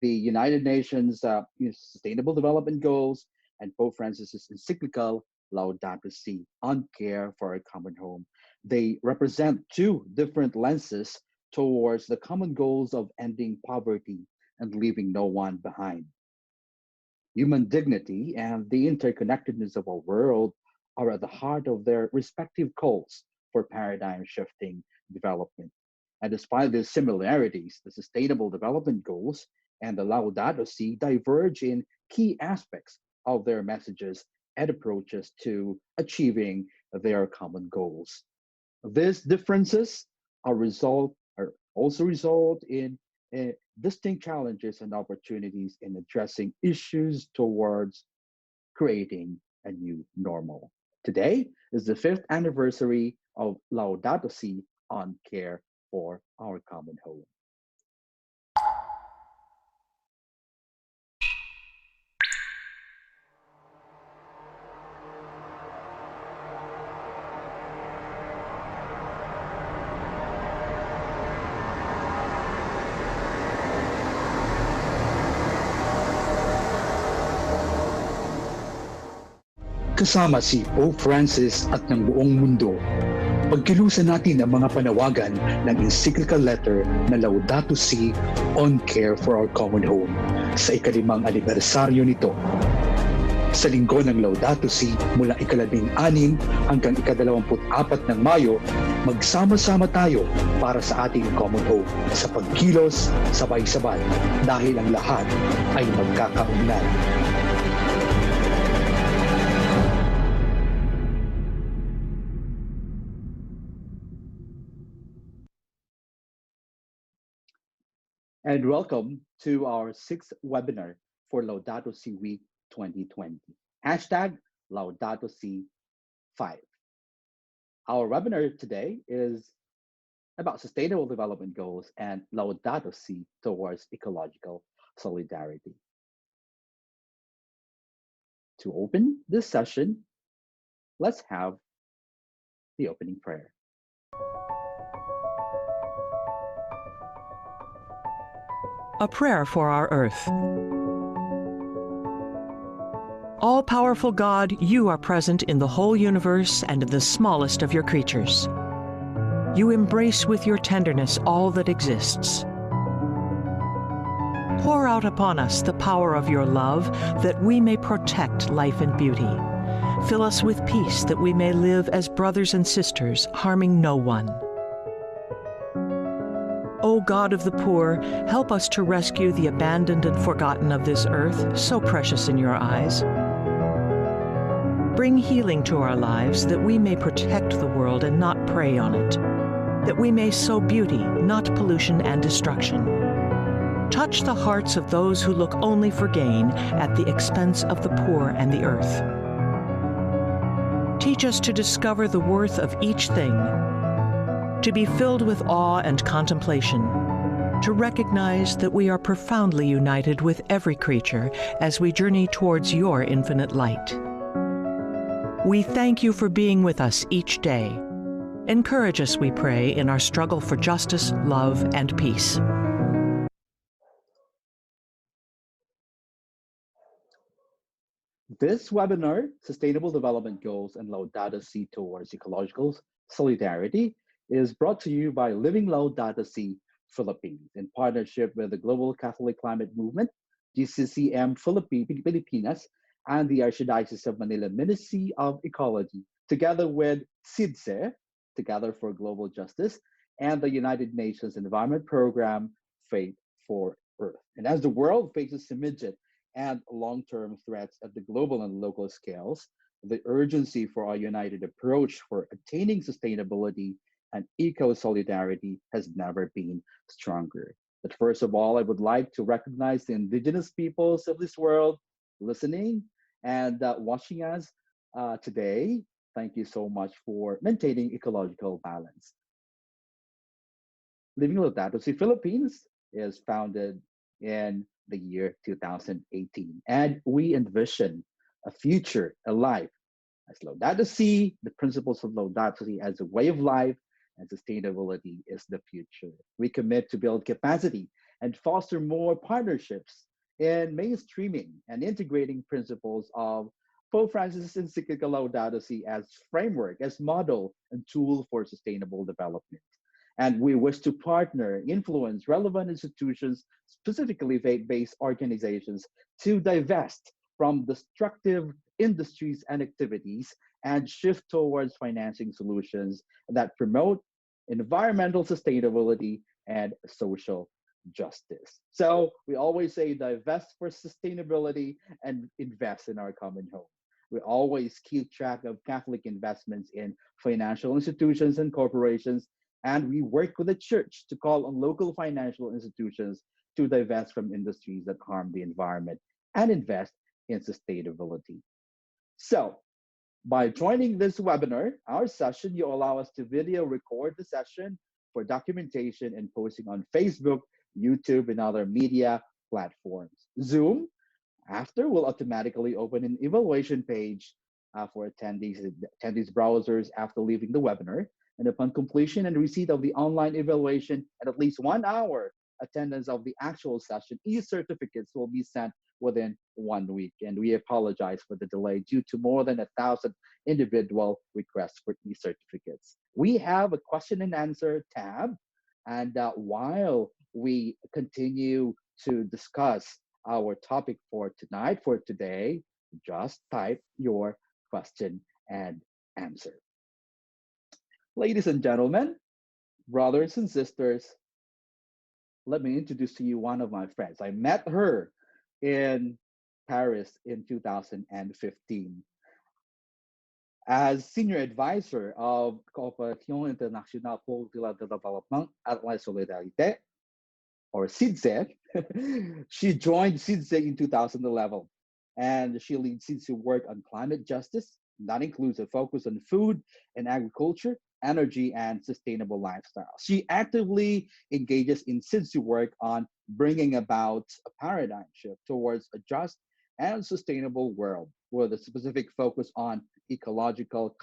the United Nations Sustainable Development Goals and Pope Francis's encyclical Laudato Si on care for a common home. They represent two different lenses towards the common goals of ending poverty and leaving no one behind. Human dignity and the interconnectedness of our world are at the heart of their respective calls for paradigm shifting development. And despite their similarities, the Sustainable Development Goals and the Laudato Si diverge in key aspects of their messages and approaches to achieving their common goals. These differences are also result in distinct challenges and opportunities in addressing issues towards creating a new normal. Today is the 5th anniversary of Laudato Si on care for our common home. Kasama si Pope Francis at ng buong mundo, pagkilusan natin ang mga panawagan ng encyclical letter na Laudato Si on care for our common home sa ika-5 anibersaryo nito. Sa linggo ng Laudato Si mula ika-16 hanggang ika-24 ng Mayo, magsama-sama tayo para sa ating common home sa pagkilos sabay-sabay dahil ang lahat ay magkakaunlad. And welcome to our 6th webinar for Laudato Si Week 2020. Hashtag Laudato Si 5. Our webinar today is about Sustainable Development Goals and Laudato Si towards ecological solidarity. To open this session, let's have the opening prayer. A prayer for our earth. All-powerful God, you are present in the whole universe and in the smallest of your creatures. You embrace with your tenderness all that exists. Pour out upon us the power of your love that we may protect life and beauty. Fill us with peace that we may live as brothers and sisters, harming no one. O God of the poor, help us to rescue the abandoned and forgotten of this earth, so precious in your eyes. Bring healing to our lives that we may protect the world and not prey on it, that we may sow beauty, not pollution and destruction. Touch the hearts of those who look only for gain at the expense of the poor and the earth. Teach us to discover the worth of each thing, to be filled with awe and contemplation, to recognize that we are profoundly united with every creature as we journey towards your infinite light. We thank you for being with us each day. Encourage us, we pray, in our struggle for justice, love, and peace. This webinar, Sustainable Development Goals and Laudato Si towards ecological solidarity, is brought to you by Living Laudato Si Philippines in partnership with the Global Catholic Climate Movement, GCCM Pilipinas, and the Archdiocese of Manila Ministry of Ecology, together with CIDSE, Together for Global Justice, and the United Nations Environment Program, Faith for Earth. And as the world faces immediate and long-term threats at the global and local scales, the urgency for our united approach for attaining sustainability and eco-solidarity has never been stronger. But first of all, I would like to recognize the indigenous peoples of this world listening and watching us today. Thank you so much for maintaining ecological balance. Living Laudato Si Philippines is founded in the year 2018, and we envision a future, a life as Laudato Si, the principles of Laudato Si as a way of life, and sustainability is the future. We commit to build capacity and foster more partnerships in mainstreaming and integrating principles of Pope Francis' encyclical Laudato Si as framework, as model and tool for sustainable development. And we wish to partner, influence relevant institutions, specifically faith-based organizations, to divest from destructive industries and activities and shift towards financing solutions that promote environmental sustainability and social justice. So we always say divest for sustainability and invest in our common home. We always keep track of Catholic investments in financial institutions and corporations, and we work with the church to call on local financial institutions to divest from industries that harm the environment and invest in sustainability. So, by joining this webinar, our session, you allow us to video record the session for documentation and posting on Facebook, YouTube, and other media platforms. Zoom, after, will automatically open an evaluation page for attendees browsers after leaving the webinar. And upon completion and receipt of the online evaluation and at least 1 hour attendance of the actual session, e-certificates will be sent within 1 week. And we apologize for the delay due to more than 1,000 individual requests for e-certificates. We have a question and answer tab. And while we continue to discuss our topic for tonight, for today, just type your question and answer. Ladies and gentlemen, brothers and sisters, let me introduce to you one of my friends. I met her in Paris in 2015 as senior advisor of Coopération Internationale pour le Développement at la Solidarité, or CIDSE. She joined CIDSE in 2011, and she leads CIDSE work on climate justice. That includes a focus on food and agriculture, energy, and sustainable lifestyle. She actively engages in CIDSE work on bringing about a paradigm shift towards a just and sustainable world with a specific focus on ecological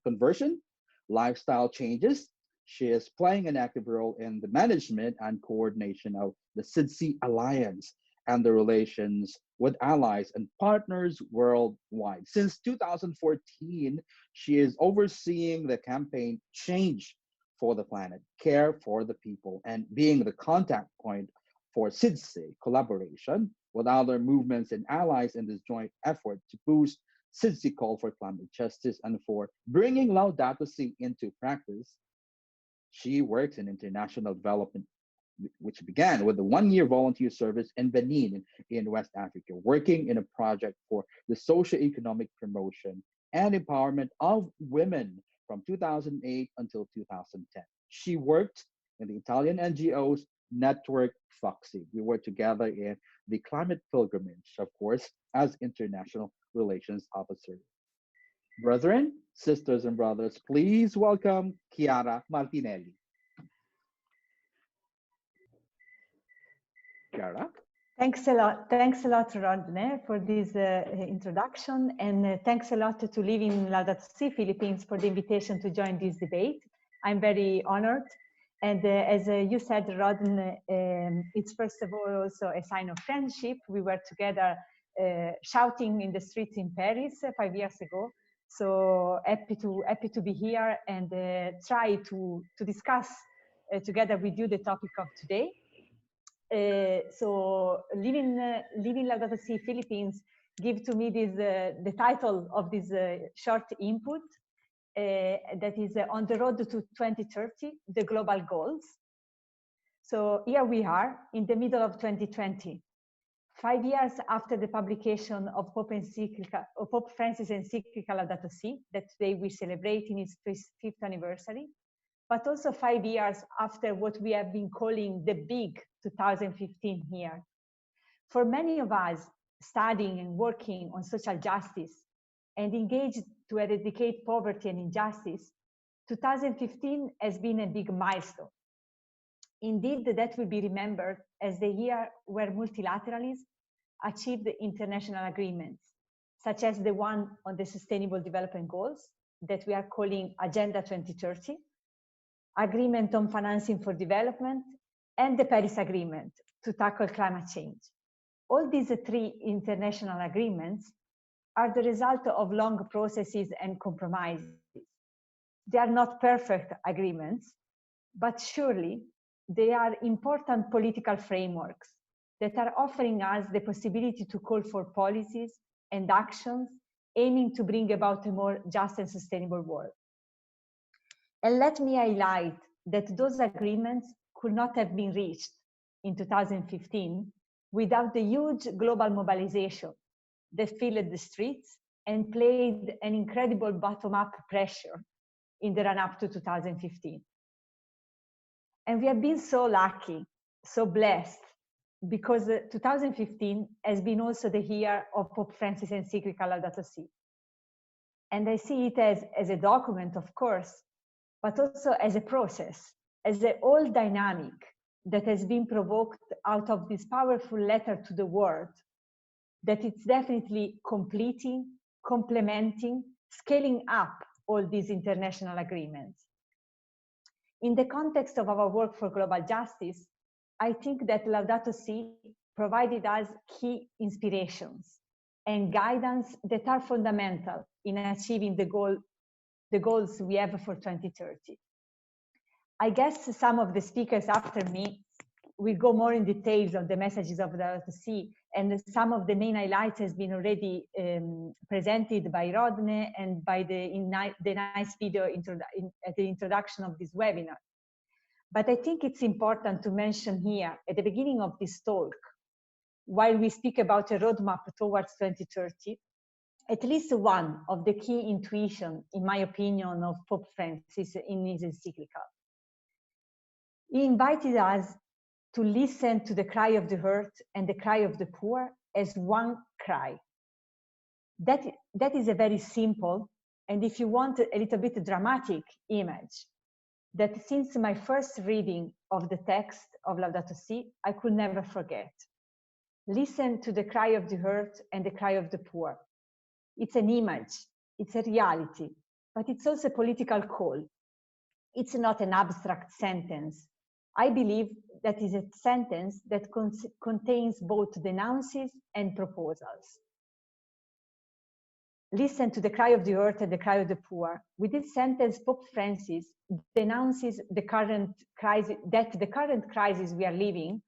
conversion, lifestyle changes. She is playing an active role in the management and coordination of the CIDSE Alliance and the relations with allies and partners worldwide. Since 2014, she is overseeing the campaign Change for the Planet, Care for the People, and being the contact point for CIDSE collaboration with other movements and allies in this joint effort to boost CIDSE call for climate justice and for bringing Laudato Si into practice. She works in international development, which began with a 1-year volunteer service in Benin in West Africa, working in a project for the socio-economic promotion and empowerment of women from 2008 until 2010. She worked in the Italian NGOs Network Foxy. We worked together in the Climate Pilgrimage, of course, as International Relations Officer. Brethren, sisters, and brothers, please welcome Chiara Martinelli. Chiara? Thanks a lot, Rodne, for this introduction, and thanks a lot to Live in Laudato Si Philippines for the invitation to join this debate. I'm very honored, and as you said, Rodne, it's first of all also a sign of friendship. We were together shouting in the streets in Paris 5 years ago, so happy to be here and try to discuss together with you the topic of today. So living Laudato Si Philippines give to me this the title of this short input that is on the road to 2030, the global goals. So here we are in the middle of 2020, 5 years after the publication of Pope Francis' encyclical Laudato Si, that today we celebrate in its 5th anniversary, but also 5 years after what we have been calling the big 2015 here. For many of us studying and working on social justice and engaged to eradicate poverty and injustice, 2015 has been a big milestone. Indeed, that will be remembered as the year where multilateralism achieved international agreements, such as the one on the Sustainable Development Goals that we are calling Agenda 2030, Agreement on Financing for Development, and the Paris Agreement, to tackle climate change. All these three international agreements are the result of long processes and compromises. They are not perfect agreements, but surely they are important political frameworks that are offering us the possibility to call for policies and actions aiming to bring about a more just and sustainable world. And let me highlight that those agreements could not have been reached in 2015 without the huge global mobilization that filled the streets and played an incredible bottom-up pressure in the run-up to 2015. And we have been so lucky, so blessed, because 2015 has been also the year of Pope Francis' encyclical Laudato Si. And I see it as a document, of course, but also as a process, as a whole dynamic that has been provoked out of this powerful letter to the world, that it's definitely completing, complementing, scaling up all these international agreements. In the context of our work for global justice, I think that Laudato Si provided us key inspirations and guidance that are fundamental in achieving the goals we have for 2030. I guess some of the speakers after me will go more in details of the messages of Laudato Si, and some of the main highlights has been already presented by Rodne and by the nice video at the introduction of this webinar. But I think it's important to mention here at the beginning of this talk, while we speak about a roadmap towards 2030, at least one of the key intuitions, in my opinion, of Pope Francis in his encyclical. He invited us to listen to the cry of the hurt and the cry of the poor as one cry. That is a very simple, and if you want a little bit dramatic image, that since my first reading of the text of Laudato Si, I could never forget. Listen to the cry of the hurt and the cry of the poor. It's an image, it's a reality, but it's also a political call. It's not an abstract sentence. I believe that is a sentence that contains both denounces and proposals. Listen to the cry of the hurt and the cry of the poor. With this sentence, Pope Francis denounces the current crisis, that the current crisis we are living,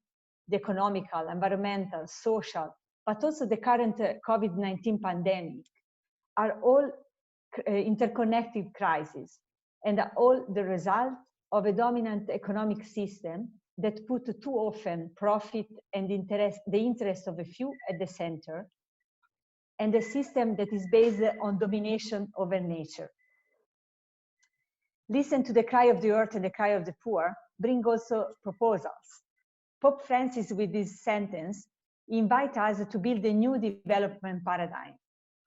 the economical, environmental, social, but also the current COVID-19 pandemic, are all interconnected crises and are all the result of a dominant economic system that put too often profit and the interest of a few at the center, and a system that is based on domination over nature. Listen to the cry of the earth and the cry of the poor bring also proposals. Pope Francis, with this sentence, invites us to build a new development paradigm,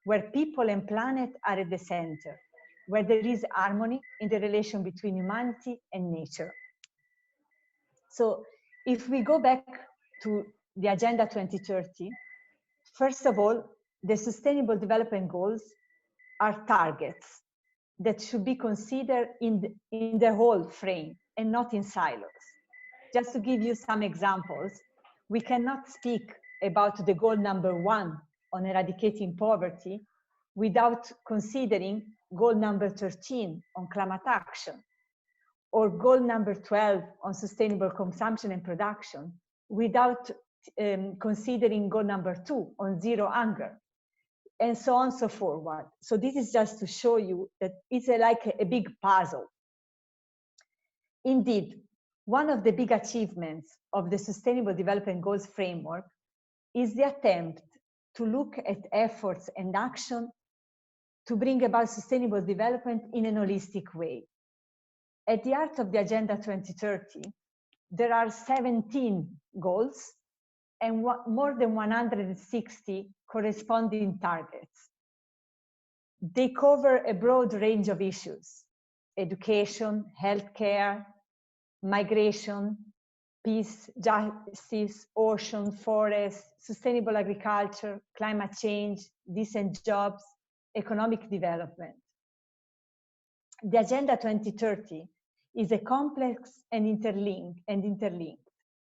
where people and planet are at the center, where there is harmony in the relation between humanity and nature. So if we go back to the Agenda 2030, first of all, the Sustainable Development Goals are targets that should be considered in the whole frame and not in silos. Just to give you some examples, we cannot speak about the goal number 1 on eradicating poverty without considering goal number 13 on climate action, or goal number 12 on sustainable consumption and production, without considering goal number 2 on zero hunger, and so on and so forward. So this is just to show you that it's like a big puzzle. Indeed, one of the big achievements of the Sustainable Development Goals framework is the attempt to look at efforts and action to bring about sustainable development in an holistic way. At the heart of the Agenda 2030, there are 17 goals and more than 160 corresponding targets. They cover a broad range of issues: education, healthcare, migration, peace, justice, ocean, forest, sustainable agriculture, climate change, decent jobs, economic development. The Agenda 2030 is a complex and interlinked.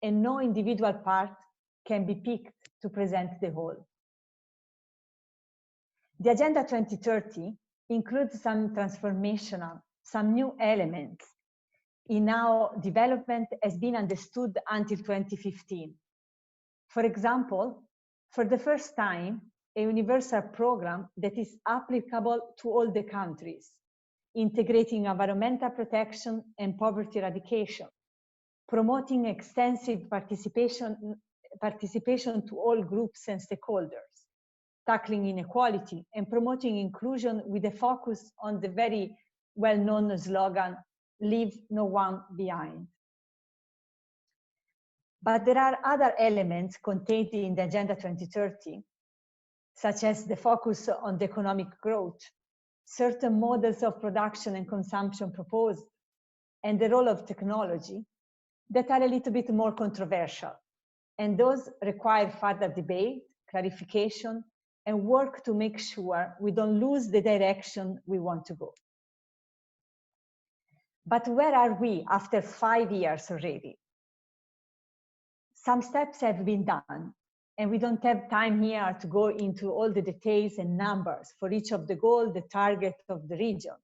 and no individual part can be picked to present the whole. The Agenda 2030 includes some transformational, some new elements in how development has been understood until 2015. For example, for the first time, a universal program that is applicable to all the countries, integrating environmental protection and poverty eradication, promoting extensive participation to all groups and stakeholders, tackling inequality and promoting inclusion with a focus on the very well-known slogan, leave no one behind. But there are other elements contained in the Agenda 2030, such as the focus on the economic growth, certain models of production and consumption proposed, and the role of technology, that are a little bit more controversial. And those require further debate, clarification, and work to make sure we don't lose the direction we want to go. But where are we after 5 years already? Some steps have been done, and we don't have time here to go into all the details and numbers for each of the goals, the target of the region.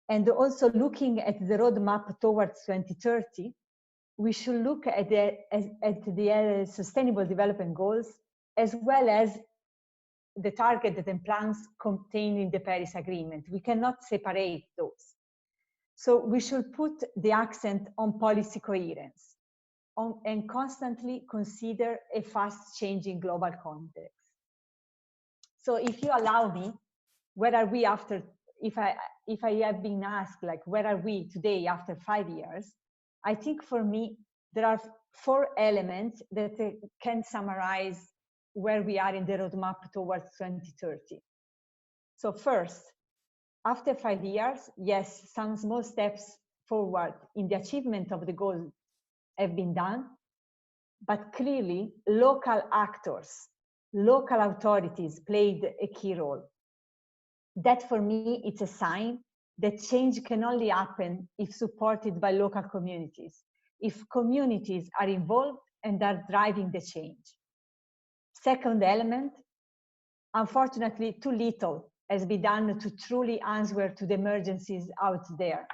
And also looking at the roadmap towards 2030, we should look at the Sustainable Development Goals, as well as the target and plans contained in the Paris Agreement. We cannot separate those. So we should put the accent on policy coherence and constantly consider a fast-changing global context. So if you allow me, where are we after, if I have been asked, like, where are we today after 5 years? I think for me, there are 4 elements that can summarize where we are in the roadmap towards 2030. So first, after 5 years, yes, some small steps forward in the achievement of the goal have been done, but clearly local actors, local authorities played a key role. That for me, it's a sign that change can only happen if supported by local communities, if communities are involved and are driving the change. Second element, unfortunately, too little has been done to truly answer to the emergencies out there,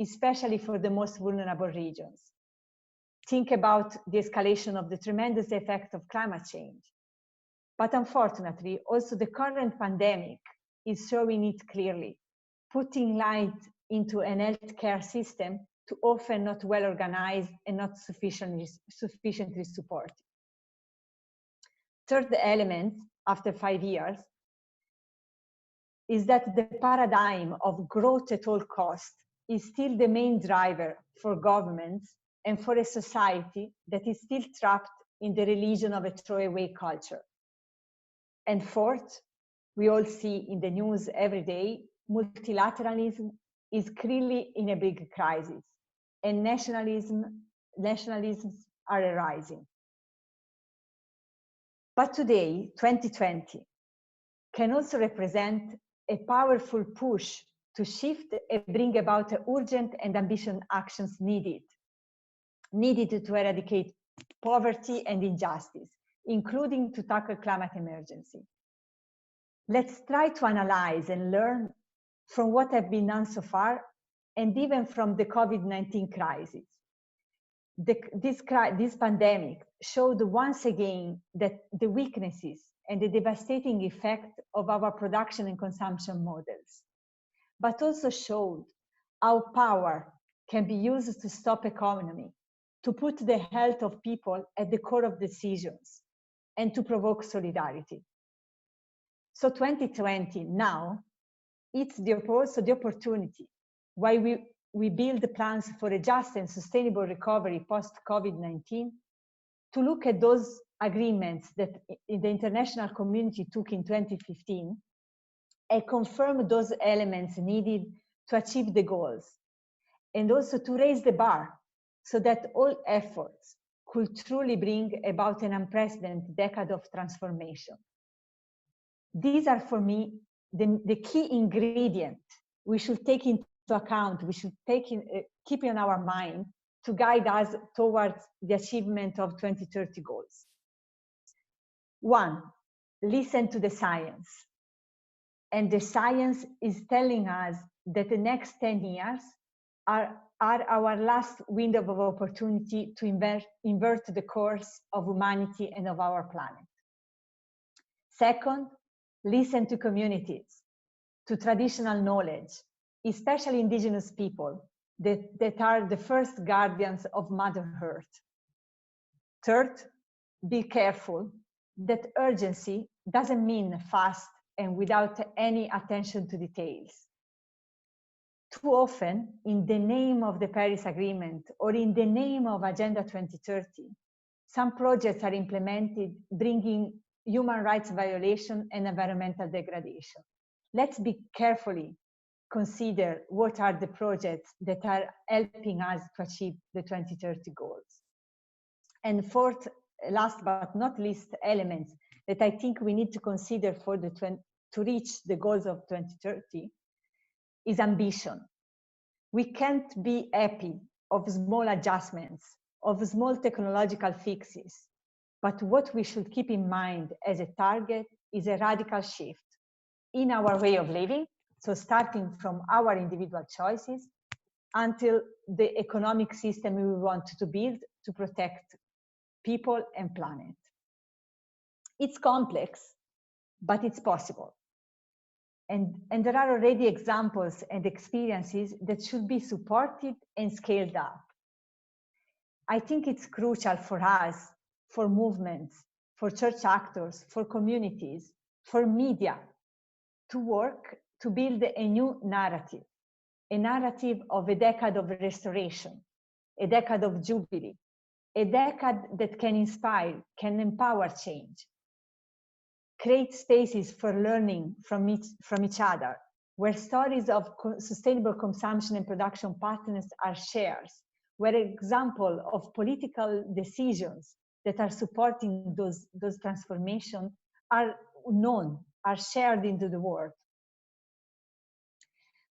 especially for the most vulnerable regions. Think about the escalation of the tremendous effect of climate change. But unfortunately, also the current pandemic is showing it clearly, putting light into an healthcare system too often not well organized and not sufficiently supported. Third element, after 5 years, is that the paradigm of growth at all costs is still the main driver for governments and for a society that is still trapped in the religion of a throwaway culture. And fourth, we all see in the news every day, multilateralism is clearly in a big crisis, and nationalisms are arising. But today, 2020, can also represent a powerful push to shift and bring about urgent and ambitious actions needed to eradicate poverty and injustice, including to tackle climate emergency. Let's try to analyze and learn from what has been done so far, and even from the COVID-19 crisis. This pandemic showed once again that the weaknesses and the devastating effect of our production and consumption models, but also showed how power can be used to stop economy, to put the health of people at the core of decisions, and to provoke solidarity. So 2020 now, it's also the opportunity why we build the plans for a just and sustainable recovery post-COVID-19 to look at those agreements that the international community took in 2015 and confirm those elements needed to achieve the goals, and also to raise the bar so that all efforts could truly bring about an unprecedented decade of transformation. These are, for me, the key ingredient we should take into account, we should keep in our mind to guide us towards the achievement of 2030 goals. One, listen to the science. And the science is telling us that the next 10 years are our last window of opportunity to invert the course of humanity and of our planet. Second, listen to communities, to traditional knowledge, especially indigenous people that are the first guardians of Mother Earth. Third, be careful that urgency doesn't mean fast and without any attention to details. Too often, in the name of the Paris Agreement or in the name of Agenda 2030, some projects are implemented bringing human rights violation and environmental degradation. Let's be carefully consider what are the projects that are helping us to achieve the 2030 goals. And fourth, last but not least, elements that I think we need to consider for to reach the goals of 2030 is ambition. We can't be happy of small adjustments, of small technological fixes, but what we should keep in mind as a target is a radical shift in our way of living, so starting from our individual choices until the economic system we want to build to protect people and planet. It's complex, but it's possible. And there are already examples and experiences that should be supported and scaled up. I think it's crucial for us, for movements, for church actors, for communities, for media, to work to build a new narrative, a narrative of a decade of restoration, a decade of jubilee, a decade that can inspire, can empower change. Create spaces for learning from each other, where stories of sustainable consumption and production patterns are shared, where examples of political decisions that are supporting those transformations are known, are shared into the world.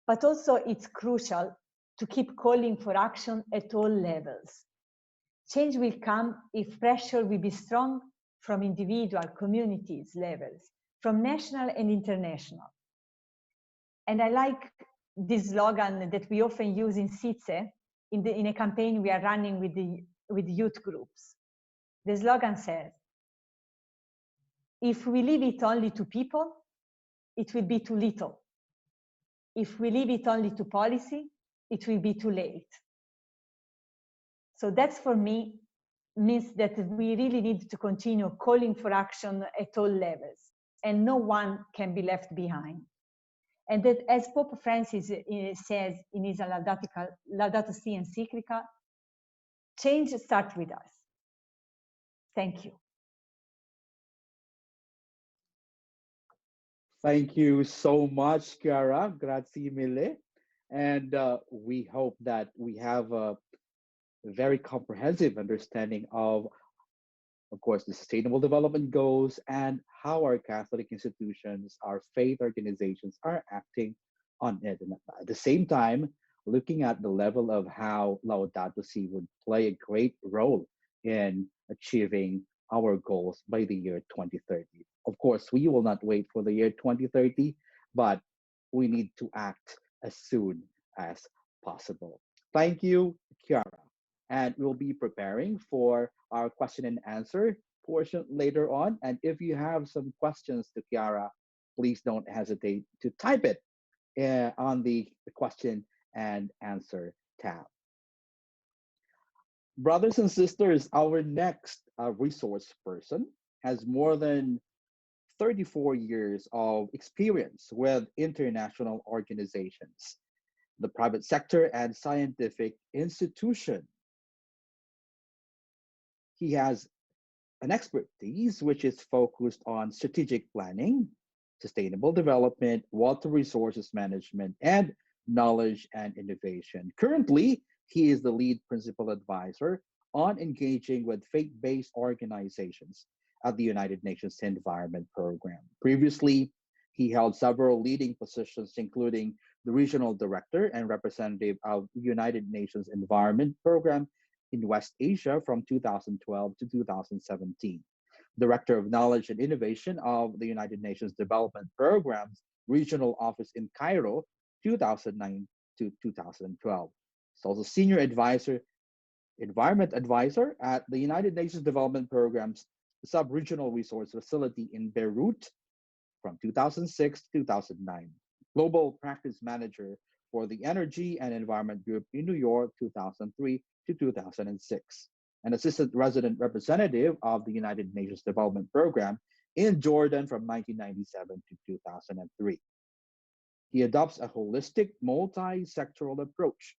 But also it's crucial to keep calling for action at all levels. Change will come if pressure will be strong from individual, communities levels, from national and international. And I like this slogan that we often use in CIDSE in a campaign we are running with youth groups. The slogan says, if we leave it only to people, it will be too little. If we leave it only to policy, it will be too late. So that's, for me, means that we really need to continue calling for action at all levels, and no one can be left behind. And that, as Pope Francis says in his Laudato Si encyclical, change starts with us. Thank you. Thank you so much, Chiara. Grazie mille. And we hope that we have a very comprehensive understanding of course, the Sustainable Development Goals and how our Catholic institutions, our faith organizations are acting on it. And at the same time, looking at the level of how Laudato Si would play a great role in achieving our goals by the year 2030. Of course, we will not wait for the year 2030, but we need to act as soon as possible. Thank you, Chiara. And we'll be preparing for our question and answer portion later on. And if you have some questions to Chiara, please don't hesitate to type it on the question and answer tab. Brothers and sisters, our next resource person has more than 34 years of experience with international organizations, the private sector, and scientific institutions. He has an expertise which is focused on strategic planning, sustainable development, water resources management, and knowledge and innovation. Currently, he is the lead principal advisor on engaging with faith-based organizations at the United Nations Environment Program. Previously, he held several leading positions, including the regional director and representative of the United Nations Environment Program in West Asia from 2012 to 2017. Director of Knowledge and Innovation of the United Nations Development Program's Regional Office in Cairo, 2009 to 2012. He's also Senior Advisor, Environment Advisor at the United Nations Development Program's Sub-Regional Resource Facility in Beirut from 2006 to 2009. Global Practice Manager for the Energy and Environment Group in New York, 2003 to 2006. An Assistant Resident Representative of the United Nations Development Program in Jordan from 1997 to 2003. He adopts a holistic, multi-sectoral approach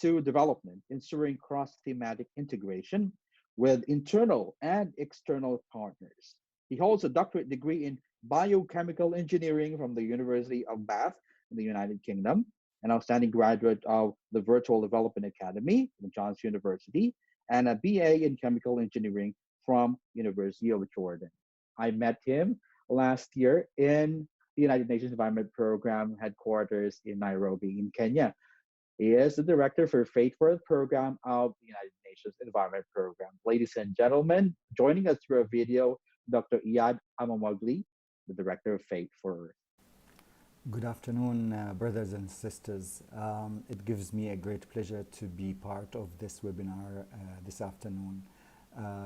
to development, ensuring cross-thematic integration with internal and external partners. He holds a doctorate degree in biochemical engineering from the University of Bath in the United Kingdom, an outstanding graduate of the Virtual Development Academy from Johns University, and a BA in chemical engineering from University of Jordan. I met him last year in the United Nations Environment Program headquarters in Nairobi in Kenya. He is the director for Faith for Earth program of the United Nations Environment Program. Ladies and gentlemen, joining us through a video, Dr. Iyad Abumoghli, the director of Faith for Earth. Good afternoon, brothers and sisters. It gives me a great pleasure to be part of this webinar this afternoon,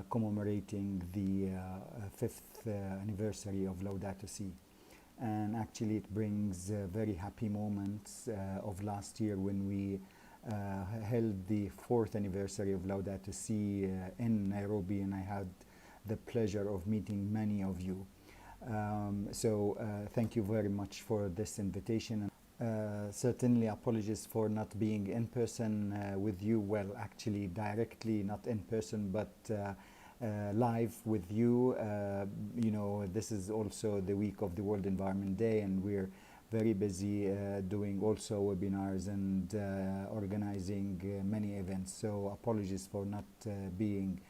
commemorating the 5th anniversary of Laudato Si. And actually it brings very happy moments of last year when we held the 4th anniversary of Laudato Si in Nairobi, and I had the pleasure of meeting many of you. Thank you very much for this invitation. Certainly apologies for not being in person with you. Well, actually directly not in person, but live with you. You know, this is also the week of the World Environment Day, and we're very busy doing also webinars and organizing many events. So apologies for not being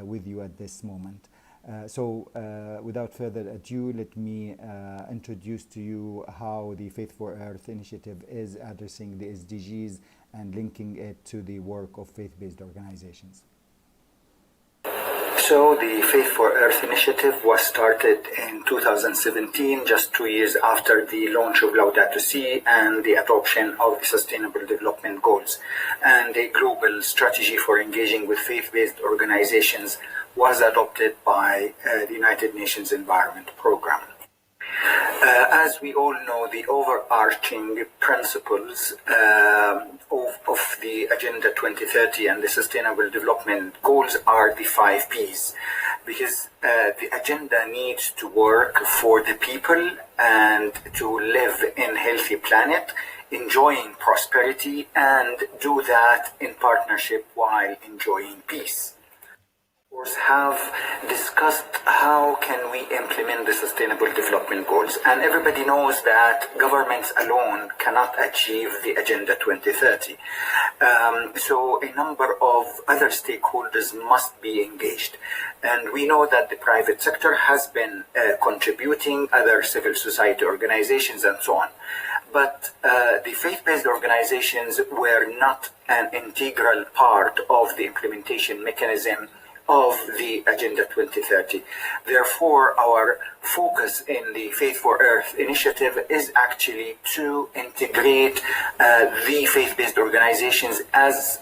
with you at this moment. Without further ado, let me introduce to you how the Faith for Earth initiative is addressing the SDGs and linking it to the work of faith-based organizations. So the Faith for Earth initiative was started in 2017, just 2 years after the launch of Laudato Si and the adoption of the Sustainable Development Goals. And a global strategy for engaging with faith-based organizations was adopted by the United Nations Environment Program. As we all know, the overarching principles of the Agenda 2030 and the Sustainable Development Goals are the 5 Ps, because the agenda needs to work for the people and to live in a healthy planet, enjoying prosperity, and do that in partnership while enjoying peace. Have discussed how can we implement the Sustainable Development Goals, and everybody knows that governments alone cannot achieve the Agenda 2030. So a number of other stakeholders must be engaged, and we know that the private sector has been contributing, other civil society organizations and so on. But the faith-based organizations were not an integral part of the implementation mechanism of the Agenda 2030. Therefore, our focus in the Faith for Earth initiative is actually to integrate the faith-based organizations as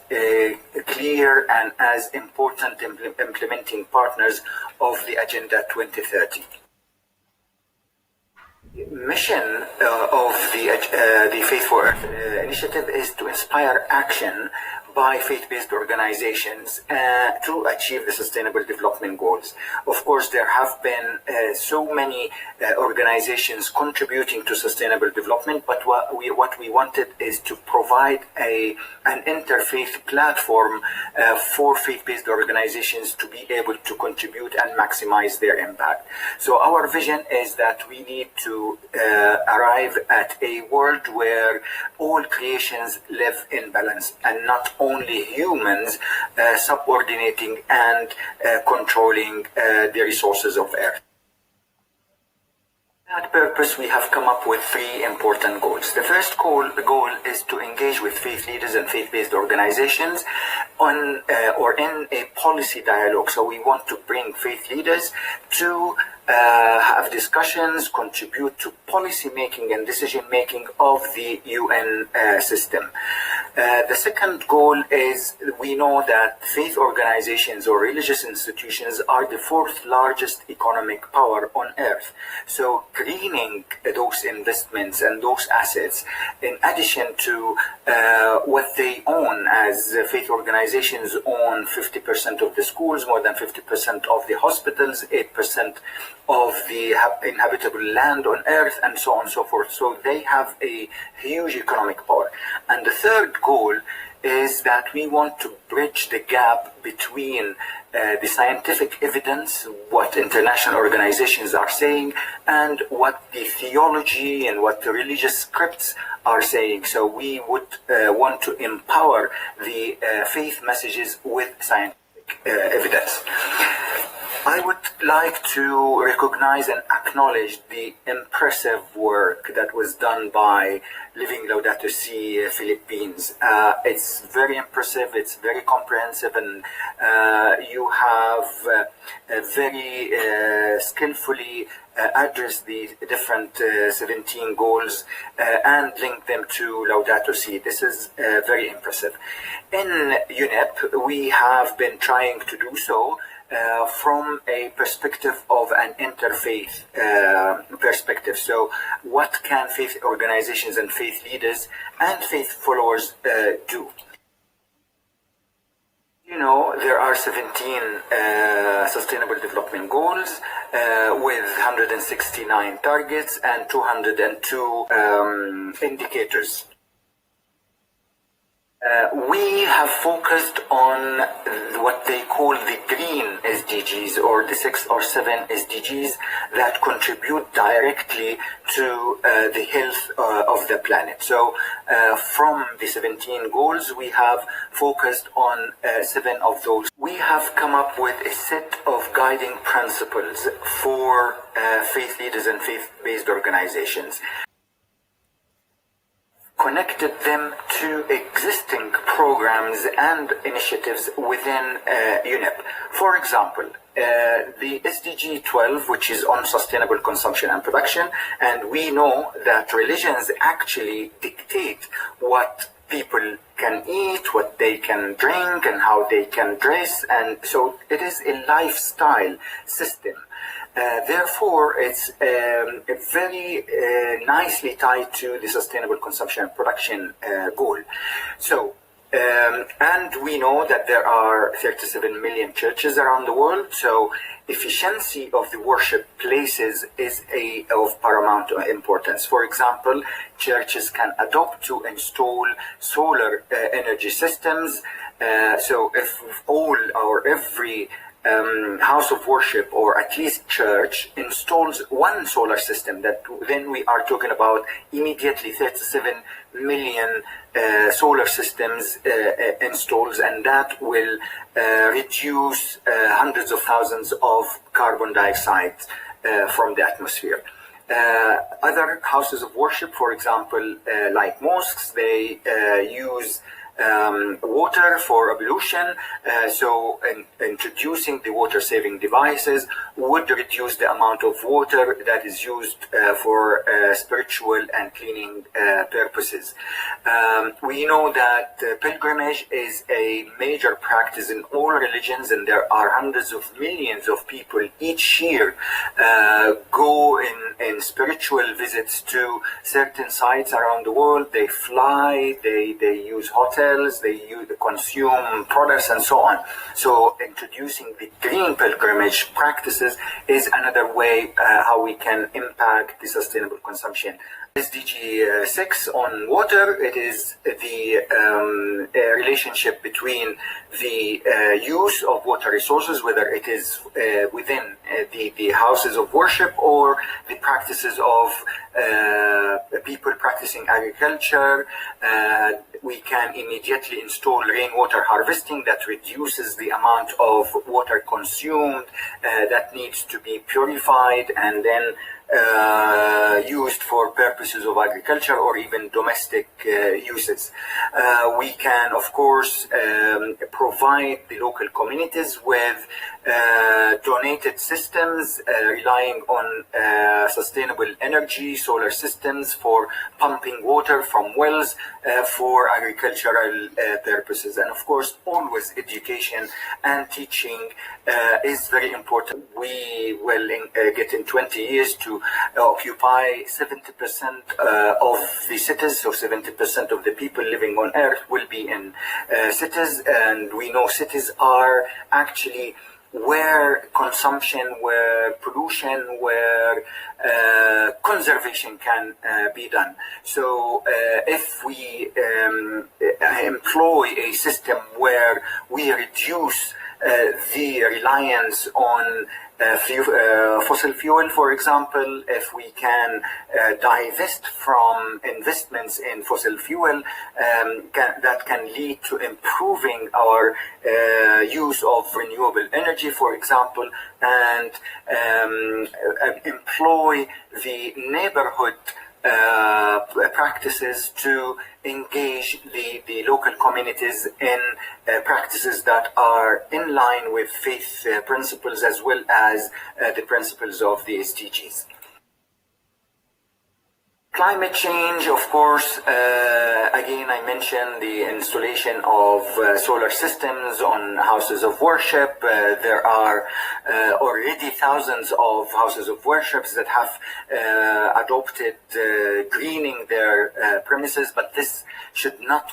clear and as important implementing partners of the Agenda 2030. Mission of the Faith for Earth initiative is to inspire action by faith-based organizations to achieve the Sustainable Development Goals. Of course, there have been so many organizations contributing to sustainable development, but what we wanted is to provide an interfaith platform for faith-based organizations to be able to contribute and maximize their impact. So our vision is that we need to arrive at a world where all creations live in balance, and not only humans subordinating and controlling the resources of Earth. that purpose, we have come up with three important goals. The first goal is to engage with faith leaders and faith-based organizations on or in a policy dialogue. So we want to bring faith leaders to have discussions, contribute to policy making and decision making of the UN system. The second goal is, we know that faith organizations or religious institutions are the fourth largest economic power on earth. So greening those investments and those assets, in addition to what they own, as faith organizations own 50% of the schools, more than 50% of the hospitals, 8% of the inhabitable land on earth, and so on and so forth. So they have a huge economic power. And the third goal is that we want to bridge the gap between the scientific evidence, what international organizations are saying, and what the theology and what the religious scripts are saying. So we would want to empower the faith messages with scientific evidence. I would like to recognize and acknowledge the impressive work that was done by Living Laudato Si Philippines. It's very impressive, it's very comprehensive, and you have very skillfully addressed the different 17 goals and linked them to Laudato Si. This is very impressive. In UNEP, we have been trying to do so from a perspective of an interfaith perspective. So what can faith organizations and faith leaders and faith followers do? You know, there are 17 Sustainable Development Goals with 169 targets and 202 indicators. We have focused on what they call the green SDGs, or the 6 or 7 SDGs that contribute directly to the health of the planet. So from the 17 goals, we have focused on 7 of those. We have come up with a set of guiding principles for faith leaders and faith-based organizations, connected them to existing programs and initiatives within UNEP. For example, the SDG 12, which is on sustainable consumption and production, and we know that religions actually dictate what people can eat, what they can drink, and how they can dress, and so it is a lifestyle system. Therefore, it's very nicely tied to the sustainable consumption and production goal. So, and we know that there are 37 million churches around the world, so efficiency of the worship places is of paramount importance. For example, churches can adopt to install solar energy systems. So if every house of worship, or at least church, installs one solar system, that then we are talking about immediately 37 million solar systems installs, and that will reduce hundreds of thousands of carbon dioxide from the atmosphere. Other houses of worship, for example, like mosques, they use water for ablution, so introducing the water-saving devices would reduce the amount of water that is used for spiritual and cleaning purposes. We know that pilgrimage is a major practice in all religions, and there are hundreds of millions of people each year go in spiritual visits to certain sites around the world. They fly, they use hotels, they consume products, and so on. So introducing the green pilgrimage practices is another way how we can impact the sustainable consumption. SDG 6 on water, it is the relationship between the use of water resources, whether it is within the houses of worship or the practices of people practicing agriculture, we can immediately install rainwater harvesting that reduces the amount of water consumed that needs to be purified and then used for purposes of agriculture or even domestic uses. We can, of course, provide the local communities with donated systems relying on sustainable energy, solar systems for pumping water from wells for agricultural purposes. And of course, always education and teaching is very important. We will get in 20 years to occupy 70% of the cities, so 70% of the people living on Earth will be in cities, and we know cities are actually where consumption, where pollution, where conservation can be done. So if we employ a system where we reduce the reliance on fossil fuel, for example, if we can divest from investments in fossil fuel, that can lead to improving our use of renewable energy, for example, and employ the neighborhood practices to engage the local communities in practices that are in line with faith principles as well as the principles of the SDGs. Climate change, of course, again, I mentioned the installation of solar systems on houses of worship. There are already thousands of houses of worship that have adopted greening their premises, but this should not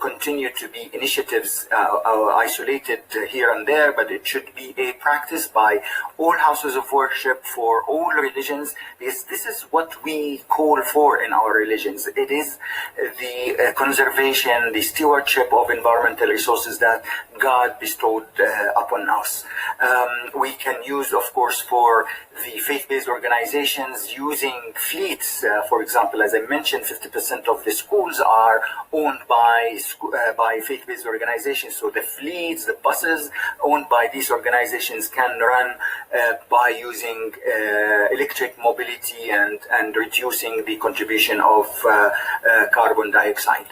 continue to be initiatives isolated here and there, but it should be a practice by all houses of worship for all religions, because this is what we call for in our religions. It is the conservation, the stewardship of environmental resources that God bestowed upon us. We can use, of course, for the faith-based organizations using fleets. For example, as I mentioned, 50% of the schools are owned by faith-based organizations. So the fleets, the buses owned by these organizations can run by using electric mobility and reducing the contribution of carbon dioxide.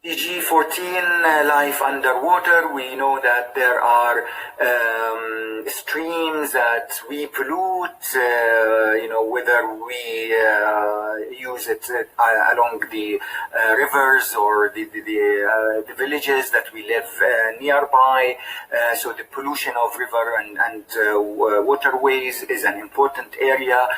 SDG 14, life underwater. We know that there are streams that we pollute, whether we use it along the rivers or the villages that we live nearby. So the pollution of river and waterways is an important area.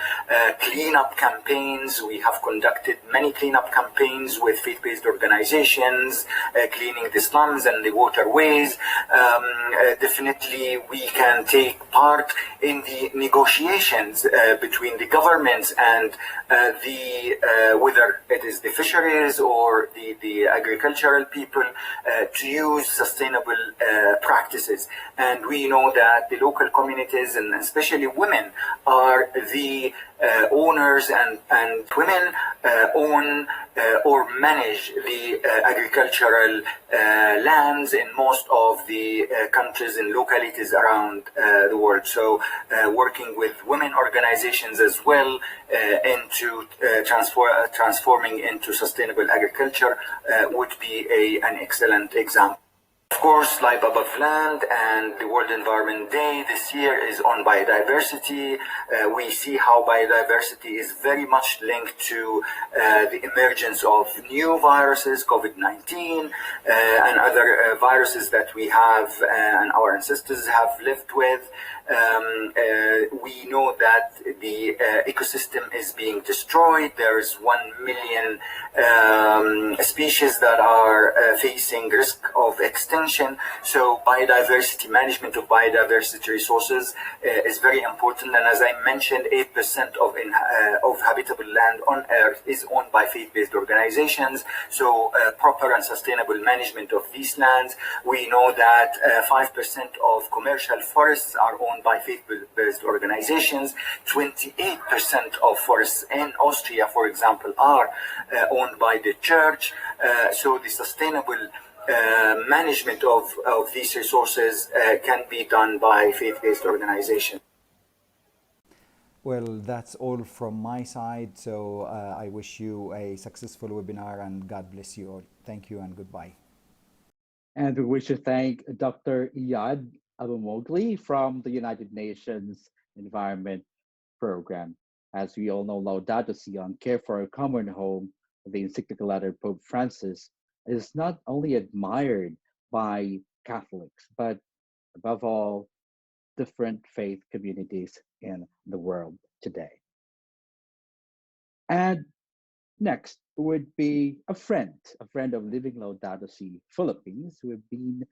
Cleanup campaigns. We have conducted many cleanup campaigns with faith-based organizations, cleaning the slums and the waterways. Definitely we can take part in the negotiations between the governments and whether it is the fisheries or the agricultural people to use sustainable practices. And we know that the local communities and especially women are the owners, and women own or manage the agricultural lands in most of the countries and localities around the world. So working with women organizations as well into transforming into sustainable agriculture would be an excellent example. Of course, Life Above Land and the World Environment Day this year is on biodiversity. We see how biodiversity is very much linked to the emergence of new viruses, COVID-19, and other viruses that we have and our ancestors have lived with. We know that the ecosystem is being destroyed. There's 1 million species that are facing risk of extinction. So biodiversity, management of biodiversity resources is very important. And as I mentioned, 8% of habitable land on Earth is owned by faith-based organizations. So proper and sustainable management of these lands. We know that 5% of commercial forests are owned by faith-based organizations. organizations. 28% of forests in Austria, for example, are owned by the church. So the sustainable management of these resources can be done by faith-based organizations. Well, that's all from my side. So I wish you a successful webinar and God bless you all. Thank you and goodbye. And we wish to thank Dr. Iyad Abumoghli from the United Nations Environment Program. As we all know, Laudato Si on Care for a Common Home, the encyclical letter of Pope Francis, is not only admired by Catholics, but above all, different faith communities in the world today. And next would be a friend of Living Laudato Si Philippines, who have been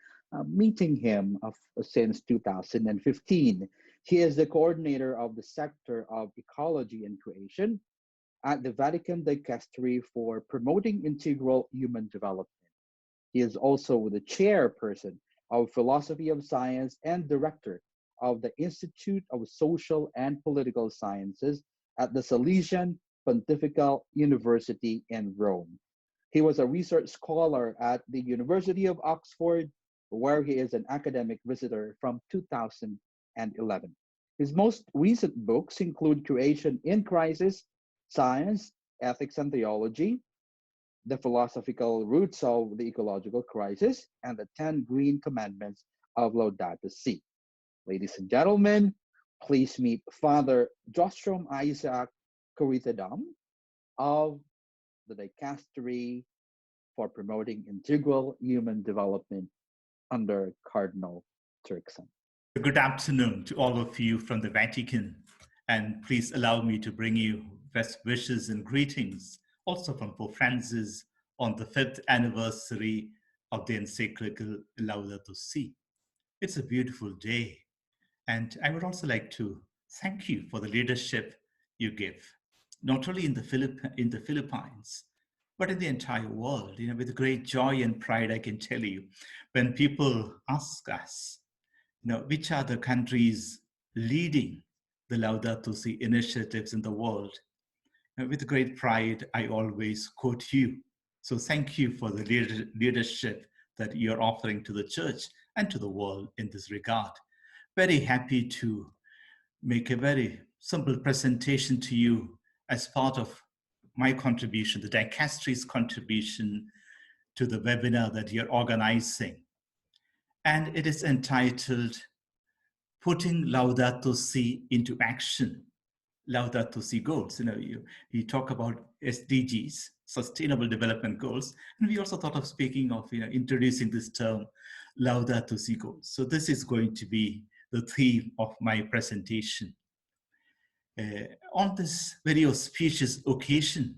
meeting him since 2015. He is the coordinator of the sector of Ecology and Creation at the Vatican Dicastery for promoting integral human development. He is also the chairperson of Philosophy of Science and director of the Institute of Social and Political Sciences at the Salesian Pontifical University in Rome. He was a research scholar at the University of Oxford, where he is an academic visitor from 2011. His most recent books include Creation in Crisis, Science, Ethics and Theology, The Philosophical Roots of the Ecological Crisis, and the 10 Green Commandments of Laudato Si. Ladies and gentlemen, please meet Father Joshtrom Kureethadam of the Dicastery for promoting integral human development under Cardinal Turkson. Good afternoon to all of you from the Vatican, and please allow me to bring you best wishes and greetings also from Pope Francis on the 5th anniversary of the encyclical Laudato Si. It's a beautiful day, and I would also like to thank you for the leadership you give, not only in the Philippines, but in the entire world. You know, with great joy and pride, I can tell you, when people ask us, you know, which are the countries leading the Laudato Si initiatives in the world, with great pride, I always quote you. So thank you for the leadership that you're offering to the church and to the world in this regard. Very happy to make a very simple presentation to you as part of my contribution, the Dicastery's contribution to the webinar that you're organizing. And it is entitled, Putting Laudato Si into Action. Laudato Si goals. You know, you talk about SDGs, Sustainable Development Goals, and we also thought of speaking of, you know, introducing this term, Laudato Si goals. So this is going to be the theme of my presentation. On this very auspicious occasion,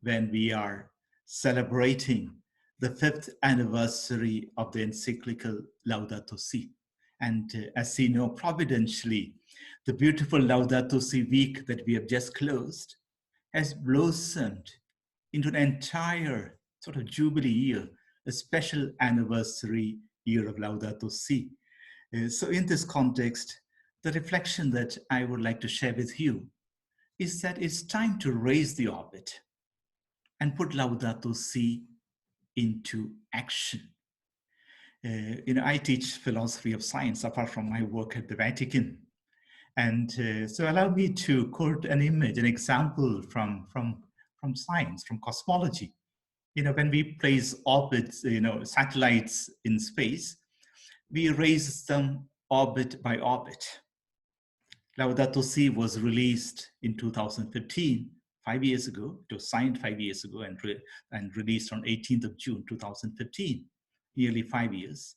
when we are celebrating the 5th anniversary of the encyclical Laudato Si, and as you know, providentially, the beautiful Laudato Si week that we have just closed has blossomed into an entire sort of jubilee year, a special anniversary year of Laudato Si. So in this context, the reflection that I would like to share with you is that it's time to raise the orbit and put Laudato Si into action. You know, I teach philosophy of science apart from my work at the Vatican. And so allow me to quote an image, an example from science, from cosmology. You know, when we place orbits, you know, satellites in space, we raise them orbit by orbit. Laudato Si was released in 2015, 5 years ago. It was signed 5 years ago and released on 18th of June, 2015, nearly 5 years.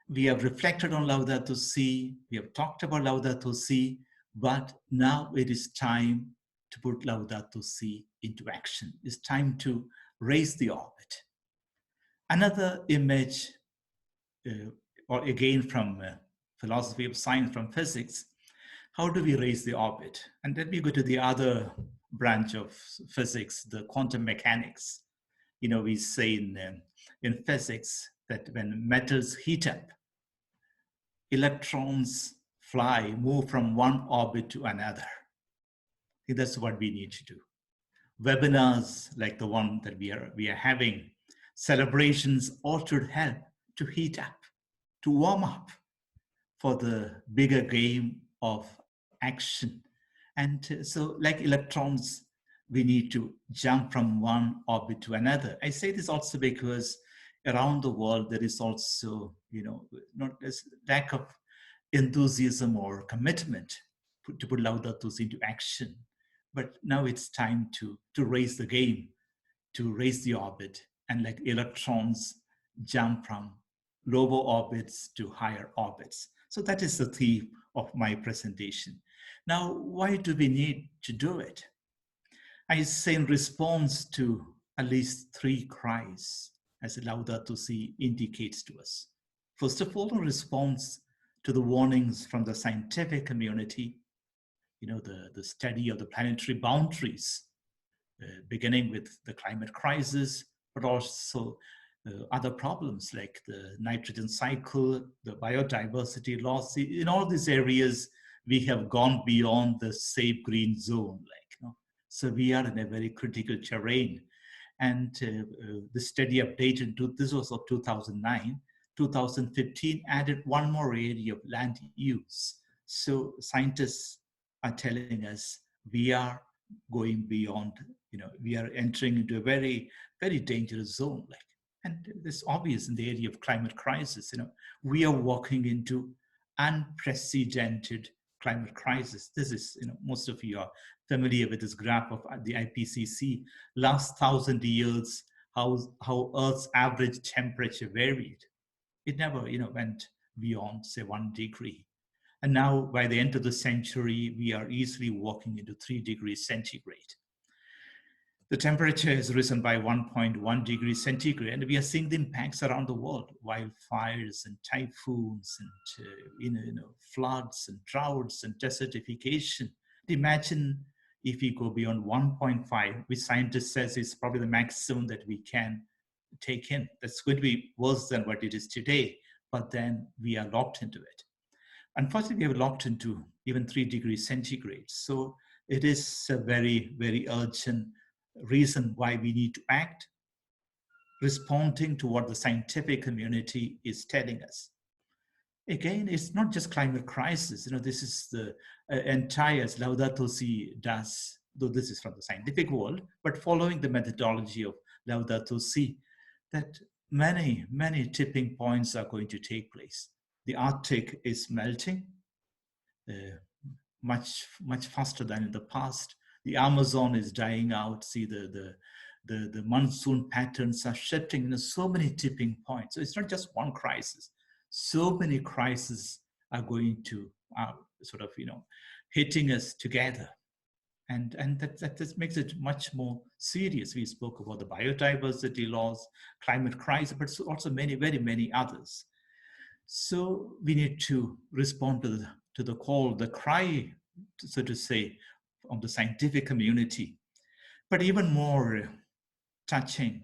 We have reflected on Laudato Si, we have talked about Laudato Si, but now it is time to put Laudato Si into action. It's time to raise the orbit. Another image, or again from philosophy of science, from physics, how do we raise the orbit? And then we go to the other branch of physics, the quantum mechanics. You know, we say in physics that when metals heat up, electrons fly, move from one orbit to another. I think that's what we need to do. Webinars like the one that we are having, celebrations all should help to heat up, to warm up for the bigger game of action. And so like electrons, we need to jump from one orbit to another. I say this also because around the world, there is also, not this lack of enthusiasm or commitment to put Laudato Si into action. But now it's time to raise the game, to raise the orbit, and like electrons jump from lower orbits to higher orbits. So that is the theme of my presentation. Now, why do we need to do it? I say in response to at least 3 cries, as Laudato Si indicates to us. First of all, in response to the warnings from the scientific community, the study of the planetary boundaries, beginning with the climate crisis, but also other problems like the nitrogen cycle, the biodiversity loss. In all these areas, we have gone beyond the safe green zone. So we are in a very critical terrain. And the study updated, this was of 2009, 2015 added one more area of land use. So scientists are telling us we are going beyond, we are entering into a very, very dangerous zone. And it's obvious in the area of climate crisis, we are walking into unprecedented climate crisis. This is, most of you are familiar with this graph of the IPCC. Last 1,000 years, how Earth's average temperature varied. It never, went beyond, say, 1 degree. And now, by the end of the century, we are easily walking into 3 degrees centigrade. The temperature has risen by 1.1 degrees centigrade, and we are seeing the impacts around the world: wildfires and typhoons, and floods and droughts and desertification. Imagine if we go beyond 1.5, which scientists says is probably the maximum that we can take in. That's going to be worse than what it is today, but then we are locked into it. Unfortunately, we are locked into even 3 degrees centigrade. So it is a very, very urgent reason why we need to act, responding to what the scientific community is telling us. Again, it's not just climate crisis. This is the entire, as Laudato Si does, though this is from the scientific world, but following the methodology of Laudato Si, that many, many tipping points are going to take place. The Arctic is melting much, much faster than in the past. The Amazon is dying out. See, the monsoon patterns are shifting. So many tipping points. So it's not just one crisis. So many crises are going to hitting us together. And that makes it much more serious. We spoke about the biodiversity loss, climate crisis, but also many, very many others. So we need to respond to the call, the cry, so to say, of the scientific community. But even more touching,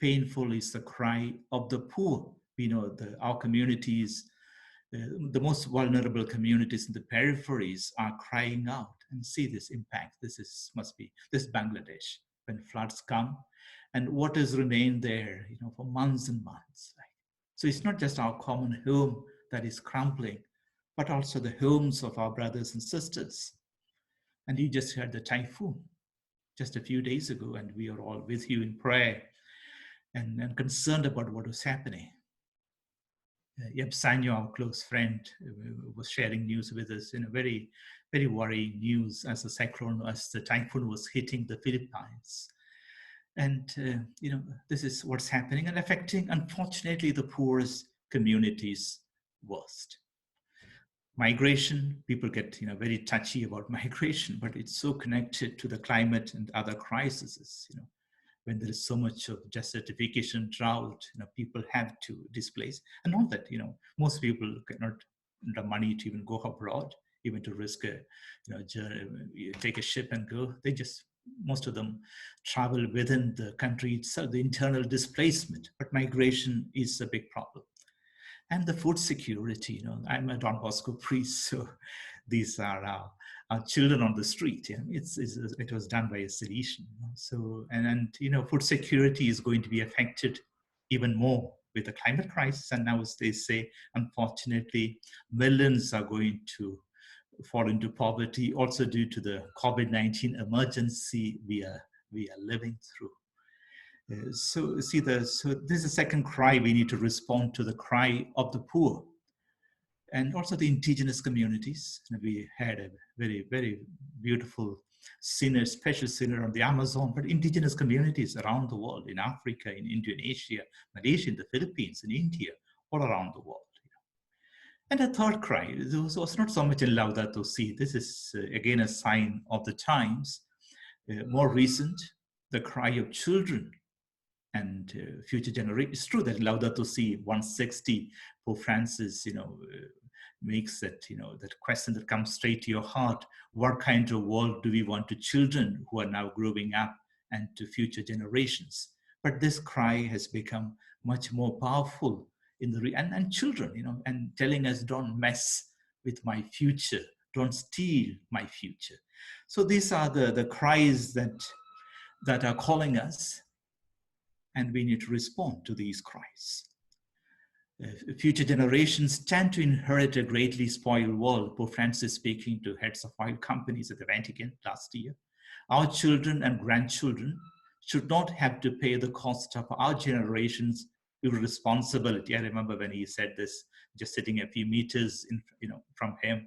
painful is the cry of the poor. We know our communities, the most vulnerable communities in the peripheries are crying out and see this impact. This is Bangladesh, when floods come and waters remain there, for months and months. So it's not just our common home that is crumbling, but also the homes of our brothers and sisters. And you just heard the typhoon just a few days ago, and we are all with you in prayer and concerned about what was happening. Sanyo, our close friend, was sharing news with us, very, very worrying news as the typhoon was hitting the Philippines. And, this is what's happening and affecting, unfortunately, the poorest communities worst. Migration, people get, very touchy about migration, but it's so connected to the climate and other crises, when there is so much of desertification, drought, people have to displace. And not that, most people cannot have the money to even go abroad, even to risk take a ship and go. Most of them travel within the country itself, the internal displacement. But migration is a big problem. and the food security. I'm a Don Bosco priest, so these are our children on the street. It was done by a Salesian. So, and food security is going to be affected even more with the climate crisis. And now, as they say, unfortunately, millions are going to fall into poverty, also due to the COVID-19 emergency we are living through. So this is the second cry. We need to respond to the cry of the poor and also the indigenous communities. We had a very, very beautiful synod, special synod on the Amazon, but indigenous communities around the world, in Africa, in Indonesia, Malaysia, in the Philippines, in India, all around the world. And a third cry, this was not so much in Laudato Si. This is again a sign of the times. More recent, the cry of children and future generations. It's true that Laudato Si 160, Pope Francis, makes that, that question that comes straight to your heart. What kind of world do we want to children who are now growing up and to future generations? But this cry has become much more powerful in the and children, and telling us, don't mess with my future, don't steal my future. So these are the cries that are calling us, and we need to respond to these cries. Future generations tend to inherit a greatly spoiled world. Pope Francis speaking to heads of oil companies at the Vatican last year. Our children and grandchildren should not have to pay the cost of our generation's irresponsibility. I remember when he said this, just sitting a few meters from him,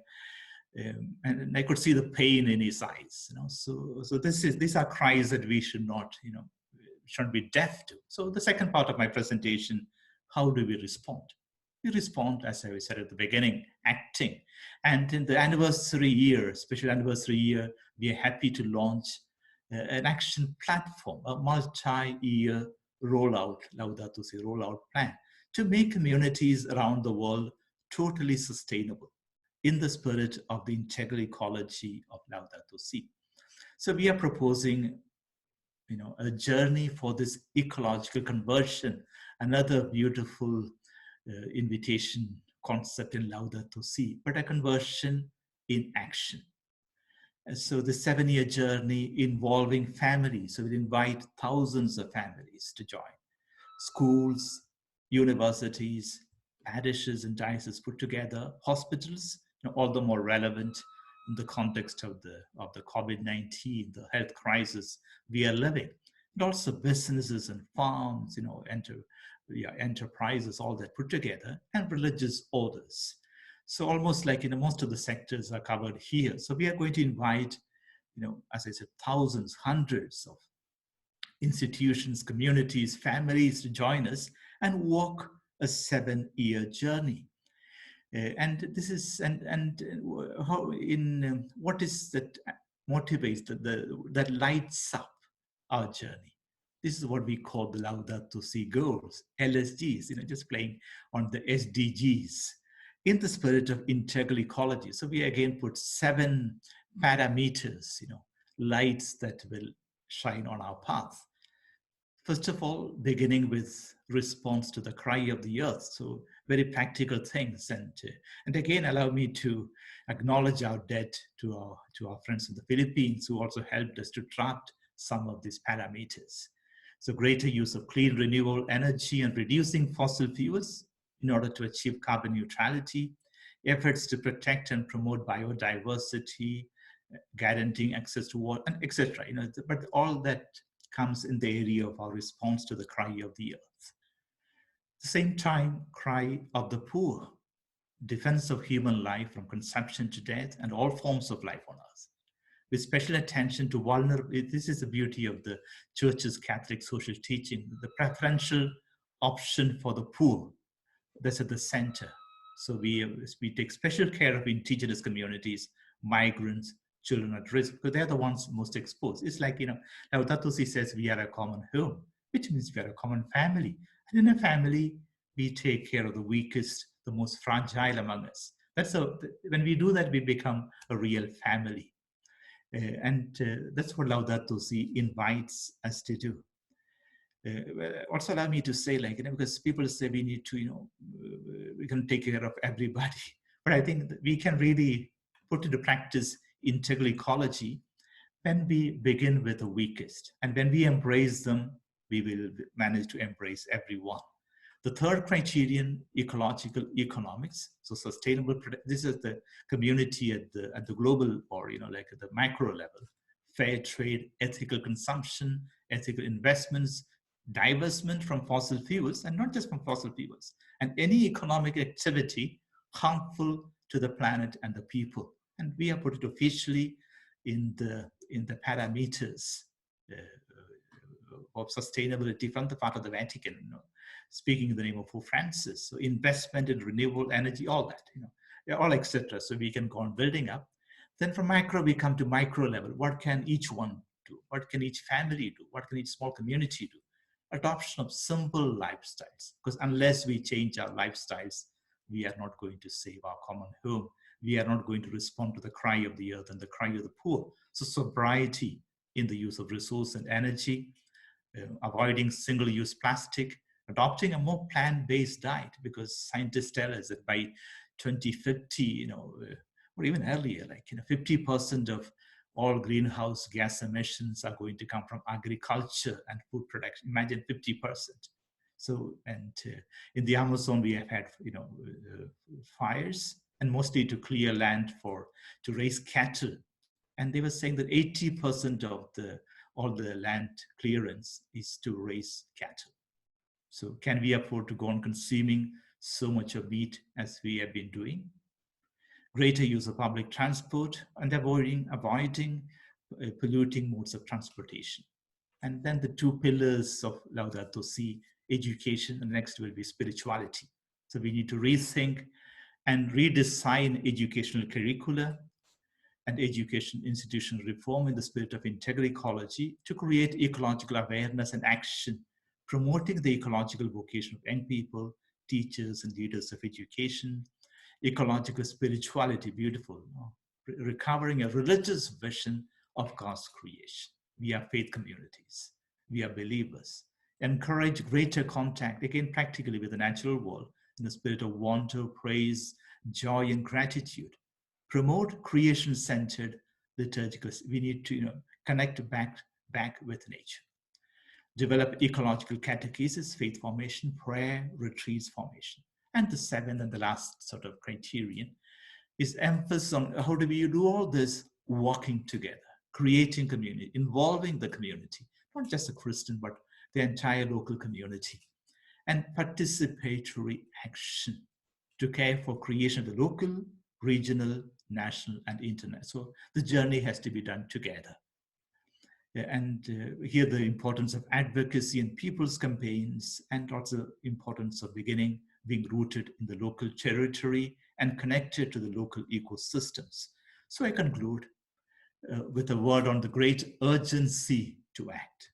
and I could see the pain in his eyes. So these are cries that we should not, shouldn't be deaf to. So the second part of my presentation, how do we respond? We respond, as I said at the beginning, acting. And in the anniversary year, special anniversary year, we are happy to launch an action platform, a multi-year rollout, Laudato Si rollout plan, to make communities around the world totally sustainable in the spirit of the integral ecology of Laudato Si. So we are proposing a journey for this ecological conversion, another beautiful invitation concept in Laudato Si, but a conversion in action. So the 7-year journey involving families, so we invite thousands of families to join. Schools, universities, parishes and dioceses put together, hospitals, all the more relevant in the context of the COVID-19, the health crisis we are living, and also businesses and farms, enterprises, all that put together, and religious orders. So almost like, most of the sectors are covered here. So we are going to invite, as I said, thousands, hundreds of institutions, communities, families to join us and walk a 7-year journey. And this is, how what is that motivates, that lights up our journey? This is what we call the Laudato Si goals, LSGs, just playing on the SDGs in the spirit of integral ecology. So we again put 7 parameters, lights that will shine on our path. First of all, beginning with response to the cry of the earth. So very practical things. And again, allow me to acknowledge our debt to our friends in the Philippines who also helped us to draft some of these parameters. So greater use of clean renewable energy and reducing fossil fuels in order to achieve carbon neutrality, efforts to protect and promote biodiversity, guaranteeing access to water, and etc. But all that comes in the area of our response to the cry of the earth. At the same time, cry of the poor, defense of human life from conception to death and all forms of life on earth, with special attention to vulnerable. This is the beauty of the Church's Catholic social teaching, the preferential option for the poor. That's at the center. So we take special care of indigenous communities, migrants, children at risk, because they're the ones most exposed. It's like, Laudato Si says we are a common home, which means we are a common family. And in a family, we take care of the weakest, the most fragile among us. When we do that, we become a real family. And that's what Laudato Si invites us to do. Also allow me to say, like, because people say we need to, we can take care of everybody. But I think that we can really put into practice integral ecology when we begin with the weakest. And when we embrace them, we will manage to embrace everyone. The third criterion, ecological economics. So sustainable, this is the community at the global, or like at the macro level. Fair trade, ethical consumption, ethical investments, divestment from fossil fuels, and not just from fossil fuels, and any economic activity harmful to the planet and the people. And we have put it officially in the parameters of sustainability from the part of the Vatican, speaking in the name of Pope Francis. So investment in renewable energy, all that, all etc. So we can go on building up. Then from macro, we come to micro level. What can each one do? What can each family do? What can each small community do? Adoption of simple lifestyles, because unless we change our lifestyles, we are not going to save our common home. We are not going to respond to the cry of the earth and the cry of the poor. So sobriety in the use of resource and energy, avoiding single-use plastic, adopting a more plant-based diet, because scientists tell us that by 2050, or even earlier, 50% of all greenhouse gas emissions are going to come from agriculture and food production. Imagine 50%. So, and in the Amazon, we have had, fires, and mostly to clear land to raise cattle. And they were saying that 80% of all the land clearance is to raise cattle. So can we afford to go on consuming so much of meat as we have been doing? Greater use of public transport and avoiding polluting modes of transportation. And then the two pillars of Laudato Si, education, and next will be spirituality. So we need to rethink and redesign educational curricula and education institutional reform in the spirit of integral ecology to create ecological awareness and action, promoting the ecological vocation of young people, teachers, and leaders of education. Ecological spirituality, beautiful, recovering a religious vision of God's creation. We are faith communities. We are believers. Encourage greater contact, again, practically with the natural world in the spirit of wonder, praise, joy, and gratitude. Promote creation-centered liturgical. We need to connect back with nature. Develop ecological catechesis, faith formation, prayer, retreats formation. And the seventh and the last sort of criterion is emphasis on how do we do all this walking together, creating community, involving the community, not just a Christian, but the entire local community, and participatory action to care for creation of the local, regional, national, and international. So the journey has to be done together. And here the importance of advocacy and people's campaigns, and also importance of being rooted in the local territory and connected to the local ecosystems. So I conclude with a word on the great urgency to act.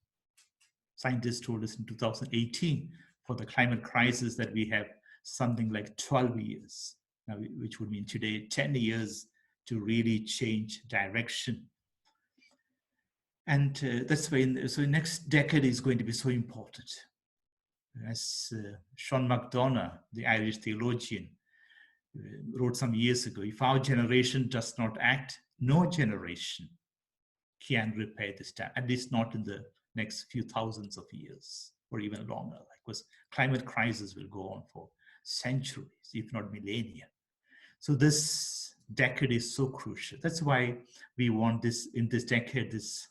Scientists told us in 2018 for the climate crisis that we have something like 12 years, now, which would mean today 10 years to really change direction. And that's why, so next decade is going to be so important. As Sean McDonough, the Irish theologian, wrote some years ago, if our generation does not act, no generation can repair this time, at least not in the next few thousands of years or even longer, because climate crisis will go on for centuries, if not millennia. So this decade is so crucial. That's why we want this, in this decade, this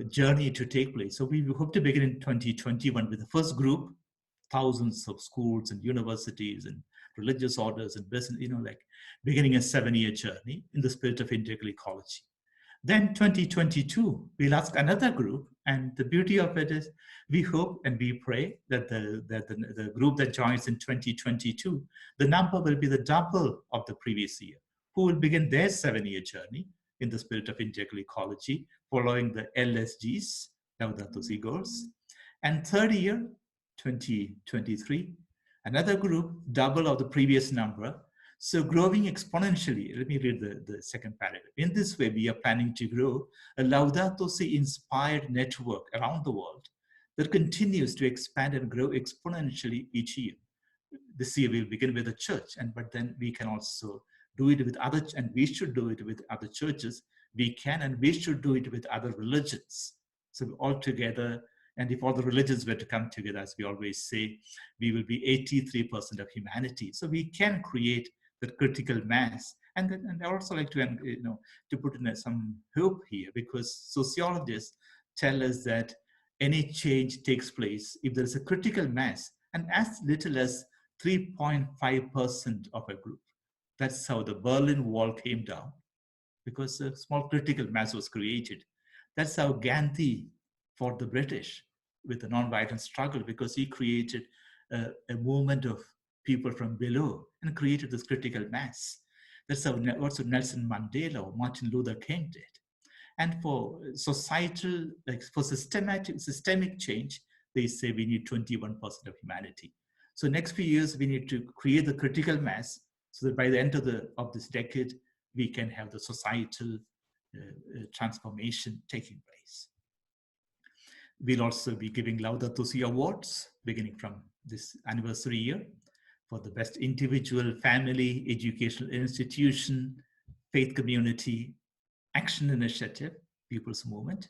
journey to take place. So we hope to begin in 2021 with the first group, thousands of schools and universities and religious orders and business, beginning a 7-year journey in the spirit of integral ecology. Then 2022, we'll ask another group, and the beauty of it is we hope and we pray that the group that joins in 2022, the number will be the double of the previous year, who will begin their 7-year journey in the spirit of integral ecology, following the SDGs, Laudato Si goals. And third year, 2023, another group, double of the previous number, so growing exponentially. Let me read the second paragraph. In this way, we are planning to grow a Laudato Si inspired network around the world that continues to expand and grow exponentially each year. This year we'll begin with the church, but then we can also do it with other, and we should do it with other churches. We can and we should do it with other religions. So all together, and if all the religions were to come together, as we always say, we will be 83% of humanity. So we can create that critical mass. And I also like to, to put in some hope here, because sociologists tell us that any change takes place if there is a critical mass, and as little as 3.5% of a group. That's how the Berlin Wall came down, because a small critical mass was created. That's how Gandhi fought the British with the non-violent struggle, because he created a movement of people from below and created this critical mass. That's how also Nelson Mandela or Martin Luther King did. And for societal, like for systemic change, they say we need 21% of humanity. So next few years, we need to create the critical mass so that by the end of this decade, we can have the societal transformation taking place. We'll also be giving Laudato Si awards beginning from this anniversary year for the best individual, family, educational institution, faith community, action initiative, people's movement,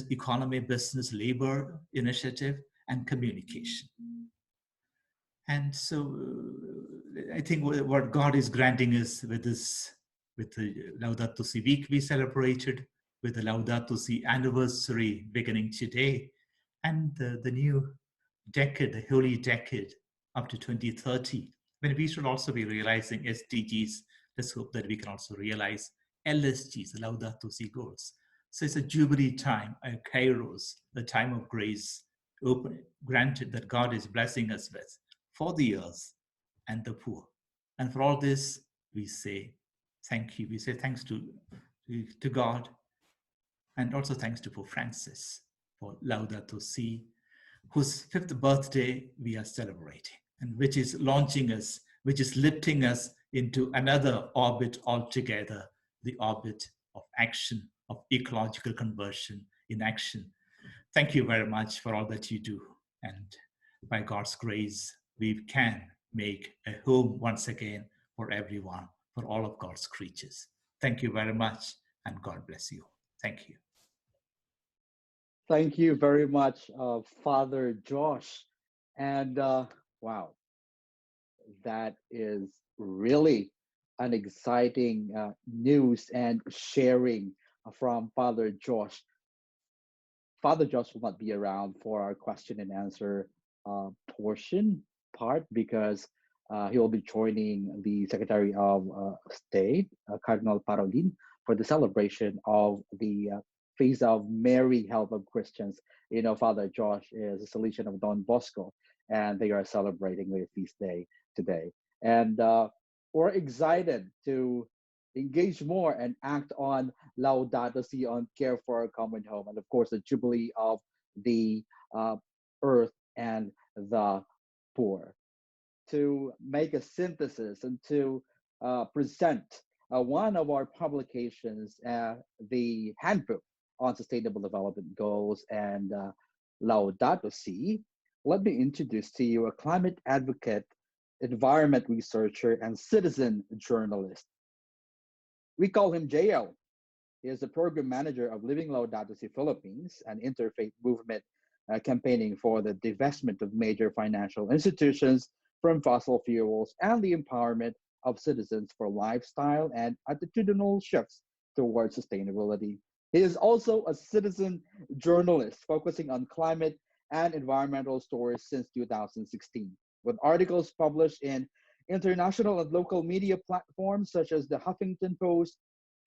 economy, business, labor initiative, and communication. And so I think what God is granting us with this, with the Laudato Si week we celebrated, with the Laudato Si anniversary beginning today, and the new decade, the holy decade up to 2030, when we should also be realizing SDGs. Let's hope that we can also realize LSGs, Laudato Si goals. So it's a jubilee time, a kairos, the time of grace, granted that God is blessing us with for the earth and the poor. And for all this, we say thank you. We say thanks to God, and also thanks to Pope Francis for Laudato Si, whose 5th birthday we are celebrating, and which is launching us, which is lifting us into another orbit altogether, the orbit of action, of ecological conversion in action. Thank you very much for all that you do. And by God's grace, we can make a home once again for everyone, for all of God's creatures. Thank you very much, and God bless you. Thank you. Thank you very much, Father Josh. And wow, that is really an exciting news and sharing from Father Josh. Father Josh will not be around for our question and answer part, because he will be joining the Secretary of State, Cardinal Parolin, for the celebration of the Feast of Mary, Help of Christians. You know, Father Josh is a Salesian of Don Bosco, and they are celebrating their feast day today. And we're excited to engage more and act on Laudato Si, on care for our common home, and of course the Jubilee of the earth and the poor. To make a synthesis and to present one of our publications, the Handbook on Sustainable Development Goals and Laudato Si, let me introduce to you a climate advocate, environment researcher, and citizen journalist. We call him JL. He is the program manager of Living Laudato Si Philippines, an interfaith movement campaigning for the divestment of major financial institutions from fossil fuels and the empowerment of citizens for lifestyle and attitudinal shifts towards sustainability. He is also a citizen journalist focusing on climate and environmental stories since 2016, with articles published in international and local media platforms such as the Huffington Post,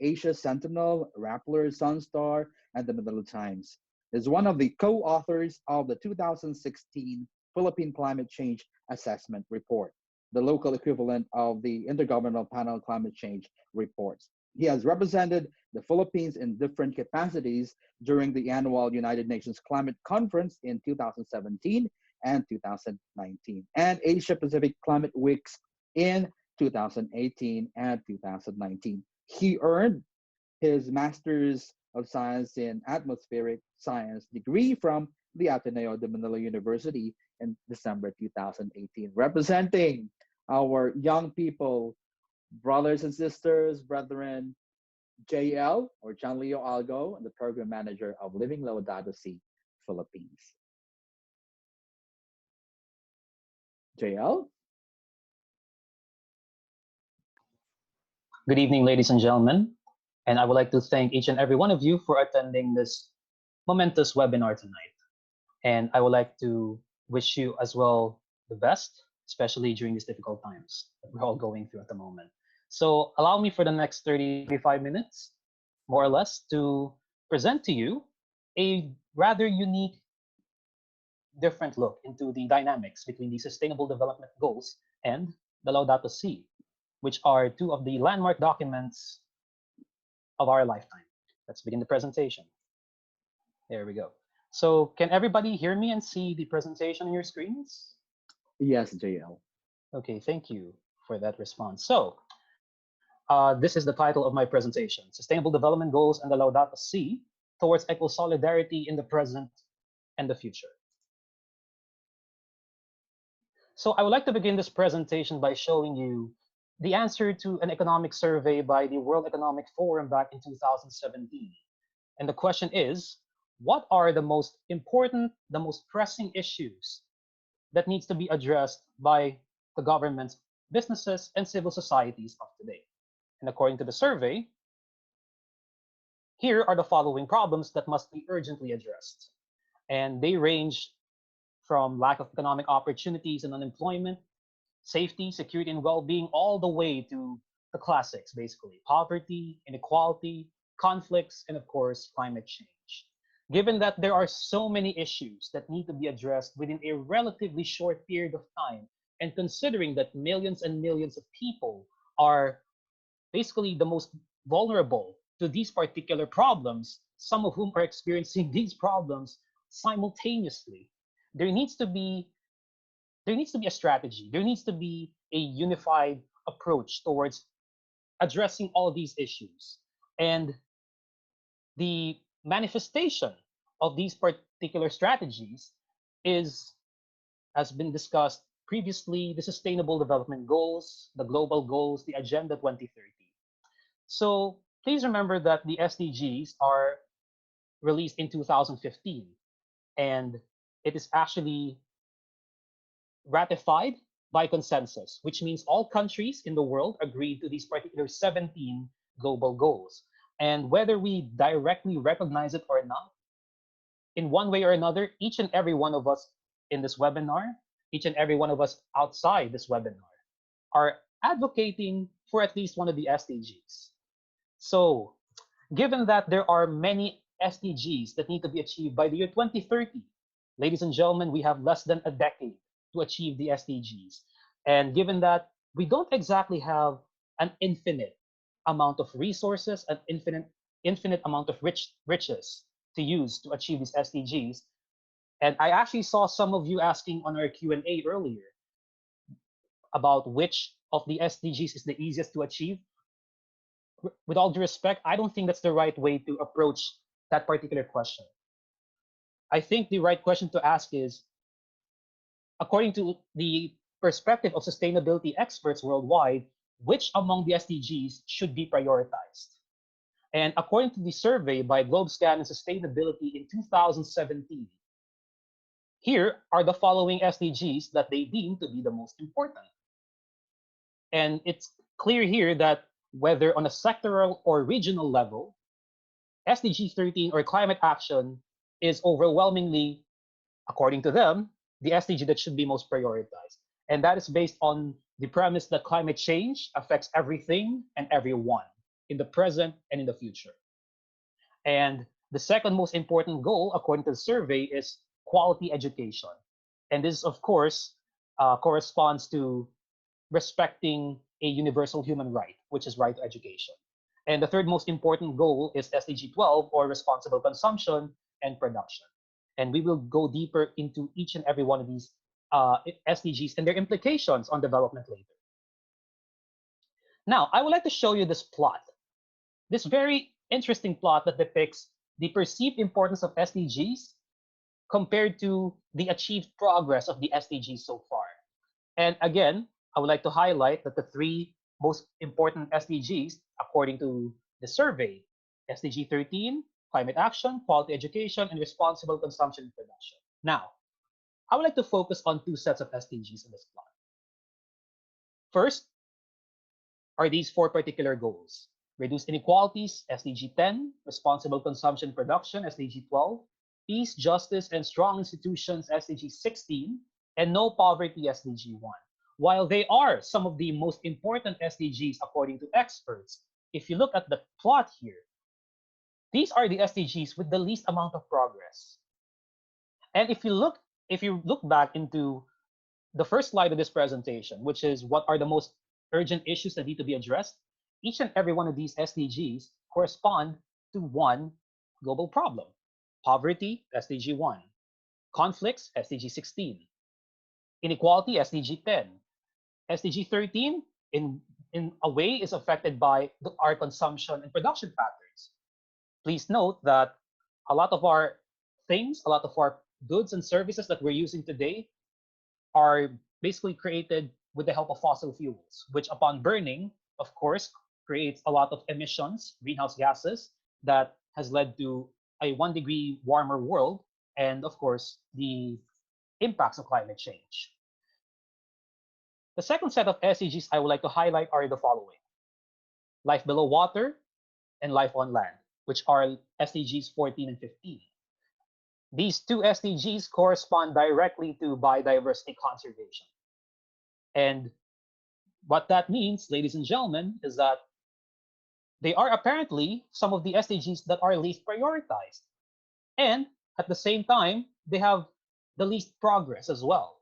Asia Sentinel, Rappler, Sunstar, and the Manila Times. He is one of the co-authors of the 2016 Philippine Climate Change Assessment Report, the local equivalent of the Intergovernmental Panel Climate Change Reports. He has represented the Philippines in different capacities during the annual United Nations Climate Conference in 2017 and 2019, and Asia Pacific Climate Weeks in 2018 and 2019. He earned his Master's of Science in Atmospheric Science degree from the Ateneo de Manila University in December 2018, representing our young people, brothers and sisters, brethren, JL or John Leo Algo, and the program manager of Living Laudato Si Philippines. JL? Good evening, ladies and gentlemen, and I would like to thank each and every one of you for attending this momentous webinar tonight. And I would like to wish you as well the best, especially during these difficult times that we're all going through at the moment. So allow me for the next 35 minutes, more or less, to present to you a rather unique, different look into the dynamics between the Sustainable Development Goals and the Laudato Si, which are two of the landmark documents of our lifetime. Let's begin the presentation. There we go. So can everybody hear me and see the presentation on your screens? Yes, JL. Okay, thank you for that response. So this is the title of my presentation, Sustainable Development Goals and the Laudato Si towards Eco-Solidarity in the Present and the Future. So I would like to begin this presentation by showing you the answer to an economic survey by the World Economic Forum back in 2017. And the question is, what are the most important, the most pressing issues that needs to be addressed by the governments, businesses, and civil societies of today? And according to the survey, here are the following problems that must be urgently addressed. And they range from lack of economic opportunities and unemployment, safety, security, and well-being, all the way to the classics, basically, poverty, inequality, conflicts, and of course, climate change. Given that there are so many issues that need to be addressed within a relatively short period of time, and considering that millions and millions of people are basically the most vulnerable to these particular problems, some of whom are experiencing these problems simultaneously, there needs to be a strategy. There needs to be a unified approach towards addressing all these issues. And the manifestation of these particular strategies has been discussed previously, the Sustainable Development Goals, the Global Goals, the Agenda 2030. So please remember that the SDGs are released in 2015, and it is actually ratified by consensus, which means all countries in the world agreed to these particular 17 global goals. And whether we directly recognize it or not, in one way or another, each and every one of us in this webinar, each and every one of us outside this webinar, are advocating for at least one of the SDGs. So, given that there are many SDGs that need to be achieved by the year 2030, ladies and gentlemen, we have less than a decade to achieve the SDGs. And given that we don't exactly have an infinite amount of resources, an infinite amount of riches to use to achieve these SDGs, and I actually saw some of you asking on our Q&A earlier about which of the SDGs is the easiest to achieve. With all due respect, I don't think that's the right way to approach that particular question. I think the right question to ask is, according to the perspective of sustainability experts worldwide, which among the SDGs should be prioritized? And according to the survey by GlobeScan and Sustainability in 2017, here are the following SDGs that they deem to be the most important. And it's clear here that whether on a sectoral or regional level, SDG 13 or climate action is overwhelmingly, according to them, the SDG that should be most prioritized. And that is based on the premise that climate change affects everything and everyone in the present and in the future. And the second most important goal, according to the survey, is quality education. And this, of course, corresponds to respecting a universal human right, which is right to education. And the third most important goal is SDG 12, or responsible consumption and production. And we will go deeper into each and every one of these SDGs and their implications on development later. Now, I would like to show you this plot, this very interesting plot that depicts the perceived importance of SDGs compared to the achieved progress of the SDGs so far. And again, I would like to highlight that the three most important SDGs, according to the survey, SDG 13, climate action, quality education, and responsible consumption and production. Now, I would like to focus on two sets of SDGs in this plot. First are these four particular goals: reduce inequalities, SDG 10, responsible consumption and production, SDG 12, peace, justice, and strong institutions, SDG 16, and no poverty, SDG 1. While they are some of the most important SDGs according to experts, if you look at the plot here, these are the SDGs with the least amount of progress. And if you look back into the first slide of this presentation, which is what are the most urgent issues that need to be addressed, each and every one of these SDGs correspond to one global problem: poverty, SDG 1, conflicts, SDG 16, inequality, SDG 10, SDG 13 in a way is affected by our consumption and production patterns. Please note that a lot of our things, a lot of our goods and services that we're using today are basically created with the help of fossil fuels, which upon burning, of course, creates a lot of emissions, greenhouse gases, that has led to a 1 degree warmer world, and of course, the impacts of climate change. The second set of SDGs I would like to highlight are the following: life below water and life on land, which are SDGs 14 and 15. These two SDGs correspond directly to biodiversity conservation. And what that means, ladies and gentlemen, is that they are apparently some of the SDGs that are least prioritized. And at the same time, they have the least progress as well.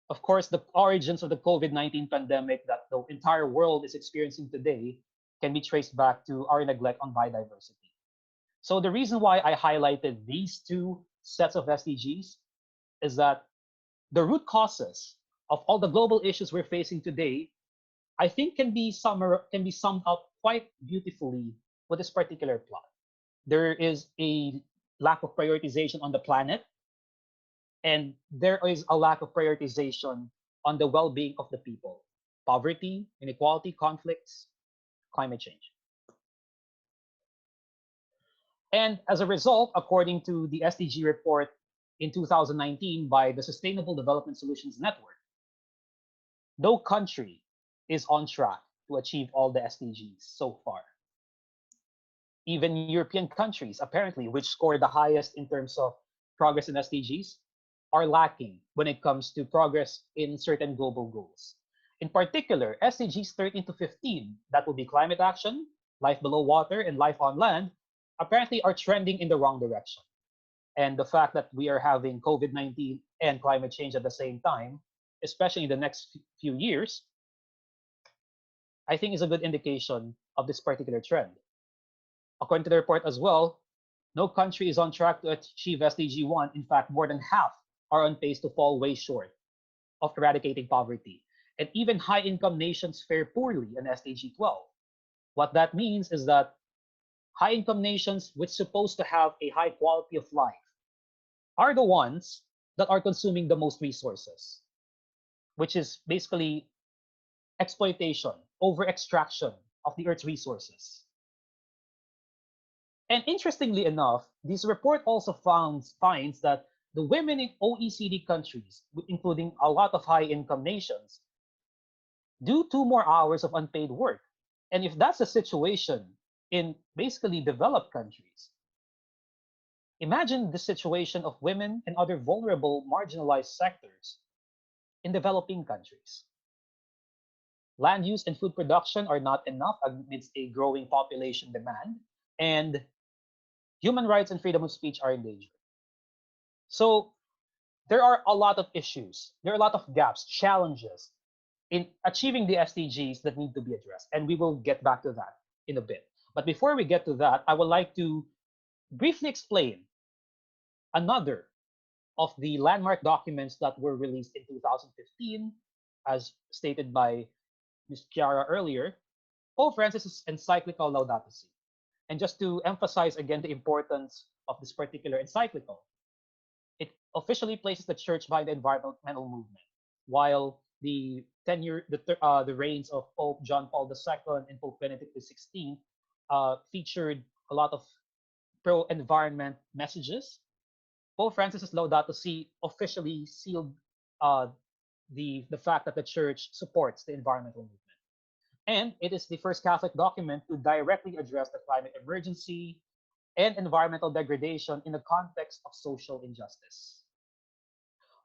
Of course, the origins of the COVID-19 pandemic that the entire world is experiencing today can be traced back to our neglect on biodiversity. So the reason why I highlighted these two sets of SDGs is that the root causes of all the global issues we're facing today, I think can be summed up quite beautifully with this particular plot. There is a lack of prioritization on the planet, and there is a lack of prioritization on the well-being of the people: poverty, inequality, conflicts, climate change. And as a result, according to the SDG report in 2019 by the Sustainable Development Solutions Network, no country is on track to achieve all the SDGs so far. Even European countries, apparently, which score the highest in terms of progress in SDGs, are lacking when it comes to progress in certain global goals. In particular, SDGs 13 to 15, that will be climate action, life below water, and life on land, apparently are trending in the wrong direction. And the fact that we are having COVID-19 and climate change at the same time, especially in the next few years, I think is a good indication of this particular trend. According to the report as well, no country is on track to achieve SDG 1. In fact, more than half are on pace to fall way short of eradicating poverty. And even high-income nations fare poorly in SDG 12. What that means is that high-income nations, which are supposed to have a high quality of life, are the ones that are consuming the most resources, which is basically exploitation, over-extraction of the Earth's resources. And interestingly enough, this report also finds that the women in OECD countries, including a lot of high-income nations, do 2 more hours of unpaid work. And if that's the situation in basically developed countries, imagine the situation of women and other vulnerable, marginalized sectors in developing countries. Land use and food production are not enough amidst a growing population demand, and human rights and freedom of speech are endangered. So there are a lot of issues, there are a lot of gaps, challenges in achieving the SDGs that need to be addressed, and we will get back to that in a bit. But before we get to that, I would like to briefly explain another of the landmark documents that were released in 2015, as stated by Ms. Chiara earlier, Pope Francis' encyclical Laudato Si. And just to emphasize again the importance of this particular encyclical, it officially places the church behind the environmental movement, while the the reigns of Pope John Paul II and Pope Benedict XVI featured a lot of pro-environment messages. Pope Francis's Laudato Si officially sealed uh, the fact that the church supports the environmental movement. And it is the first Catholic document to directly address the climate emergency and environmental degradation in the context of social injustice.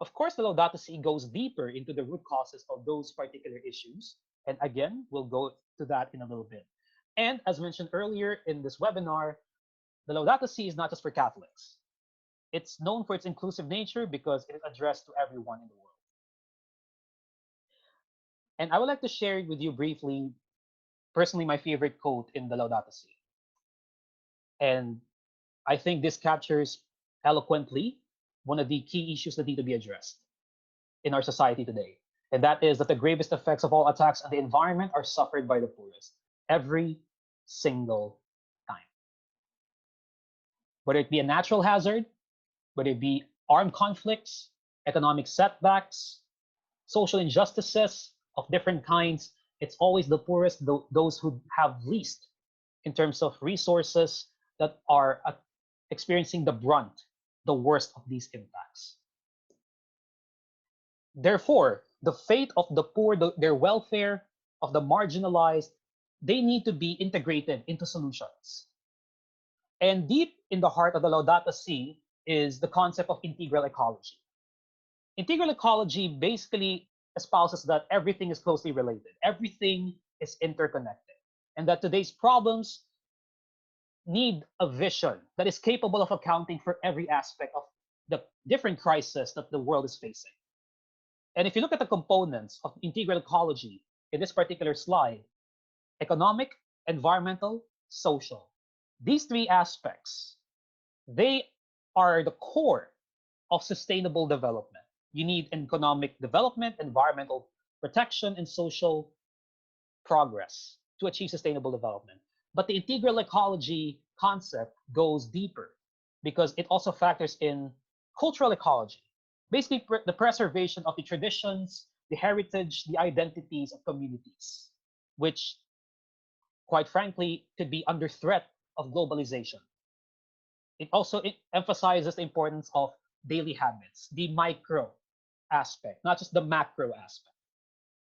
Of course, the Laudato Si goes deeper into the root causes of those particular issues. And again, we'll go to that in a little bit. And as mentioned earlier in this webinar, the Laudato Si is not just for Catholics. It's known for its inclusive nature because it is addressed to everyone in the world. And I would like to share with you briefly, personally, my favorite quote in the Laudato Si. And I think this captures eloquently one of the key issues that need to be addressed in our society today. And that is that the gravest effects of all attacks on the environment are suffered by the poorest every single time. Whether it be a natural hazard, whether it be armed conflicts, economic setbacks, social injustices of different kinds, it's always the poorest, those who have least in terms of resources, that are experiencing the brunt, the worst of these impacts. Therefore, the fate of the poor, their welfare, of the marginalized, they need to be integrated into solutions. And deep in the heart of the Laudato Si is the concept of integral ecology. Integral ecology basically espouses that everything is closely related, everything is interconnected, and that today's problems need a vision that is capable of accounting for every aspect of the different crises that the world is facing. And if you look at the components of integral ecology in this particular slide, economic, environmental, social, these three aspects, they are the core of sustainable development. You need economic development, environmental protection, and social progress to achieve sustainable development. But the integral ecology concept goes deeper because it also factors in cultural ecology, basically the preservation of the traditions, the heritage, the identities of communities, which, quite frankly, could be under threat of globalization. It also emphasizes the importance of daily habits, the micro aspect, not just the macro aspect.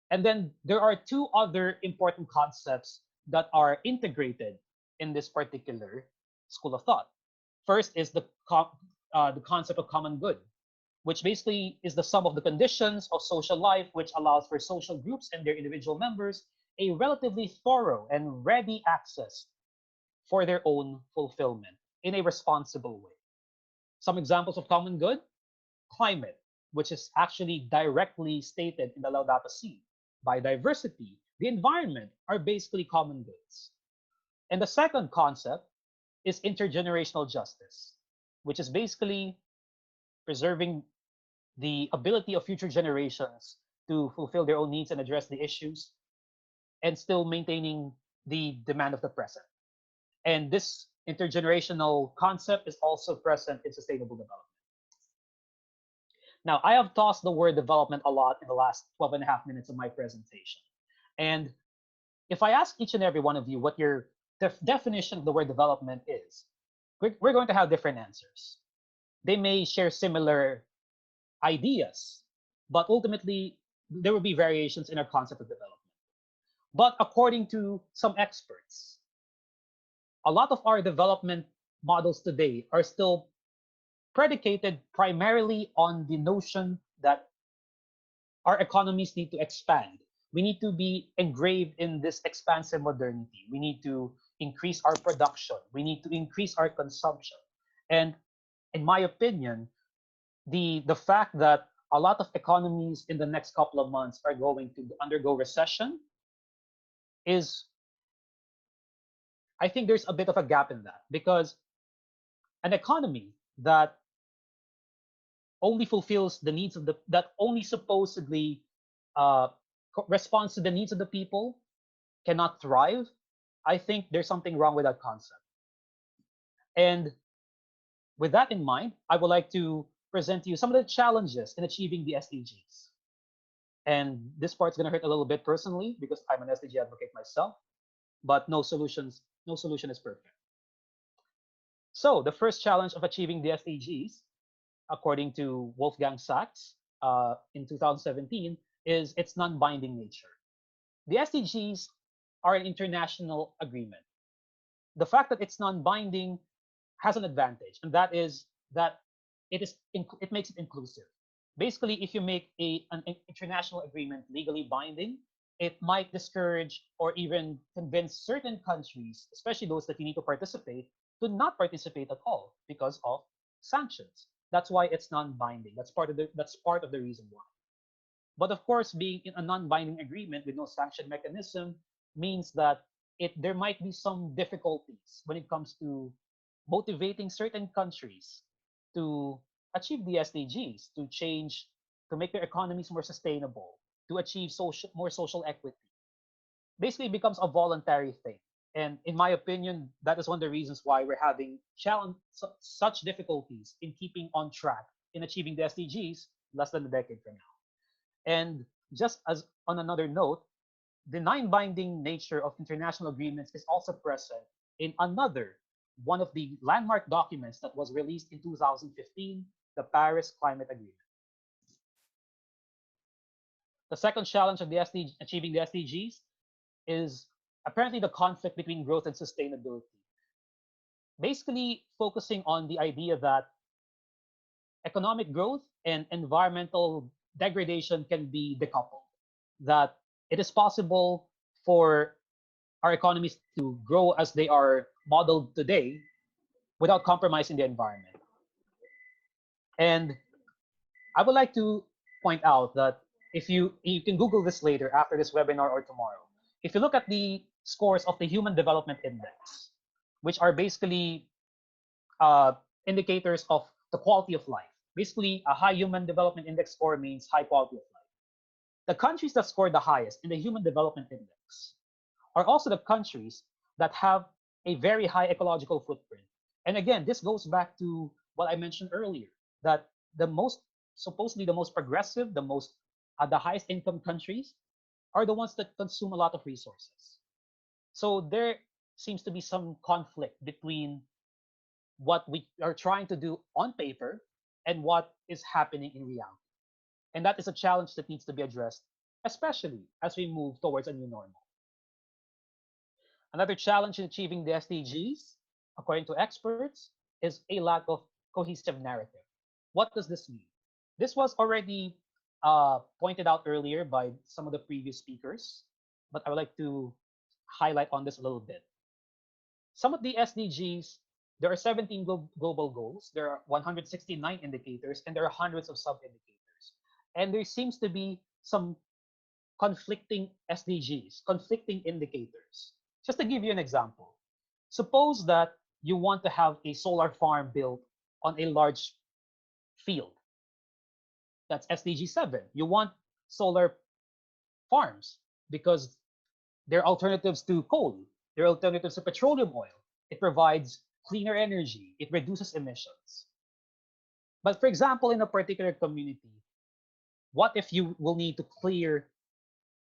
And then there are two other important concepts that are integrated in this particular school of thought. First is the concept of common good, which basically is the sum of the conditions of social life, which allows for social groups and their individual members a relatively thorough and ready access for their own fulfillment in a responsible way. Some examples of common good: climate, which is actually directly stated in the Laudato Si. Biodiversity, the environment are basically common goods. And the second concept is intergenerational justice, which is basically preserving the ability of future generations to fulfill their own needs and address the issues, and still maintaining the demand of the present. And this intergenerational concept is also present in sustainable development. Now, I have tossed the word development a lot in the last 12 and a half minutes of my presentation. And if I ask each and every one of you what your definition of the word development is, we're going to have different answers. They may share similar ideas, but ultimately there will be variations in our concept of development. But according to some experts, a lot of our development models today are still predicated primarily on the notion that our economies need to expand. We need to be engraved in this expansive modernity. We need to increase our production. We need to increase our consumption. And in my opinion, the fact that a lot of economies in the next couple of months are going to undergo recession is, I think there's a bit of a gap in that, because an economy that only fulfills the needs of that only supposedly responds to the needs of the people cannot thrive. I think there's something wrong with that concept. And with that in mind, I would like to present to you some of the challenges in achieving the SDGs. And this part's going to hurt a little bit personally because I'm an SDG advocate myself, but no solution is perfect. So the first challenge of achieving the SDGs, according to Wolfgang Sachs in 2017, is its non-binding nature. The SDGs are an international agreement. The fact that it's non-binding has an advantage, and that is that it makes it inclusive. Basically, if you make an international agreement legally binding, it might discourage or even convince certain countries, especially those that you need to participate, to not participate at all because of sanctions. That's why it's non-binding. That's part of the reason why. But of course, being in a non-binding agreement with no sanction mechanism means that there might be some difficulties when it comes to motivating certain countries to achieve the SDGs, to make their economies more sustainable, to achieve more social equity. Basically, it becomes a voluntary thing. And in my opinion, that is one of the reasons why we're having such difficulties in keeping on track in achieving the SDGs less than a decade from now. And just as on another note, the non-binding nature of international agreements is also present in one of the landmark documents that was released in 2015, the Paris Climate Agreement. The second challenge of achieving the SDGs is apparently the conflict between growth and sustainability. Basically, focusing on the idea that economic growth and environmental degradation can be decoupled, that it is possible for our economies to grow as they are modeled today without compromising the environment. And I would like to point out that if you can Google this later after this webinar or tomorrow, if you look at the scores of the Human Development Index, which are basically indicators of the quality of life. Basically, a high Human Development Index score means high quality of life. The countries that score the highest in the Human Development Index are also the countries that have a very high ecological footprint. And again, this goes back to what I mentioned earlier, that supposedly the most progressive, the highest income countries are the ones that consume a lot of resources. So there seems to be some conflict between what we are trying to do on paper and what is happening in reality. And that is a challenge that needs to be addressed, especially as we move towards a new normal. Another challenge in achieving the SDGs, according to experts, is a lack of cohesive narrative. What does this mean? This was already pointed out earlier by some of the previous speakers, but I would like to highlight on this a little bit. Some of the SDGs, there are 17 global goals, there are 169 indicators, and there are hundreds of sub-indicators. And there seems to be some conflicting SDGs, conflicting indicators. Just to give you an example, suppose that you want to have a solar farm built on a large field. That's SDG 7. You want solar farms because they're alternatives to coal, they're alternatives to petroleum oil. It provides cleaner energy, it reduces emissions. But for example, in a particular community, what if you will need to clear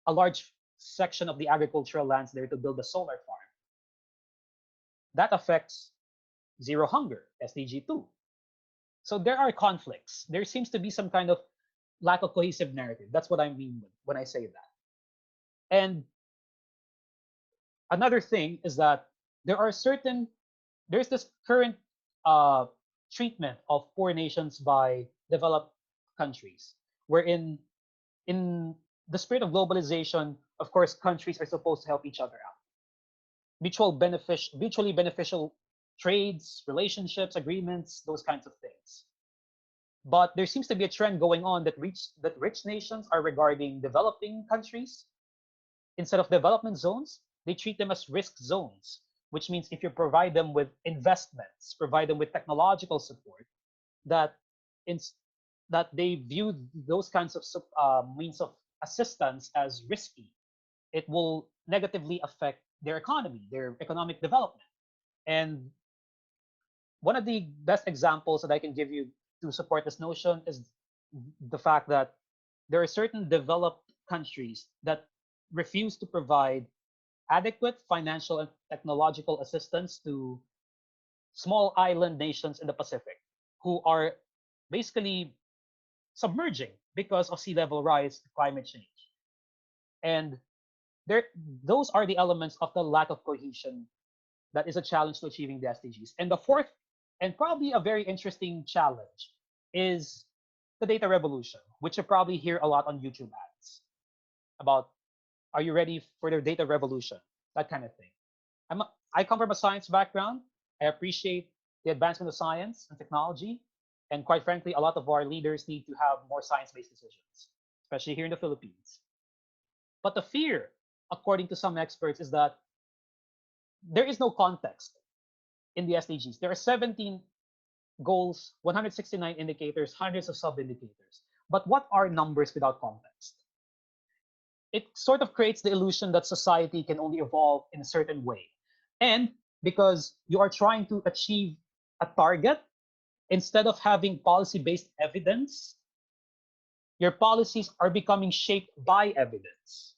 a large section of the agricultural lands there to build a solar farm? That affects zero hunger, SDG 2. So there are conflicts. There seems to be some kind of lack of cohesive narrative. That's what I mean when I say that. And another thing is that there's this current treatment of poor nations by developed countries, wherein in the spirit of globalization, of course, countries are supposed to help each other out. Mutually beneficial trades, relationships, agreements, those kinds of things. But there seems to be a trend going on that rich nations are regarding developing countries. Instead of development zones, they treat them as risk zones, which means if you provide them with investments, provide them with technological support, that they view those kinds of means of assistance as risky. It will negatively affect their economy, their economic development. And one of the best examples that I can give you to support this notion is the fact that there are certain developed countries that refuse to provide adequate financial and technological assistance to small island nations in the Pacific who are basically submerging because of sea level rise, climate change. And there, those are the elements of the lack of cohesion that is a challenge to achieving the SDGs. And the fourth, and probably a very interesting challenge, is the data revolution, which you probably hear a lot on YouTube ads about, are you ready for the data revolution? That kind of thing. I come from a science background. I appreciate the advancement of science and technology. And quite frankly, a lot of our leaders need to have more science-based decisions, especially here in the Philippines. But the fear, according to some experts, is that there is no context in the SDGs. There are 17 goals, 169 indicators, hundreds of sub-indicators. But what are numbers without context? It sort of creates the illusion that society can only evolve in a certain way. And because you are trying to achieve a target, instead of having policy-based evidence, your policies are becoming shaped by evidence.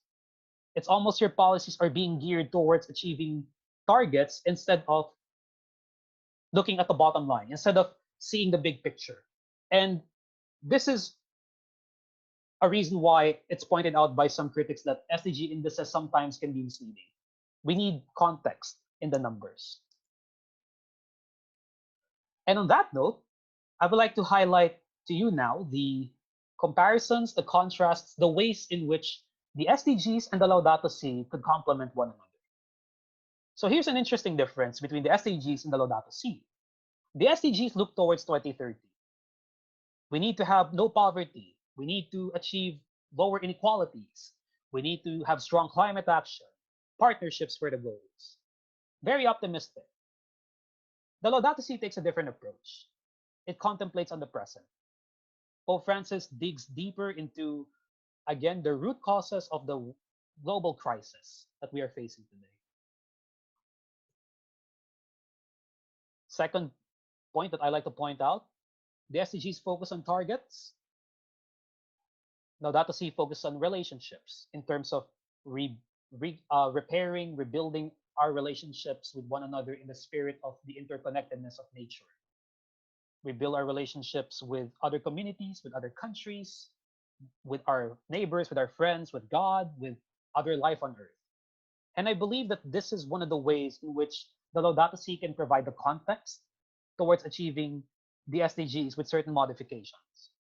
It's almost your policies are being geared towards achieving targets instead of looking at the bottom line, instead of seeing the big picture. And this is a reason why it's pointed out by some critics that SDG indices sometimes can be misleading. We need context in the numbers. And on that note, I would like to highlight to you now the comparisons, the contrasts, the ways in which the SDGs and the Laudato Si could complement one another. So here's an interesting difference between the SDGs and the Laudato Si. The SDGs look towards 2030. We need to have no poverty. We need to achieve lower inequalities. We need to have strong climate action, partnerships for the goals. Very optimistic. The Laudato Si takes a different approach. It contemplates on the present. Pope Francis digs deeper into, again, the root causes of the global crisis that we are facing today. Second point that I like to point out, the SDGs focus on targets. Laudato Si focus on relationships in terms of repairing, rebuilding our relationships with one another in the spirit of the interconnectedness of nature. We build our relationships with other communities, with other countries, with our neighbors, with our friends, with God, with other life on earth. And I believe that this is one of the ways in which the Laudato Si can provide the context towards achieving the SDGs with certain modifications.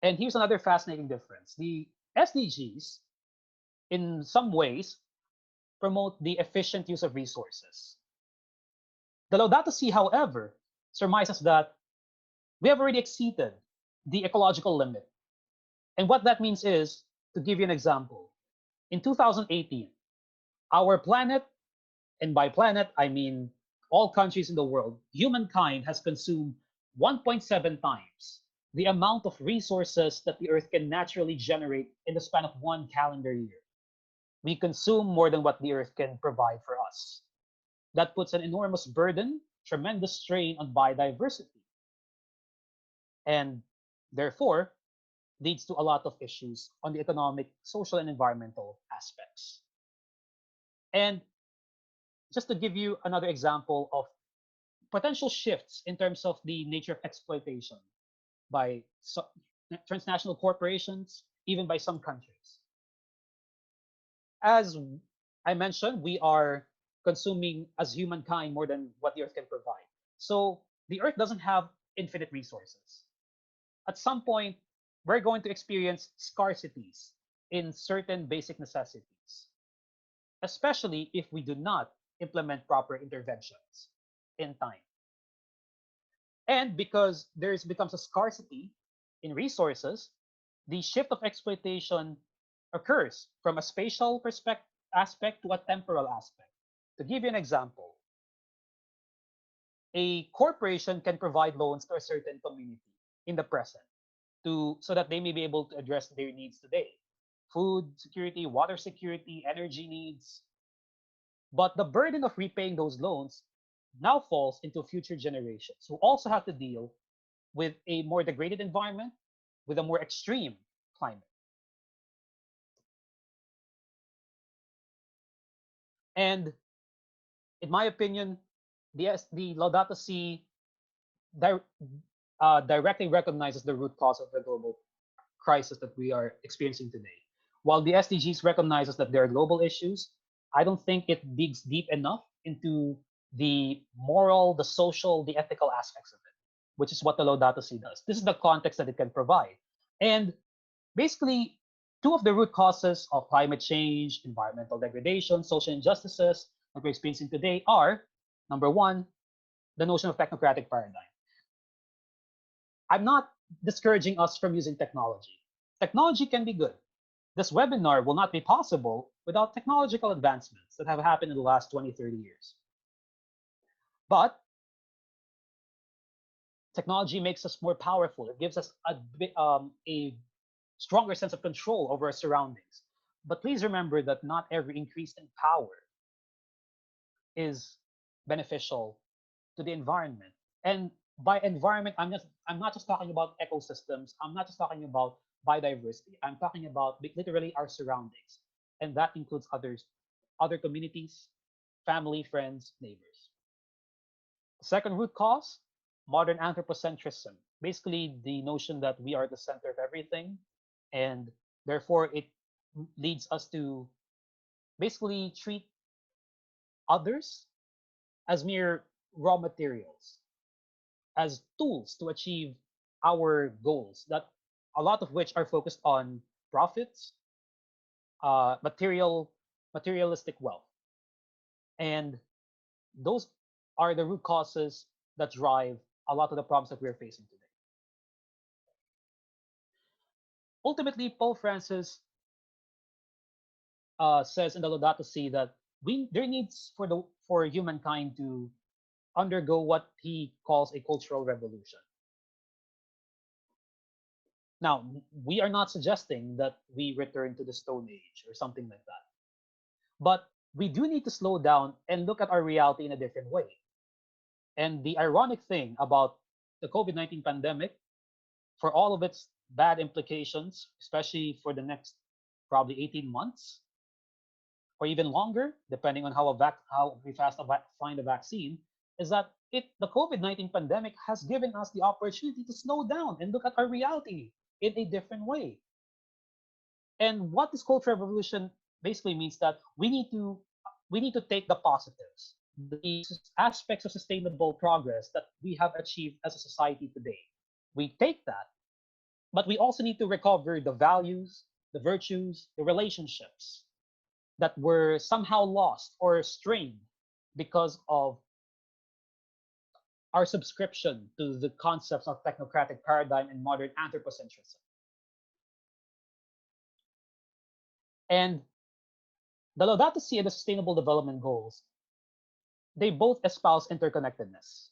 And here's another fascinating difference. The SDGs, in some ways, promote the efficient use of resources. The Laudato Si, however, surmises that we have already exceeded the ecological limit. And what that means is, to give you an example, in 2018, our planet, and by planet, I mean all countries in the world, humankind has consumed 1.7 times the amount of resources that the Earth can naturally generate in the span of one calendar year. We consume more than what the Earth can provide for us. That puts an enormous burden, tremendous strain on biodiversity, and therefore leads to a lot of issues on the economic, social, and environmental aspects. And just to give you another example of potential shifts in terms of the nature of exploitation by transnational corporations, even by some countries. As I mentioned, we are consuming as humankind more than what the Earth can provide. So the Earth doesn't have infinite resources. At some point, we're going to experience scarcities in certain basic necessities, especially if we do not implement proper interventions in time. And because there becomes a scarcity in resources, the shift of exploitation occurs from a spatial aspect to a temporal aspect. To give you an example, a corporation can provide loans to a certain community in the present so that they may be able to address their needs today. Food security, water security, energy needs. But the burden of repaying those loans now falls into future generations who also have to deal with a more degraded environment, with a more extreme climate. And in my opinion, the Laudato Si directly recognizes the root cause of the global crisis that we are experiencing today. While the SDGs recognizes that there are global issues, I don't think it digs deep enough into the moral, the social, the ethical aspects of it, which is what the Laudato Si does. This is the context that it can provide. And basically, two of the root causes of climate change, environmental degradation, social injustices that we're experiencing today are, number one, the notion of technocratic paradigm. I'm not discouraging us from using technology. Technology can be good. This webinar will not be possible without technological advancements that have happened in the last 20, 30 years. But technology makes us more powerful. It gives us a stronger sense of control over our surroundings. But please remember that not every increase in power is beneficial to the environment. And by environment, I'm not just talking about ecosystems. I'm not just talking about biodiversity. I'm talking about literally our surroundings, and that includes other communities, family, friends, neighbors. Second root cause, modern anthropocentrism. Basically, the notion that we are the center of everything, and therefore it leads us to basically treat others as mere raw materials, as tools to achieve our goals, that a lot of which are focused on profits, materialistic wealth. And those are the root causes that drive a lot of the problems that we're facing today. Ultimately, Pope Francis says in the Laudato Si that there needs for humankind to undergo what he calls a cultural revolution. Now, we are not suggesting that we return to the Stone Age or something like that. But we do need to slow down and look at our reality in a different way. And the ironic thing about the COVID-19 pandemic, for all of its bad implications, especially for the next probably 18 months or even longer, depending on how we fast find a vaccine, is that the COVID-19 pandemic has given us the opportunity to slow down and look at our reality in a different way. And what this cultural revolution basically means that we need to take the positives, the aspects of sustainable progress that we have achieved as a society today. We take that, but we also need to recover the values, the virtues, the relationships that were somehow lost or strained because of our subscription to the concepts of technocratic paradigm and modern anthropocentrism. And the Laudato Si and the Sustainable Development Goals, they both espouse interconnectedness.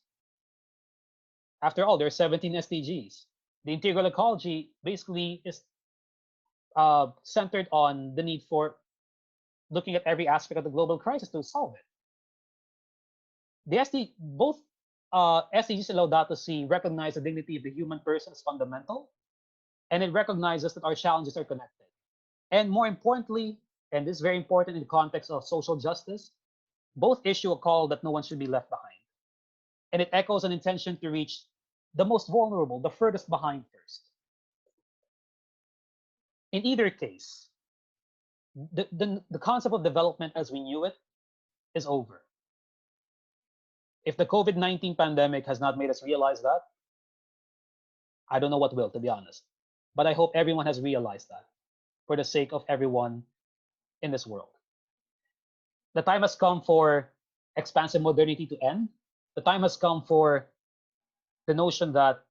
After all, there are 17 SDGs. The integral ecology basically is centered on the need for looking at every aspect of the global crisis to solve it. Both SDGs and Laudato Si recognize the dignity of the human person as fundamental, and it recognizes that our challenges are connected. And more importantly, and this is very important in the context of social justice, both issue a call that no one should be left behind. And it echoes an intention to reach the most vulnerable, the furthest behind first. In either case, the concept of development as we knew it is over. If the COVID-19 pandemic has not made us realize that, I don't know what will, to be honest. But I hope everyone has realized that for the sake of everyone in this world. The time has come for expansive modernity to end. The time has come for the notion that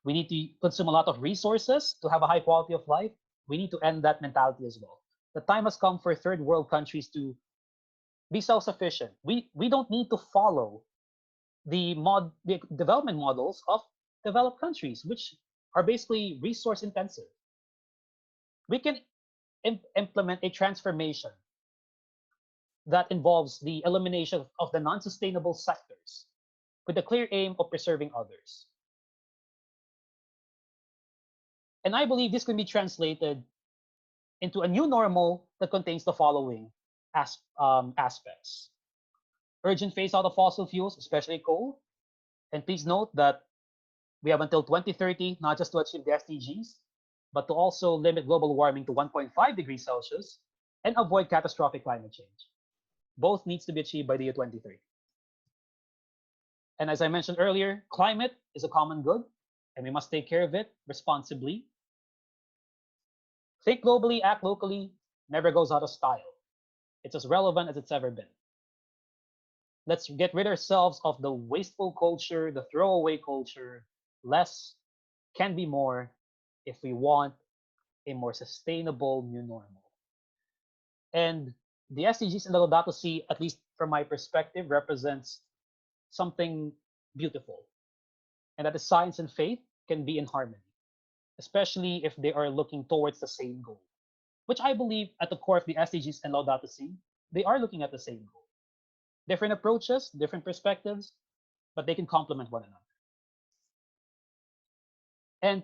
we need to consume a lot of resources to have a high quality of life. We need to end that mentality as well. The time has come for third world countries to be self-sufficient. We don't need to follow the development models of developed countries, which are basically resource intensive. We can implement a transformation that involves the elimination of the non-sustainable sectors with the clear aim of preserving others. And I believe this can be translated into a new normal that contains the following aspects. Urgent phase out of fossil fuels, especially coal. And please note that we have until 2030, not just to achieve the SDGs, but to also limit global warming to 1.5 degrees Celsius and avoid catastrophic climate change. Both needs to be achieved by the year 2030. And as I mentioned earlier, climate is a common good, and we must take care of it responsibly. Think globally, act locally, never goes out of style. It's as relevant as it's ever been. Let's get rid ourselves of the wasteful culture, the throwaway culture. Less can be more if we want a more sustainable new normal. And the SDGs in the Laudato Si, at least from my perspective, represents something beautiful. And that is science and faith can be in harmony, especially if they are looking towards the same goal, which I believe at the core of the SDGs and Laudato Si, they are looking at the same goal. Different approaches, different perspectives, but they can complement one another. And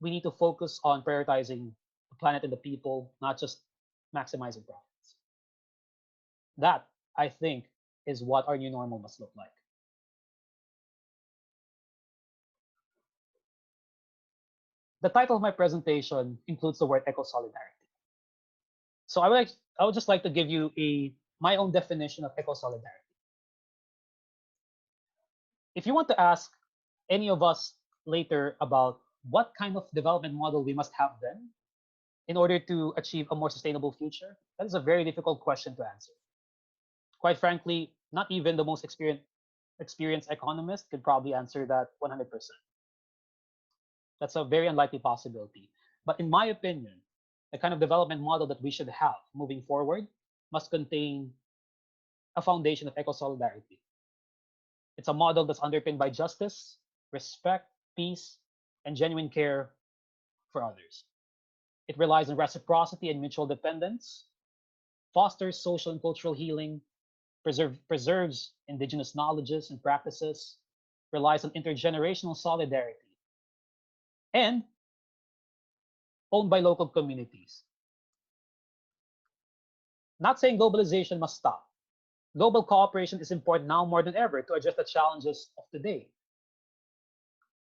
we need to focus on prioritizing the planet and the people, not just maximizing profits. That, I think, is what our new normal must look like. The title of my presentation includes the word eco-solidarity. So I would just like to give you my own definition of eco-solidarity. If you want to ask any of us later about what kind of development model we must have then in order to achieve a more sustainable future, that is a very difficult question to answer. Quite frankly, not even the most experienced economist could probably answer that 100%. That's a very unlikely possibility. But in my opinion, the kind of development model that we should have moving forward must contain a foundation of eco-solidarity. It's a model that's underpinned by justice, respect, peace, and genuine care for others. It relies on reciprocity and mutual dependence, fosters social and cultural healing, preserves indigenous knowledges and practices, relies on intergenerational solidarity, and owned by local communities. Not saying globalization must stop. Global cooperation is important now more than ever to address the challenges of today.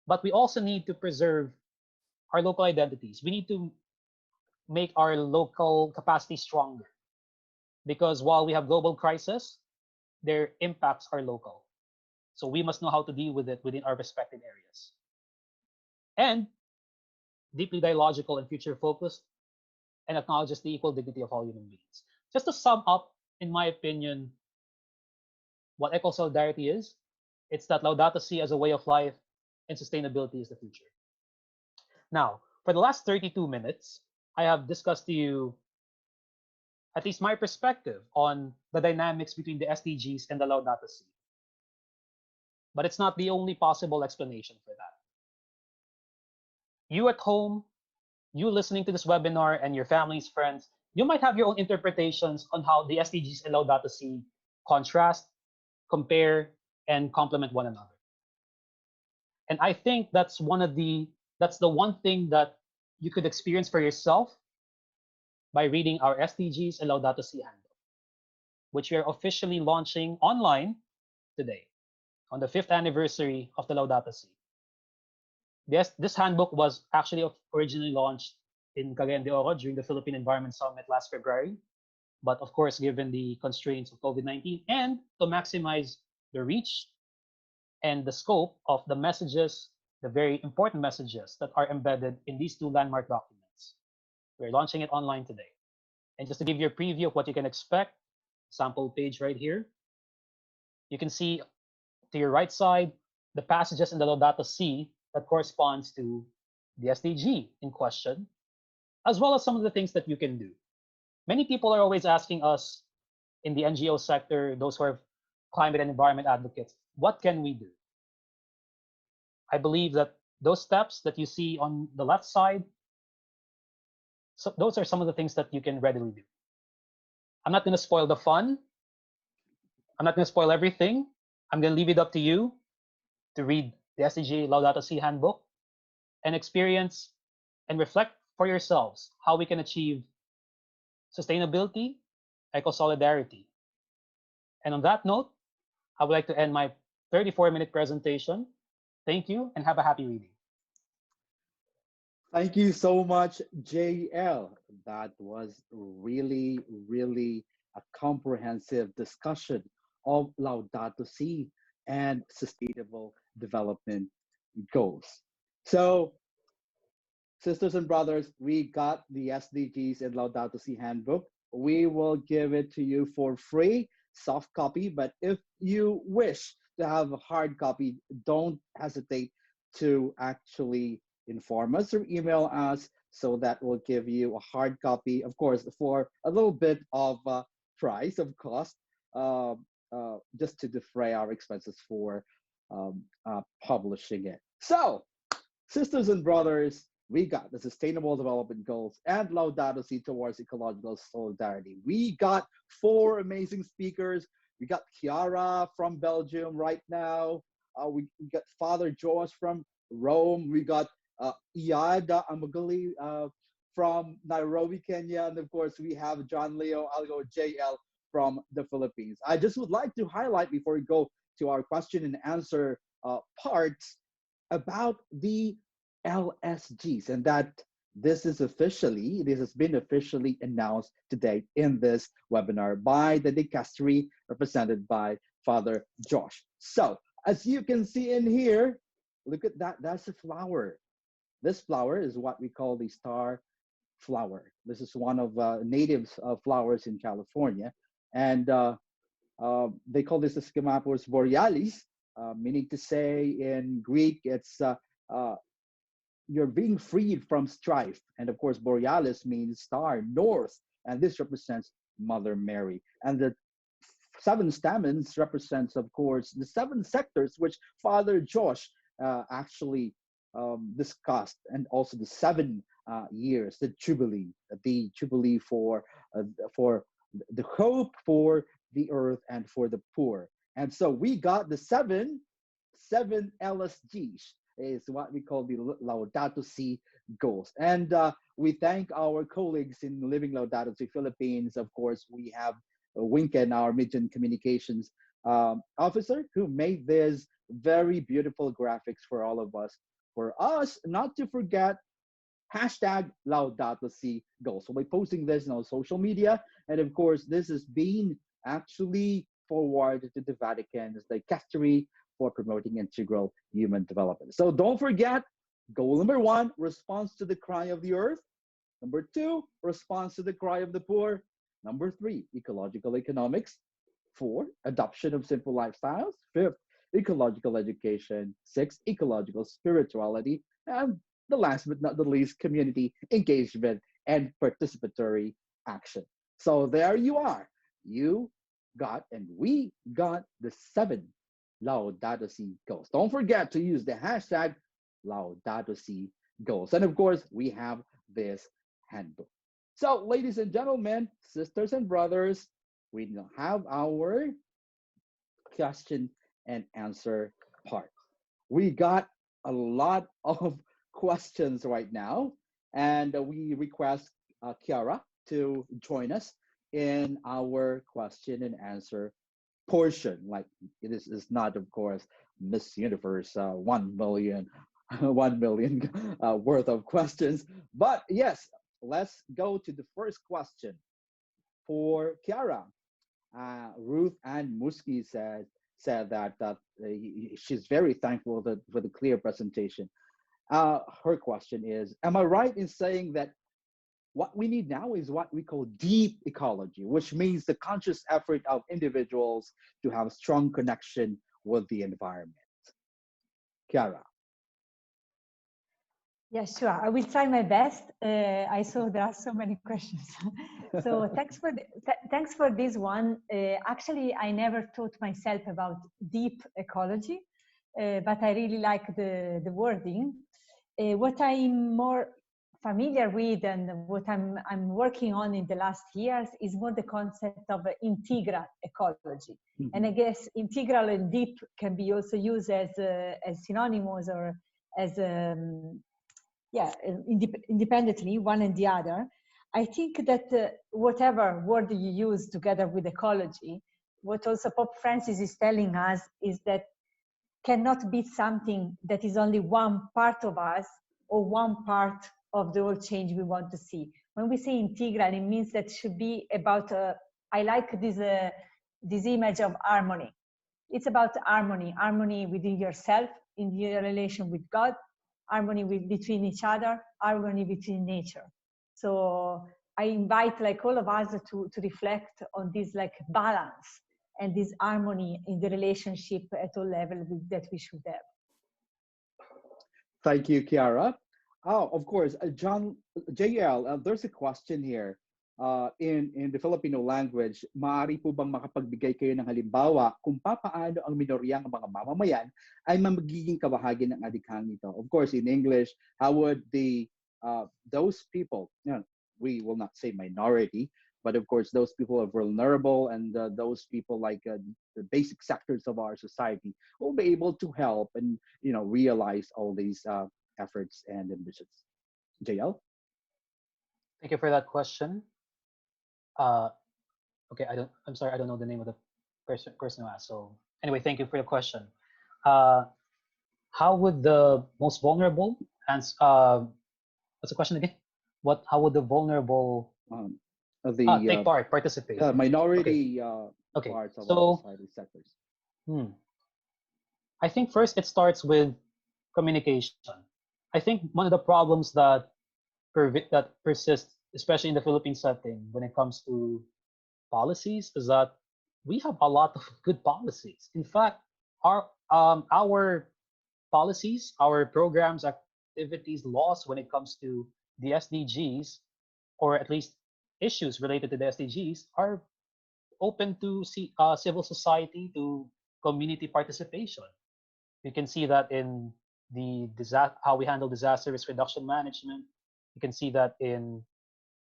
But we also need to preserve our local identities. We need to make our local capacity stronger. Because while we have global crisis, their impacts are local. So we must know how to deal with it within our respective areas. And deeply dialogical and future focused, and acknowledges the equal dignity of all human beings. Just to sum up, in my opinion, what eco-solidarity is, it's that Laudato Si as a way of life and sustainability is the future. Now, for the last 32 minutes, I have discussed to you at least my perspective on the dynamics between the SDGs and the Laudato Si. But it's not the only possible explanation for that. You at home, you listening to this webinar, and your families, friends, you might have your own interpretations on how the SDGs and Laudato Si contrast, compare, and complement one another. And I think that's the one thing that you could experience for yourself by reading our SDGs and Laudato Si Handbook, which we are officially launching online today on the 5th anniversary of the Laudato Si. This handbook was actually originally launched in Cagayan de Oro during the Philippine Environment Summit last February. But of course, given the constraints of COVID-19 and to maximize the reach and the scope of the messages, the very important messages that are embedded in these two landmark documents, we're launching it online today. And just to give you a preview of what you can expect, sample page right here, you can see to your right side, the passages in the Laudato Si that corresponds to the SDG in question, as well as some of the things that you can do. Many people are always asking us in the NGO sector, those who are climate and environment advocates, what can we do? I believe that those steps that you see on the left side, so those are some of the things that you can readily do. I'm not going to spoil the fun I'm not going to spoil everything. I'm going to leave it up to you to read the SDG Laudato Si Handbook and experience and reflect for yourselves how we can achieve sustainability, eco-solidarity. And on that note, I would like to end my 34-minute presentation. Thank you and have a happy reading. Thank you so much, JL. That was really, really a comprehensive discussion of Laudato Si and sustainable development goals. So, sisters and brothers, we got the SDGs and Laudato Si Handbook. We will give it to you for free, soft copy, but if you wish to have a hard copy, don't hesitate to actually inform us or email us so that we'll give you a hard copy, of course, for a little bit of price of cost, just to defray our expenses for publishing it. So, sisters and brothers, we got the Sustainable Development Goals and Laudato Si towards ecological solidarity. We got 4 amazing speakers. We got Chiara from Belgium right now. We got Father Josh from Rome. We got Iyad Abumoghli from Nairobi, Kenya. And of course, we have John Leo, Algo, JL from the Philippines. I just would like to highlight before we go to our question and answer parts about the LSGs, and that this has been officially announced today in this webinar by the Dicastery represented by Father Josh. So as you can see in here, look at that, that's a flower. This flower is what we call the star flower. This is one of native flowers in California, and they call this the Schemapos borealis, meaning to say in Greek, it's you're being freed from strife. And of course, borealis means star, north, and this represents Mother Mary. And the 7 stamens represents, of course, the 7 sectors which Father Josh actually discussed, and also the 7 years, the jubilee for the hope for the earth and for the poor. And so we got the seven LSGs, is what we call the Laudato Si goals. And we thank our colleagues in Living Laudato Si Philippines. Of course, we have Winken, our Mission Communications officer, who made this very beautiful graphics for all of us. For us, not to forget, hashtag Laudato Si goals. So by posting this on social media, and of course, this is being actually forwarded to the Vatican's Dicastery for promoting integral human development. So don't forget, goal number 1, response to the cry of the earth. Number 2, response to the cry of the poor. Number 3, ecological economics. 4, adoption of simple lifestyles. 5th, ecological education. 6th, ecological spirituality. And the last but not the least, community engagement and participatory action. So there you are. You got, and we got the 7 Laudato Si goals. Don't forget to use the hashtag Laudato Si goals. And of course, we have this handbook. So ladies and gentlemen, sisters and brothers, we now have our question and answer part. We got a lot of questions right now, and we request Chiara to join us in our question and answer portion. Like, it is not, of course, Miss Universe 1 million worth of questions, but yes, let's go to the first question for Chiara. Ruth Ann Muski said that she's very thankful for the clear presentation. Her question is, am I right in saying that what we need now is what we call deep ecology, which means the conscious effort of individuals to have strong connection with the environment? Chiara. Yes, sure. I will try my best. I saw there are so many questions. So thanks for this one. Actually, I never taught myself about deep ecology, but I really like the wording. What I'm more familiar with and what I'm working on in the last years is more the concept of integral ecology. Mm-hmm. And I guess integral and deep can be also used as synonymous or as independently, one and the other. I think that whatever word you use together with ecology, what also Pope Francis is telling us is that cannot be something that is only one part of us or one part of the whole change we want to see. When we say integral, it means that it should be about, I like this image of harmony. It's about harmony, harmony within yourself, in your relation with God, harmony between each other, harmony between nature. So I invite like all of us to reflect on this like balance and this harmony in the relationship at all levels that we should have. Thank you, Chiara. Oh, of course, JL, there's a question here. In the Filipino language, maaari po bang makapagbigay kayo ng halimbawa kung papaano ang minoryang mga mamamayan ay magiging kabahagi ng adikhang ito? Of course, in English, how would those people, we will not say minority, but of course, those people are vulnerable and those people like the basic sectors of our society will be able to help and realize all these efforts and ambitions. JL? Thank you for that question. Okay, I'm sorry, I don't know the name of the person who asked. So anyway, thank you for your question. How would the most vulnerable, and what's the question again? How would the vulnerable take part, participate? Minority okay. parts of our society sectors. I think first it starts with communication. I think one of the problems that persists, especially in the Philippine setting, when it comes to policies, is that we have a lot of good policies. In fact, our policies, our programs, activities, laws when it comes to the SDGs, or at least issues related to the SDGs, are open to civil society, to community participation. You can see that in how we handle disaster risk reduction management. You can see that in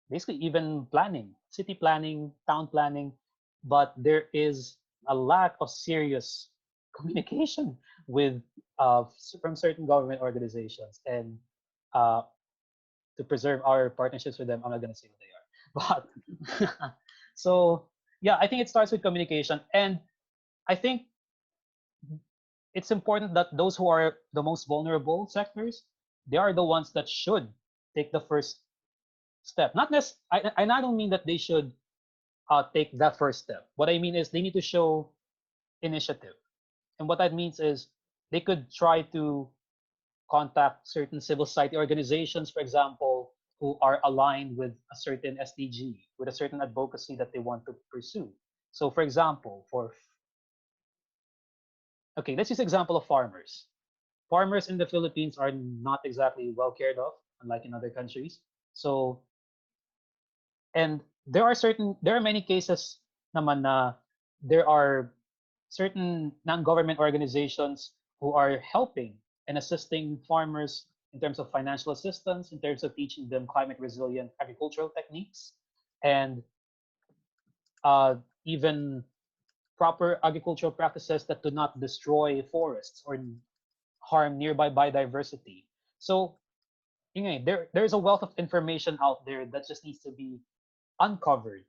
basically even planning, city planning, town planning, but there is a lack of serious communication with from certain government organizations. And to preserve our partnerships with them, I'm not going to say what they are, but so yeah, I think it starts with communication, and I think it's important that those who are the most vulnerable sectors, they are the ones that should take the first step. Not necessarily, I don't mean that they should take that first step. What I mean is they need to show initiative. And what that means is they could try to contact certain civil society organizations, for example, who are aligned with a certain SDG, with a certain advocacy that they want to pursue. So for example, let's use example of farmers. Farmers in the Philippines are not exactly well cared of, unlike in other countries. So, and there are many cases naman na there are certain non-government organizations who are helping and assisting farmers in terms of financial assistance, in terms of teaching them climate resilient agricultural techniques, and even proper agricultural practices that do not destroy forests or harm nearby biodiversity. So there's a wealth of information out there that just needs to be uncovered,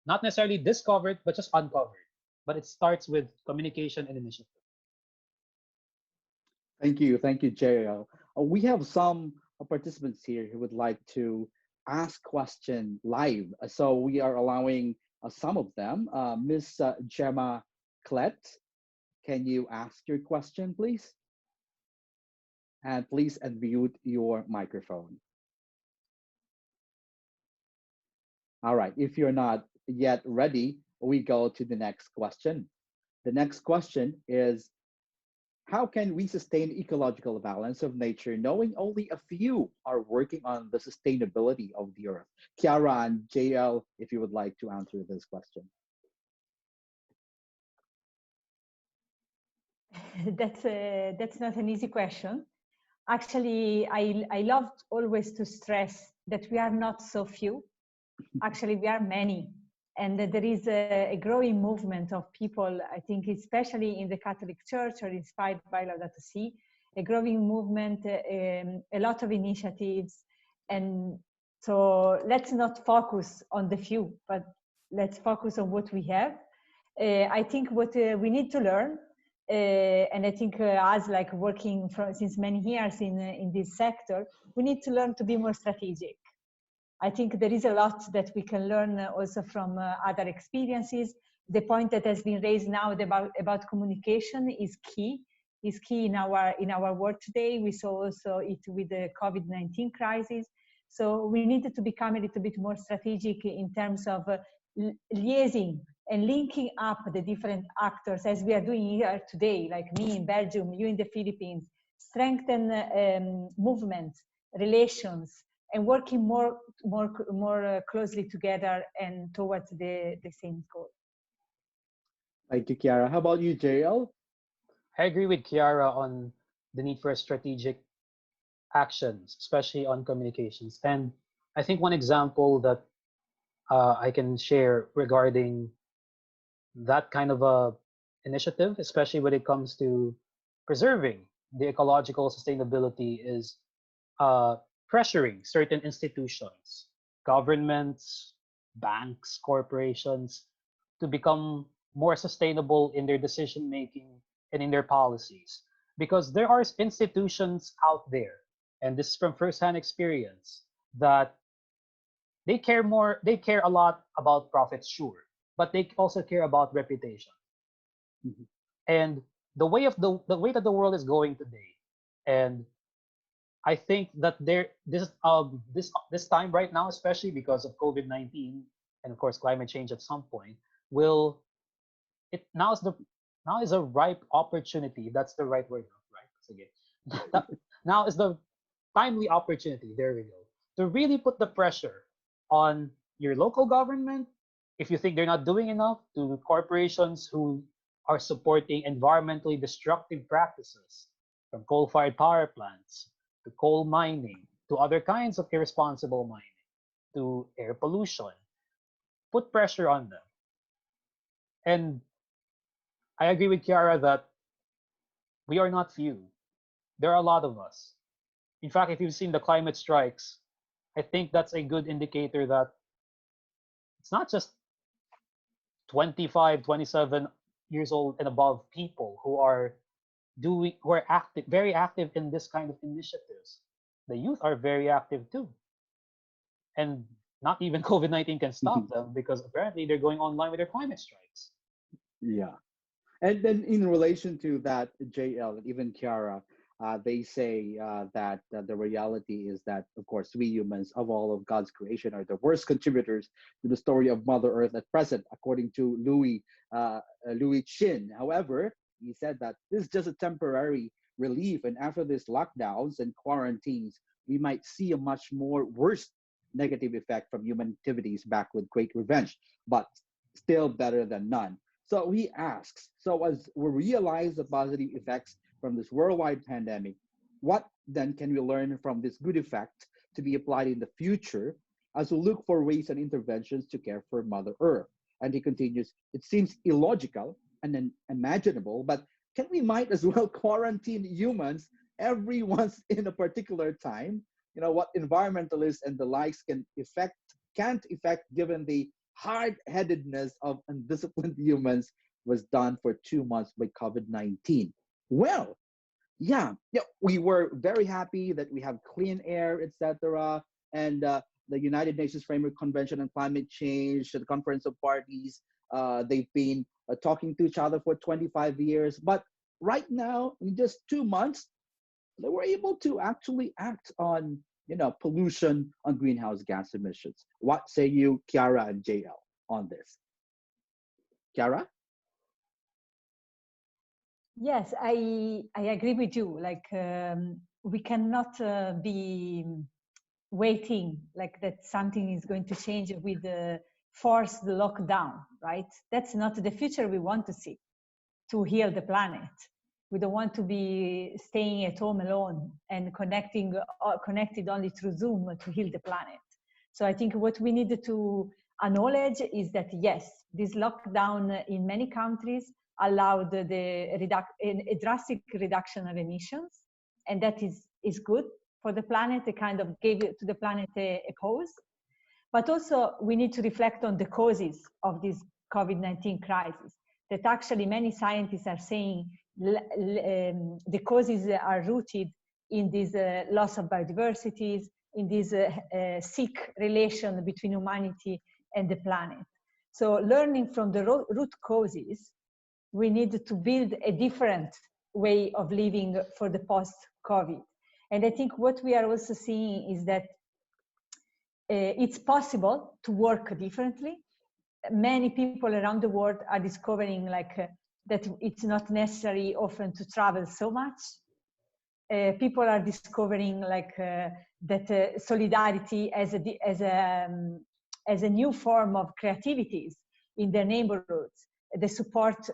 not necessarily discovered, but just uncovered. But it starts with communication and initiative. Thank you, JL. We have some participants here who would like to ask question live, so we are allowing some of them. Miss Gemma Klett, can you ask your question, please? And please unmute your microphone. All right, if you're not yet ready, we go to the next question. The next question is, how can we sustain ecological balance of nature knowing only a few are working on the sustainability of the earth? Chiara and JL, if you would like to answer this question. That's not an easy question. Actually, I love always to stress that we are not so few. Actually, we are many. And that there is a growing movement of people, I think, especially in the Catholic Church or inspired by Laudato Si, a growing movement, a lot of initiatives. And so let's not focus on the few, but let's focus on what we have. I think what we need to learn, and I think us like working since many years in this sector, we need to learn to be more strategic. I think there is a lot that we can learn also from other experiences. The point that has been raised now about communication is key in our work today. We saw also it with the COVID-19 crisis. So we needed to become a little bit more strategic in terms of liaising and linking up the different actors as we are doing here today, like me in Belgium, you in the Philippines, strengthen movements, relations, and working more closely together and towards the same goal. Thank you, Chiara. How about you, JL? I agree with Chiara on the need for strategic actions, especially on communications. And I think one example that I can share regarding that kind of a initiative, especially when it comes to preserving the ecological sustainability, is pressuring certain institutions, governments, banks, corporations, to become more sustainable in their decision making and in their policies. Because there are institutions out there, and this is from firsthand experience, that they care a lot about profits, sure, but they also care about reputation. Mm-hmm. And the way that the world is going today, and I think that this time right now, especially because of COVID-19 and of course climate change at some point, now is a ripe opportunity. That's the right word, right? Again, now is the timely opportunity. There we go. To really put the pressure on your local government, if you think they're not doing enough, to corporations who are supporting environmentally destructive practices, from coal-fired power plants to coal mining to other kinds of irresponsible mining to air pollution. Put pressure on them. And I agree with Chiara that we are not few. There are a lot of us. In fact, if you've seen the climate strikes, I think that's a good indicator that it's not just 25, 27 years old and above people who are active, very active in this kind of initiatives. The youth are very active too. And not even COVID-19 can stop them, because apparently they're going online with their climate strikes. Yeah. And then in relation to that, JL and even Chiara, they say that the reality is that, of course, we humans of all of God's creation are the worst contributors to the story of Mother Earth at present, according to Louis Chin. However, he said that this is just a temporary relief, and after these lockdowns and quarantines, we might see a much more worse negative effect from human activities back with great revenge, but still better than none. So he asks, so as we realize the positive effects from this worldwide pandemic, what then can we learn from this good effect to be applied in the future as we look for ways and interventions to care for Mother Earth? And he continues, it seems illogical and unimaginable, but can we might as well quarantine humans every once in a particular time? You know, what environmentalists and the likes can't effect given the hard-headedness of undisciplined humans was done for 2 months by COVID-19. Well, yeah, we were very happy that we have clean air, etc. And the United Nations Framework Convention on Climate Change, the Conference of Parties, they've been talking to each other for 25 years. But right now, in just 2 months, they were able to actually act on pollution, on greenhouse gas emissions. What say you, Chiara and JL, on this? Chiara? Yes, I agree with you. Like we cannot be waiting like that something is going to change with the forced lockdown, right? That's not the future we want to see to heal the planet. We don't want to be staying at home alone and connected only through Zoom to heal the planet. So I think what we need to acknowledge is that, yes, this lockdown in many countries allowed a drastic reduction of emissions, and that is good for the planet. It kind of gave to the planet a pause. But also we need to reflect on the causes of this COVID-19 crisis, that actually many scientists are saying the causes are rooted in this loss of biodiversity, in this sick relation between humanity and the planet. So learning from the root causes, we need to build a different way of living for the post-COVID. And I think what we are also seeing is that it's possible to work differently. Many people around the world are discovering that it's not necessary often to travel so much. People are discovering that solidarity as a new form of creativities in their neighborhoods, the support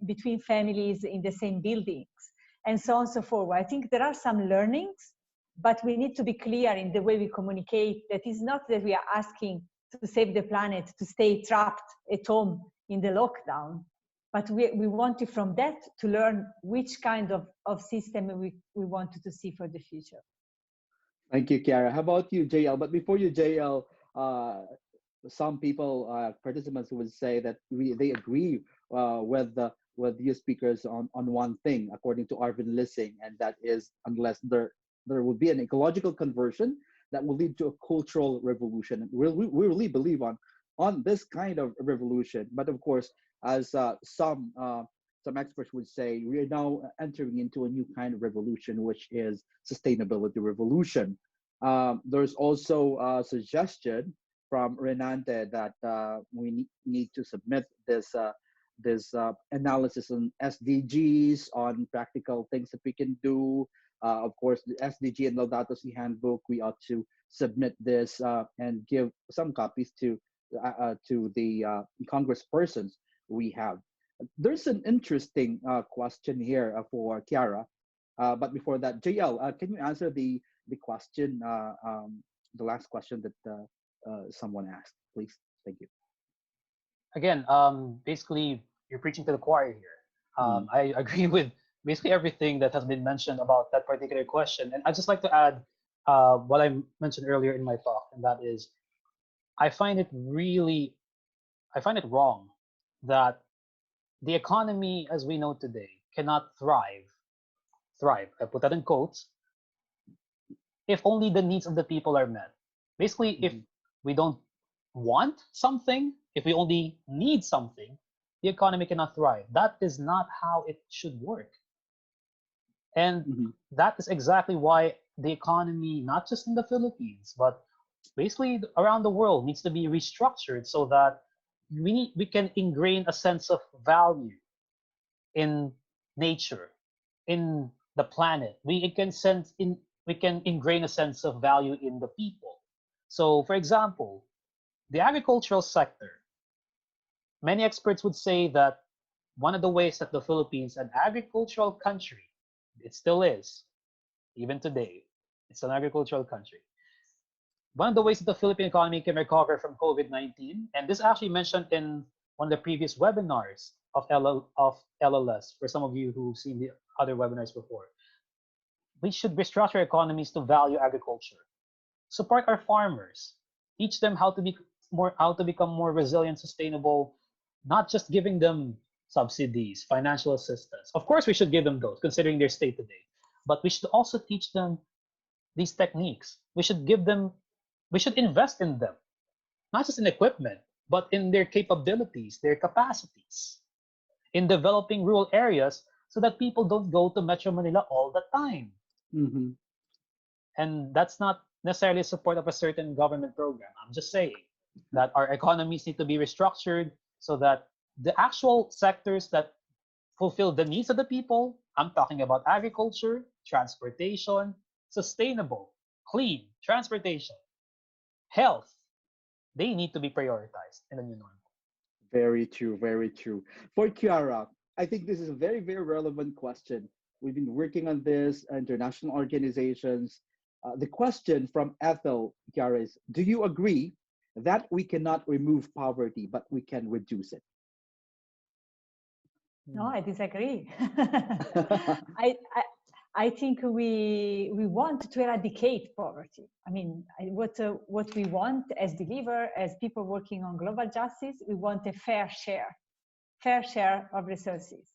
between families in the same buildings, and so on and so forth. I think there are some learnings, but we need to be clear in the way we communicate. That is not that we are asking to save the planet, to stay trapped at home in the lockdown, but we wanted from that to learn which kind of system we wanted to see for the future. Thank you, Chiara. How about you, JL? But before you, JL, some people, participants would say that they agree with you speakers on one thing, according to Arvin Lissing, and that is unless there will be an ecological conversion that will lead to a cultural revolution. And we really believe on this kind of revolution. But of course, as some experts would say, we are now entering into a new kind of revolution, which is sustainability revolution. There's also a suggestion from Renante that we need to submit this analysis on SDGs, on practical things that we can do. Of course, the SDG and Laudato Si Handbook, we ought to submit this and give some copies to the congresspersons we have. There's an interesting question here for Chiara, but before that, JL, can you answer the question, the last question that someone asked, please? Thank you. Again, basically, you're preaching to the choir here. I agree with basically everything that has been mentioned about that particular question. And I'd just like to add what I mentioned earlier in my talk, and that is, I find it wrong that the economy as we know today cannot thrive, I put that in quotes, if only the needs of the people are met. Basically, if we don't want something, if we only need something, the economy cannot thrive. That is not how it should work. And that is exactly why the economy, not just in the Philippines, but basically around the world, needs to be restructured so that we can ingrain a sense of value in nature, in the planet. We can ingrain a sense of value in the people. So, for example, the agricultural sector, many experts would say that one of the ways that the Philippines, an agricultural country, it still is, even today, it's an agricultural country. One of the ways that the Philippine economy can recover from COVID-19, and this actually mentioned in one of the previous webinars of LLS, for some of you who've seen the other webinars before, we should restructure economies to value agriculture, support our farmers, teach them how to become more resilient, sustainable, not just giving them subsidies, financial assistance. Of course, we should give them those, considering their state today. But we should also teach them these techniques. We should invest in them, not just in equipment, but in their capabilities, their capacities, in developing rural areas so that people don't go to Metro Manila all the time. And that's not necessarily support of a certain government program. I'm just saying that our economies need to be restructured so that the actual sectors that fulfill the needs of the people, I'm talking about agriculture, transportation, sustainable, clean transportation, health, they need to be prioritized in the new normal. Very true, very true. For Chiara, I think this is a very, very relevant question. We've been working on this, international organizations. The question from Ethel, Chiara, is, do you agree that we cannot remove poverty, but we can reduce it? No, I disagree. I think we want to eradicate poverty. I mean, what we want as believer, as people working on global justice, we want a fair share of resources.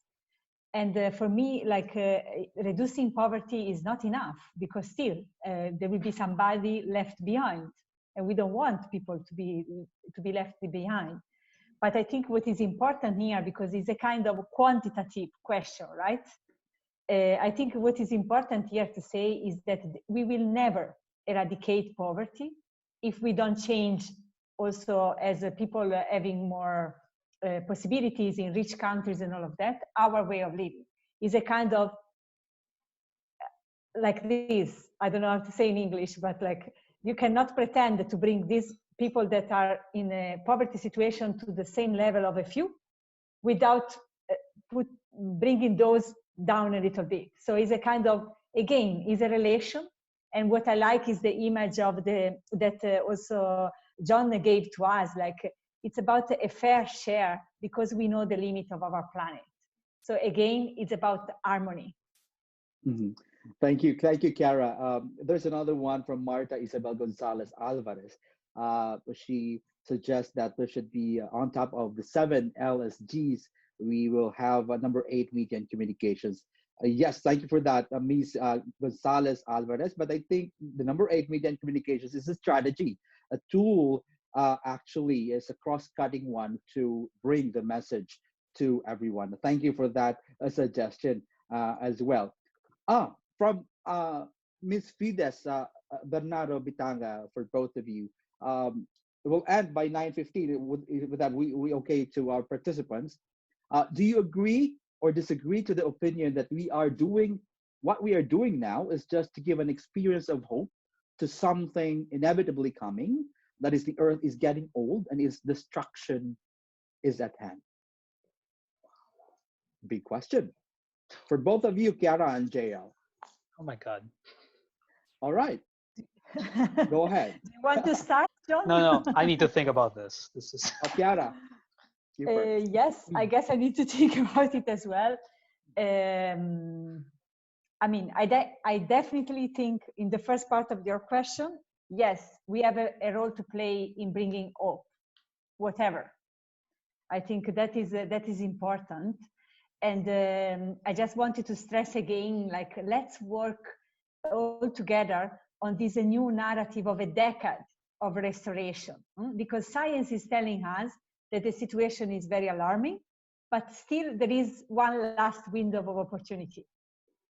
And for me, like reducing poverty is not enough, because still there will be somebody left behind, and we don't want people to be left behind. But I think what is important here, because it's a kind of quantitative question, right? I think what is important here to say is that we will never eradicate poverty if we don't change also, as people having more possibilities in rich countries and all of that, our way of living is a kind of like this. I don't know how to say in English, but like you cannot pretend to bring these people that are in a poverty situation to the same level of a few without bringing those down a little bit. So it's a kind of, again, is a relation. And what I like is the image of that also John gave to us, like it's about a fair share, because we know the limit of our planet. So again, it's about harmony. Mm-hmm. Thank you, Chiara. There's another one from Marta Isabel Gonzalez Alvarez. She suggests that there should be, on top of the 7 LSGs, we will have number 8, media and communications. Yes, thank you for that, Ms. Gonzalez Alvarez. But I think the number 8, media and communications, is a strategy, a tool. Actually, is a cross-cutting one to bring the message to everyone. Thank you for that suggestion as well. From Ms. Fides Bernardo Bitanga, for both of you. We'll end by 9:15. With that, we okay to our participants. Do you agree or disagree to the opinion that we are doing what we are doing now is just to give an experience of hope to something inevitably coming? That is, the earth is getting old and its destruction is at hand. Big question for both of you, Chiara and JL. Oh my God. All right. Go ahead. Do you want to start, John? No, I need to think about this. This is Chiara. Yes, I guess I need to think about it as well. I mean, I definitely think in the first part of your question, yes, we have a role to play in bringing hope, whatever. I think that is important. And I just wanted to stress again, like, let's work all together on this new narrative of a decade of restoration, because science is telling us that the situation is very alarming, but still there is one last window of opportunity.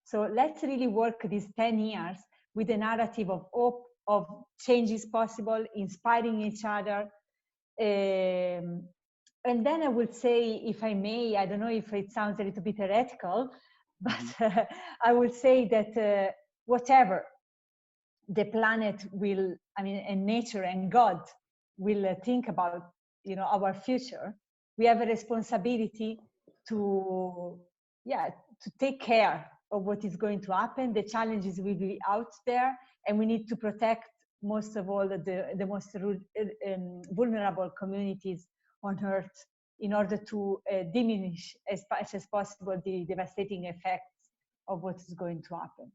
So let's really work these 10 years with a narrative of hope, of changes possible, inspiring each other. And then I would say, if I may, I don't know if it sounds a little bit heretical, but I would say that whatever the planet will, I mean, and nature and God will think about, you know, our future, we have a responsibility to take care of what is going to happen. The challenges will be out there, and we need to protect, most of all, the most vulnerable communities on Earth, in order to diminish as much as possible the devastating effects of what is going to happen.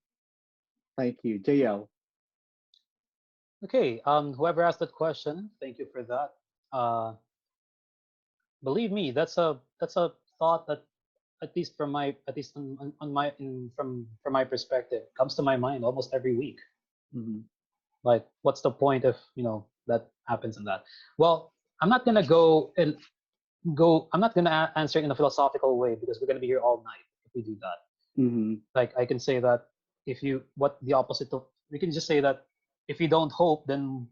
Thank you, JL. okay. Whoever asked that question, thank you for that. Believe me, that's a thought that, at least from my perspective, comes to my mind almost every week. Like, what's the point if, you know, that happens and that? Well, I'm not gonna I'm not gonna answer it in a philosophical way, because we're gonna be here all night if we do that. Like, I can say that we can just say that if you don't hope, then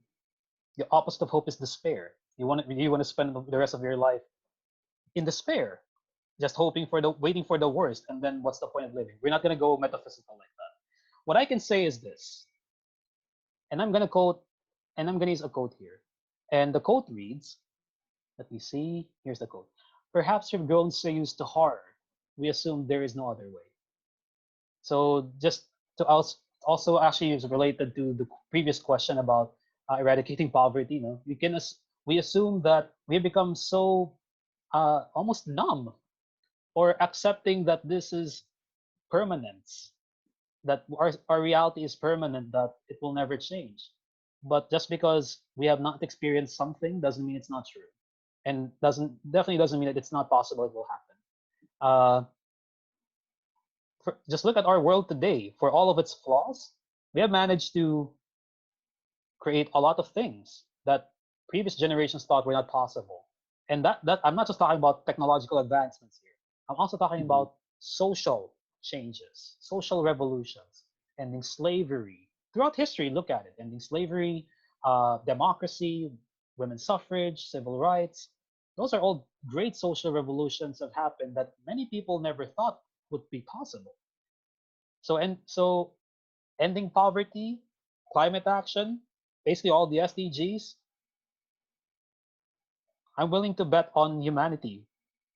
the opposite of hope is despair. You want to spend the rest of your life in despair, just waiting for the worst, and then what's the point of living? We're not going to go metaphysical like that. What I can say is this, and I'm going to use a quote here, and the quote reads, let me see, here's the quote: perhaps you've grown so used to horror we assume there is no other way. So just to also actually is related to the previous question about eradicating poverty. We assume that we become so almost numb or accepting that this is permanence, that our reality is permanent, that it will never change. But just because we have not experienced something doesn't mean it's not true, and definitely doesn't mean that it's not possible it will happen. Just look at our world today. For all of its flaws, we have managed to create a lot of things that previous generations thought were not possible. And that I'm not just talking about technological advancements here. I'm also talking about social changes, social revolutions, ending slavery. Throughout history, look at it. Ending slavery, democracy, women's suffrage, civil rights. Those are all great social revolutions that have happened that many people never thought would be possible. So ending poverty, climate action, basically all the SDGs, I'm willing to bet on humanity,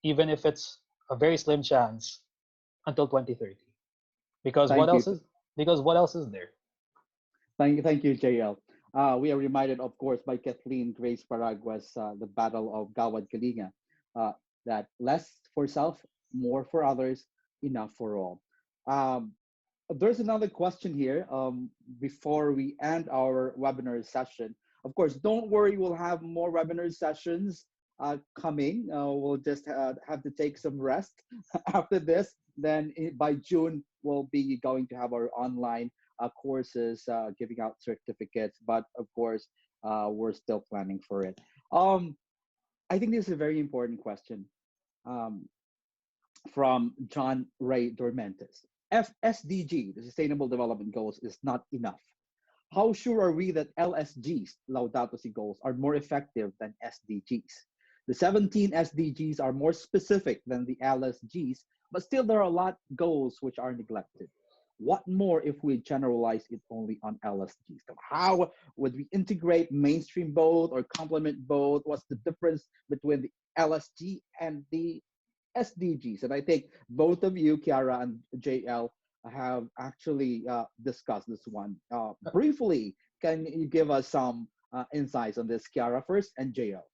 even if it's a very slim chance until 2030. Because Thank you. what else is there? Thank you, JL. We are reminded, of course, by Kathleen Grace Paragua's The Battle of Gawad Kalinga, that less for self, more for others, enough for all. There's another question here before we end our webinar session. Of course, don't worry, we'll have more webinar sessions coming. We'll just have to take some rest after this. Then by June, we'll be going to have our online courses giving out certificates. But of course, we're still planning for it. I think this is a very important question from John Ray Dormentes. SDG, the Sustainable Development Goals, is not enough. How sure are we that LSGs, Laudato Si goals, are more effective than SDGs? The 17 SDGs are more specific than the LSGs, but still there are a lot of goals which are neglected. What more if we generalize it only on LSGs? So how would we integrate mainstream both or complement both? What's the difference between the LSG and the SDGs? And I think both of you, Chiara and JL, have actually discussed this one. Briefly, can you give us some insights on this, Chiara first, and JL?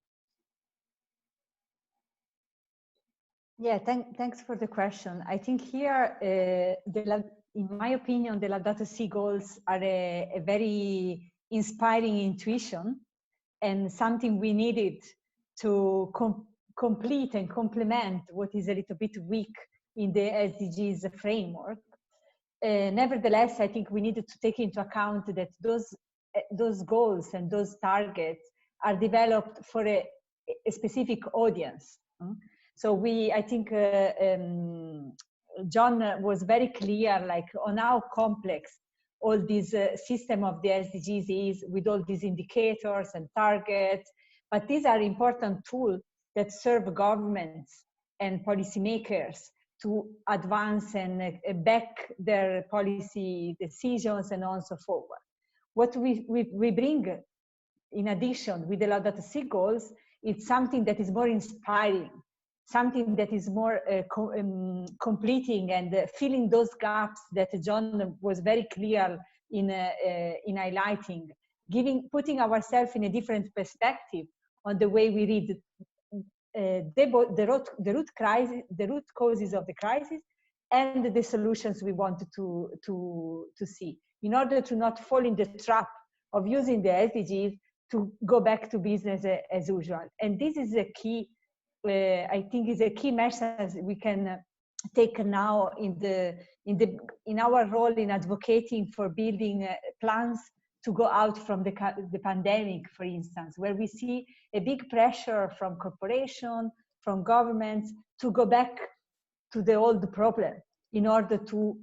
Yeah, thanks for the question. I think here, in my opinion, the Laudato Si goals are a very inspiring intuition and something we needed to complete and complement what is a little bit weak in the SDGs framework. Nevertheless, I think we needed to take into account that those goals and those targets are developed for a specific audience. So I think John was very clear, like, on how complex all this system of the SDGs is, with all these indicators and targets. But these are important tools that serve governments and policymakers to advance and back their policy decisions and on so forward. What we bring in addition with the Laudato Si goals, it's something that is more inspiring, something that is more completing and filling those gaps that John was very clear in highlighting, putting ourselves in a different perspective on the way we read the root causes of the crisis and the solutions we want to see, in order to not fall in the trap of using the SDGs to go back to business as usual. And this is a key, I think, is a key message we can take now in our role in advocating for building plans to go out from the pandemic, for instance, where we see a big pressure from corporations, from governments to go back to the old problem in order to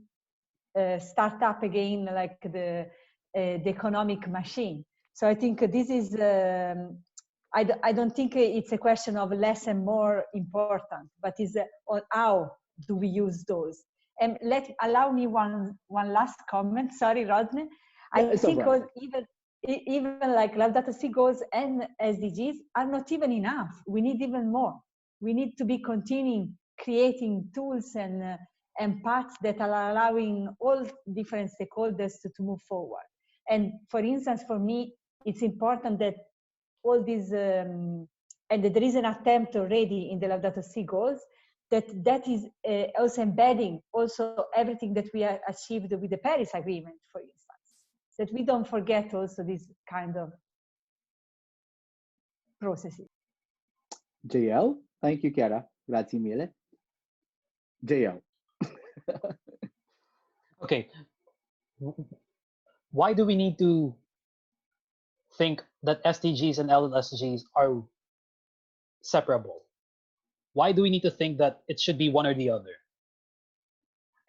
start up again, like the economic machine. So I think this is, I don't think it's a question of less and more important, but is on how do we use those. And allow me one last comment. Sorry, Rodne. I think even like Laudato Si goals and SDGs are not even enough. We need even more. We need to be continuing creating tools and paths that are allowing all different stakeholders to move forward. And for instance, for me, it's important that all these, and that there is an attempt already in the Laudato Si goals, that is also embedding also everything that we achieved with the Paris Agreement, for instance, that we don't forget also this kind of processes. JL, thank you, Chiara. Grazie mille. JL. Okay. Why do we need to think that SDGs and LLSGs are separable? Why do we need to think that it should be one or the other?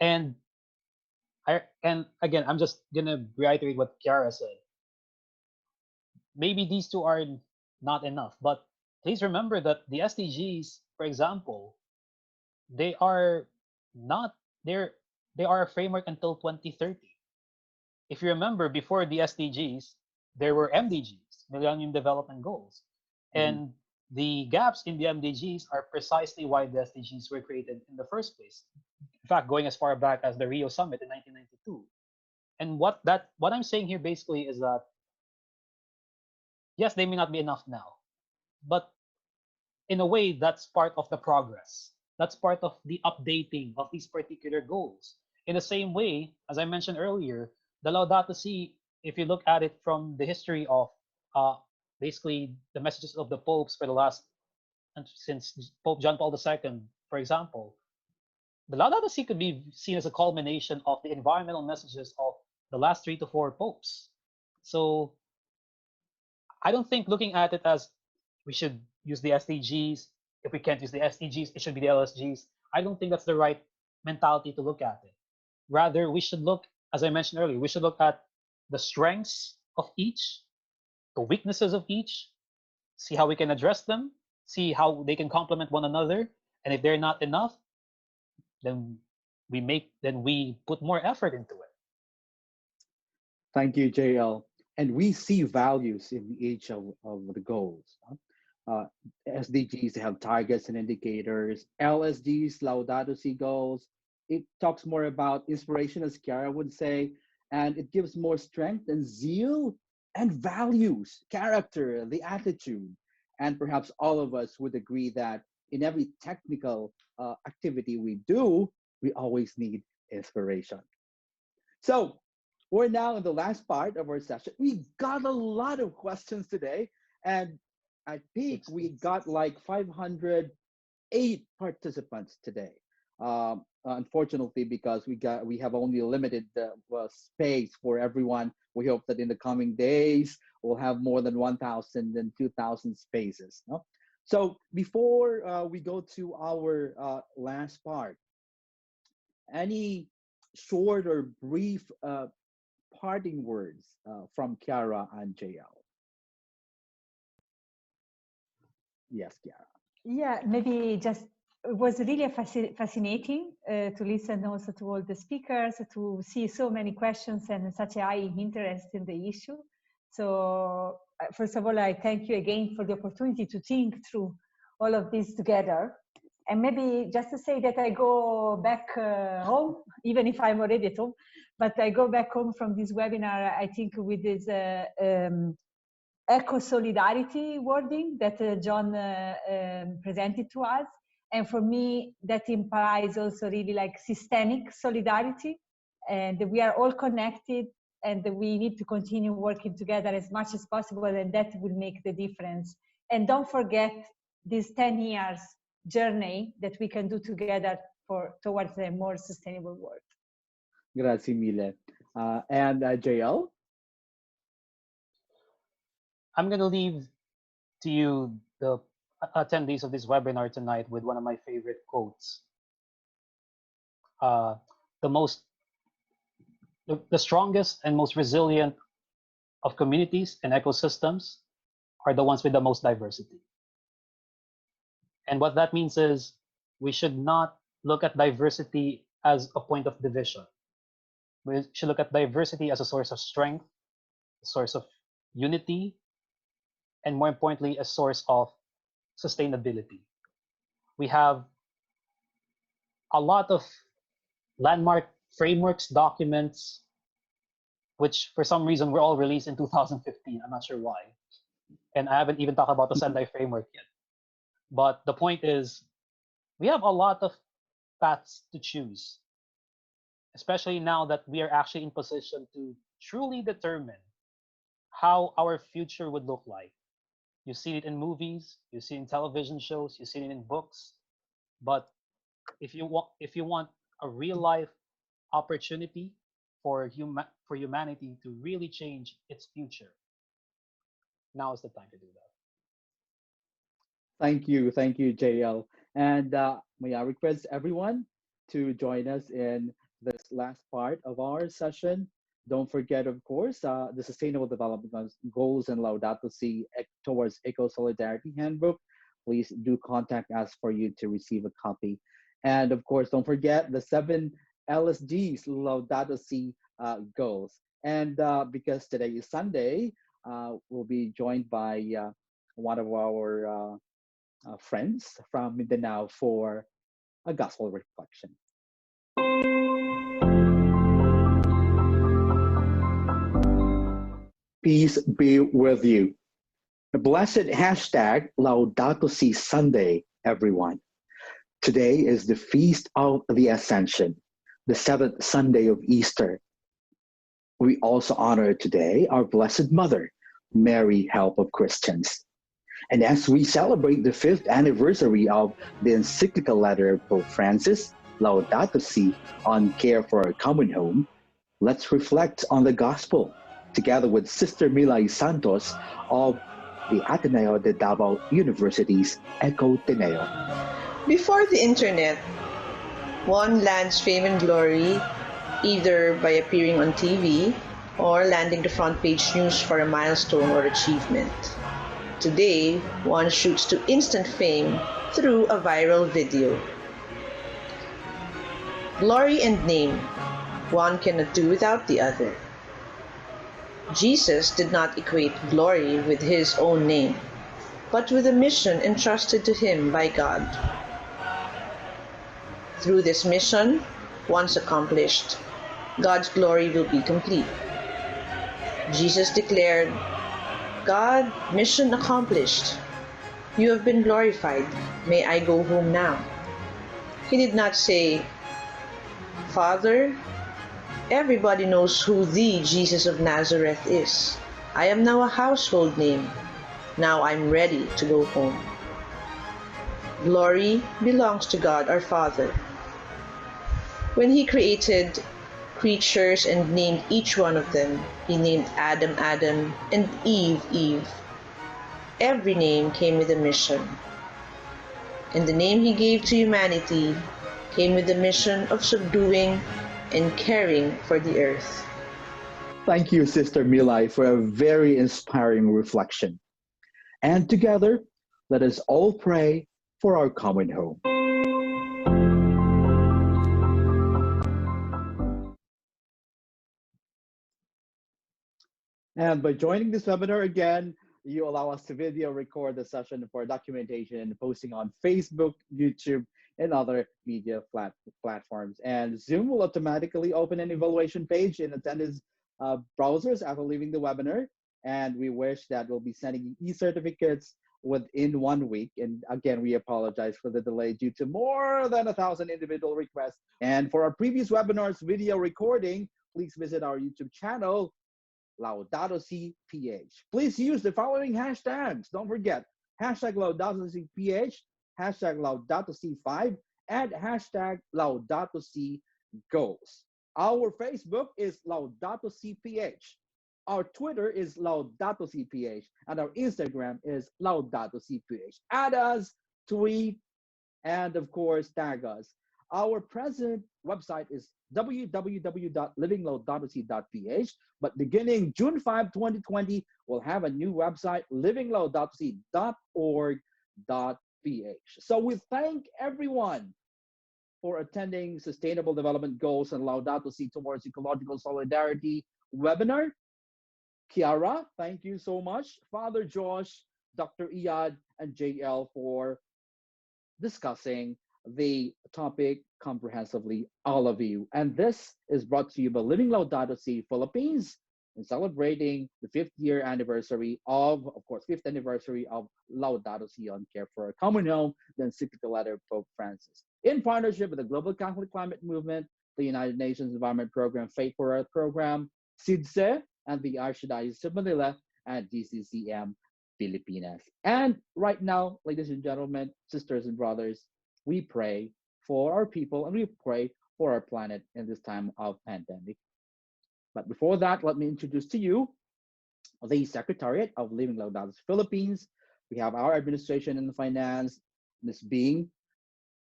And again, I'm just gonna reiterate what Chiara said. Maybe these two are not enough, but please remember that the SDGs, for example, they are not there. They are a framework until 2030. If you remember, before the SDGs, there were MDGs, Millennium Development Goals, and the gaps in the MDGs are precisely why the SDGs were created in the first place. In fact, going as far back as the Rio Summit in 1992. And what I'm saying here basically is that, yes, they may not be enough now, but in a way, that's part of the progress. That's part of the updating of these particular goals. In the same way, as I mentioned earlier, the Laudato Si, if you look at it from the history of basically the messages of the popes for the last, since Pope John Paul II, for example, the Laudato Si could be seen as a culmination of the environmental messages of the last 3 to 4 popes. So I don't think looking at it as we should use the SDGs. If we can't use the SDGs, it should be the LSGs. I don't think that's the right mentality to look at it. Rather, we should look, as I mentioned earlier, we should look at the strengths of each, the weaknesses of each, see how we can address them, see how they can complement one another, and if they're not enough, then we put more effort into it. Thank you, JL. And we see values in each of the goals. SDGs, they have targets and indicators. LSGs, Laudato Si goals, it talks more about inspiration, as Chiara would say, and it gives more strength and zeal and values, character, the attitude. And perhaps all of us would agree that in every technical activity we do, we always need inspiration. So we're now in the last part of our session. We got a lot of questions today, and at peak, we got like 508 participants today. Unfortunately, because we have only a limited space for everyone. We hope that in the coming days we'll have more than 1,000 and 2,000 spaces. No? So before we go to our last part, any short or brief parting words from Chiara and JL? Yes, Chiara. Yeah, maybe just it was really fascinating to listen also to all the speakers, to see so many questions and such a high interest in the issue. So first of all, I thank you again for the opportunity to think through all of this together. And maybe just to say that I go back home, even if I'm already at home, but I go back home from this webinar, I think with this eco-solidarity wording that John presented to us. And for me, that implies also really like systemic solidarity, and we are all connected and we need to continue working together as much as possible, and that will make the difference. And don't forget this 10 years journey that we can do together towards a more sustainable world. Grazie mille. And JL? I'm going to leave to you, the attendees of this webinar tonight, with one of my favorite quotes. The strongest and most resilient of communities and ecosystems are the ones with the most diversity. And what that means is we should not look at diversity as a point of division. We should look at diversity as a source of strength, a source of unity, and more importantly, a source of sustainability. We have a lot of landmark frameworks, documents, which for some reason were all released in 2015. I'm not sure why. And I haven't even talked about the Sendai framework yet. But the point is, we have a lot of paths to choose, especially now that we are actually in position to truly determine how our future would look like. You see it in movies, you see it in television shows, you see it in books. But if you want a real life opportunity for humanity to really change its future, now is the time to do that. Thank you, JL. And may I request everyone to join us in this last part of our session. Don't forget, of course, the Sustainable Development Goals and Laudato Si towards Eco-Solidarity Handbook. Please do contact us for you to receive a copy. And of course, don't forget the 7 LSGs, Laudato Si goals. And because today is Sunday, we'll be joined by one of our friends from Mindanao for a gospel reflection. Peace be with you. A blessed hashtag Laudato Si Sunday, everyone. Today is the Feast of the Ascension, the 7th Sunday of Easter. We also honor today our Blessed Mother, Mary, Help of Christians. And as we celebrate the 5th anniversary of the encyclical letter of Pope Francis, Laudato Si, on care for a common home, let's reflect on the gospel together with Sister Milay Santos of the Ateneo de Davao University's Ecoteneo. Before the internet, one lands fame and glory either by appearing on TV or landing the front page news for a milestone or achievement. Today, one shoots to instant fame through a viral video. Glory and name, one cannot do without the other. Jesus did not equate glory with his own name, but with a mission entrusted to him by God. Through this mission, once accomplished, God's glory will be complete. Jesus declared, God, mission accomplished. You have been glorified. May I go home now? He did not say, Father, everybody knows who the Jesus of Nazareth is. I am now a household name. Now I'm ready to go home. Glory belongs to God our Father. When he created creatures and named each one of them, he named Adam, Adam, and Eve, Eve. Every name came with a mission. And the name he gave to humanity came with the mission of subduing and caring for the earth. Thank you, Sister Milay, for a very inspiring reflection. And together, let us all pray for our common home. And by joining this webinar again, you allow us to video record the session for documentation and posting on Facebook, YouTube, and other media platforms. And Zoom will automatically open an evaluation page in attendance browsers after leaving the webinar. And we wish that we'll be sending e-certificates within 1 week. And again, we apologize for the delay due to more than 1,000 individual requests. And for our previous webinars video recording, please visit our YouTube channel, Laudato Si PH. Please use the following hashtags. Don't forget, hashtag Laudato Si PH, hashtag Laudato Si 5, and hashtag Laudato Si Goals. Our Facebook is Laudato Si PH. Our Twitter is Laudato Si PH, and our Instagram is Laudato Si PH. Add us, tweet, and of course, tag us. Our present website is www.livinglaudatosI.ph, but beginning June 5, 2020, we'll have a new website, livinglaudatosI.org.ph. So we thank everyone for attending Sustainable Development Goals and Laudato Si towards Ecological Solidarity webinar. Chiara, thank you so much. Father Josh, Dr. Iyad, and JL for discussing the topic comprehensively, all of you. And this is brought to you by Living Laudato Si Philippines, in celebrating the 5th anniversary of course, 5th anniversary of Laudato Si on Care for a Common Home, the encyclical letter of Pope Francis. In partnership with the Global Catholic Climate Movement, the United Nations Environment Program, Faith for Earth Program, CIDSE, and the Archdiocese of Manila, and DCCM Filipinas. And right now, ladies and gentlemen, sisters and brothers, we pray for our people and we pray for our planet in this time of pandemic. But before that, let me introduce to you the Secretariat of Living Laudato Si Philippines. We have our administration and finance, Ms. Bing,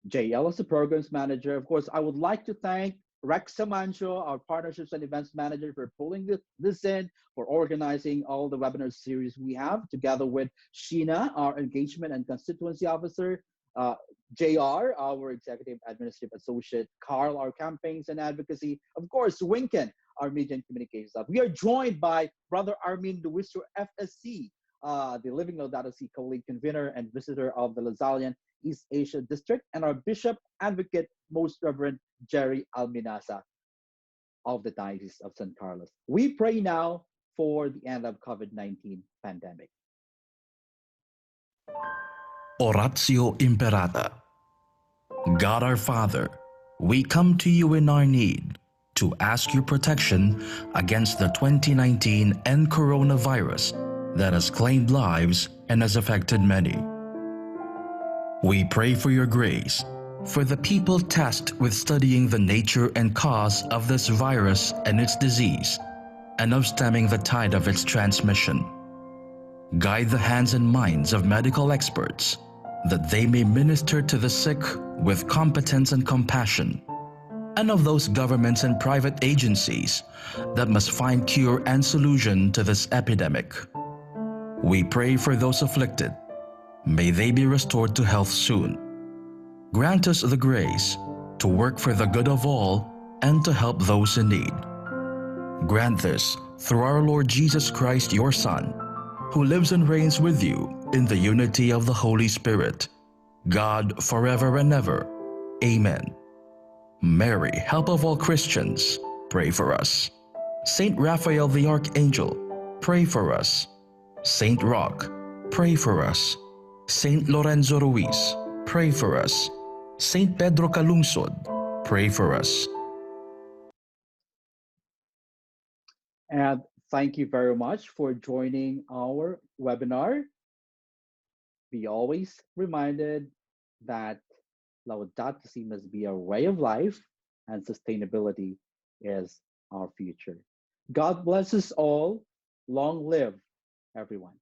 JL as the programs manager. Of course, I would like to thank Rex Samancho, our partnerships and events manager, for pulling this in, for organizing all the webinar series we have, together with Sheena, our engagement and constituency officer, JR, our executive administrative associate, Carl, our campaigns and advocacy, of course, Winken, our media and communications staff. We are joined by Brother Armin Luistro, FSC, the Living Laudato Si colleague, convener, and visitor of the Lazalian East Asia District, and our Bishop Advocate, Most Reverend Jerry Alminasa of the Diocese of San Carlos. We pray now for the end of COVID-19 pandemic. Oratio Imperata. God our Father, we come to you in our need to ask your protection against the 2019 and coronavirus that has claimed lives and has affected many. We pray for your grace for the people tasked with studying the nature and cause of this virus and its disease, and of stemming the tide of its transmission. Guide the hands and minds of medical experts, that they may minister to the sick with competence and compassion, and of those governments and private agencies that must find cure and solution to this epidemic. We pray for those afflicted. May they be restored to health soon. Grant us the grace to work for the good of all and to help those in need. Grant this through our Lord Jesus Christ, your Son, who lives and reigns with you in the unity of the Holy Spirit, God forever and ever. Amen. Mary, help of all Christians, pray for us. Saint Raphael the Archangel, pray for us. Saint Roch, pray for us. Saint Lorenzo Ruiz, pray for us. Saint Pedro Calungsod, pray for us. And thank you very much for joining our webinar. Be always reminded that Laudato Si must be our way of life, and sustainability is our future. God bless us all. Long live everyone.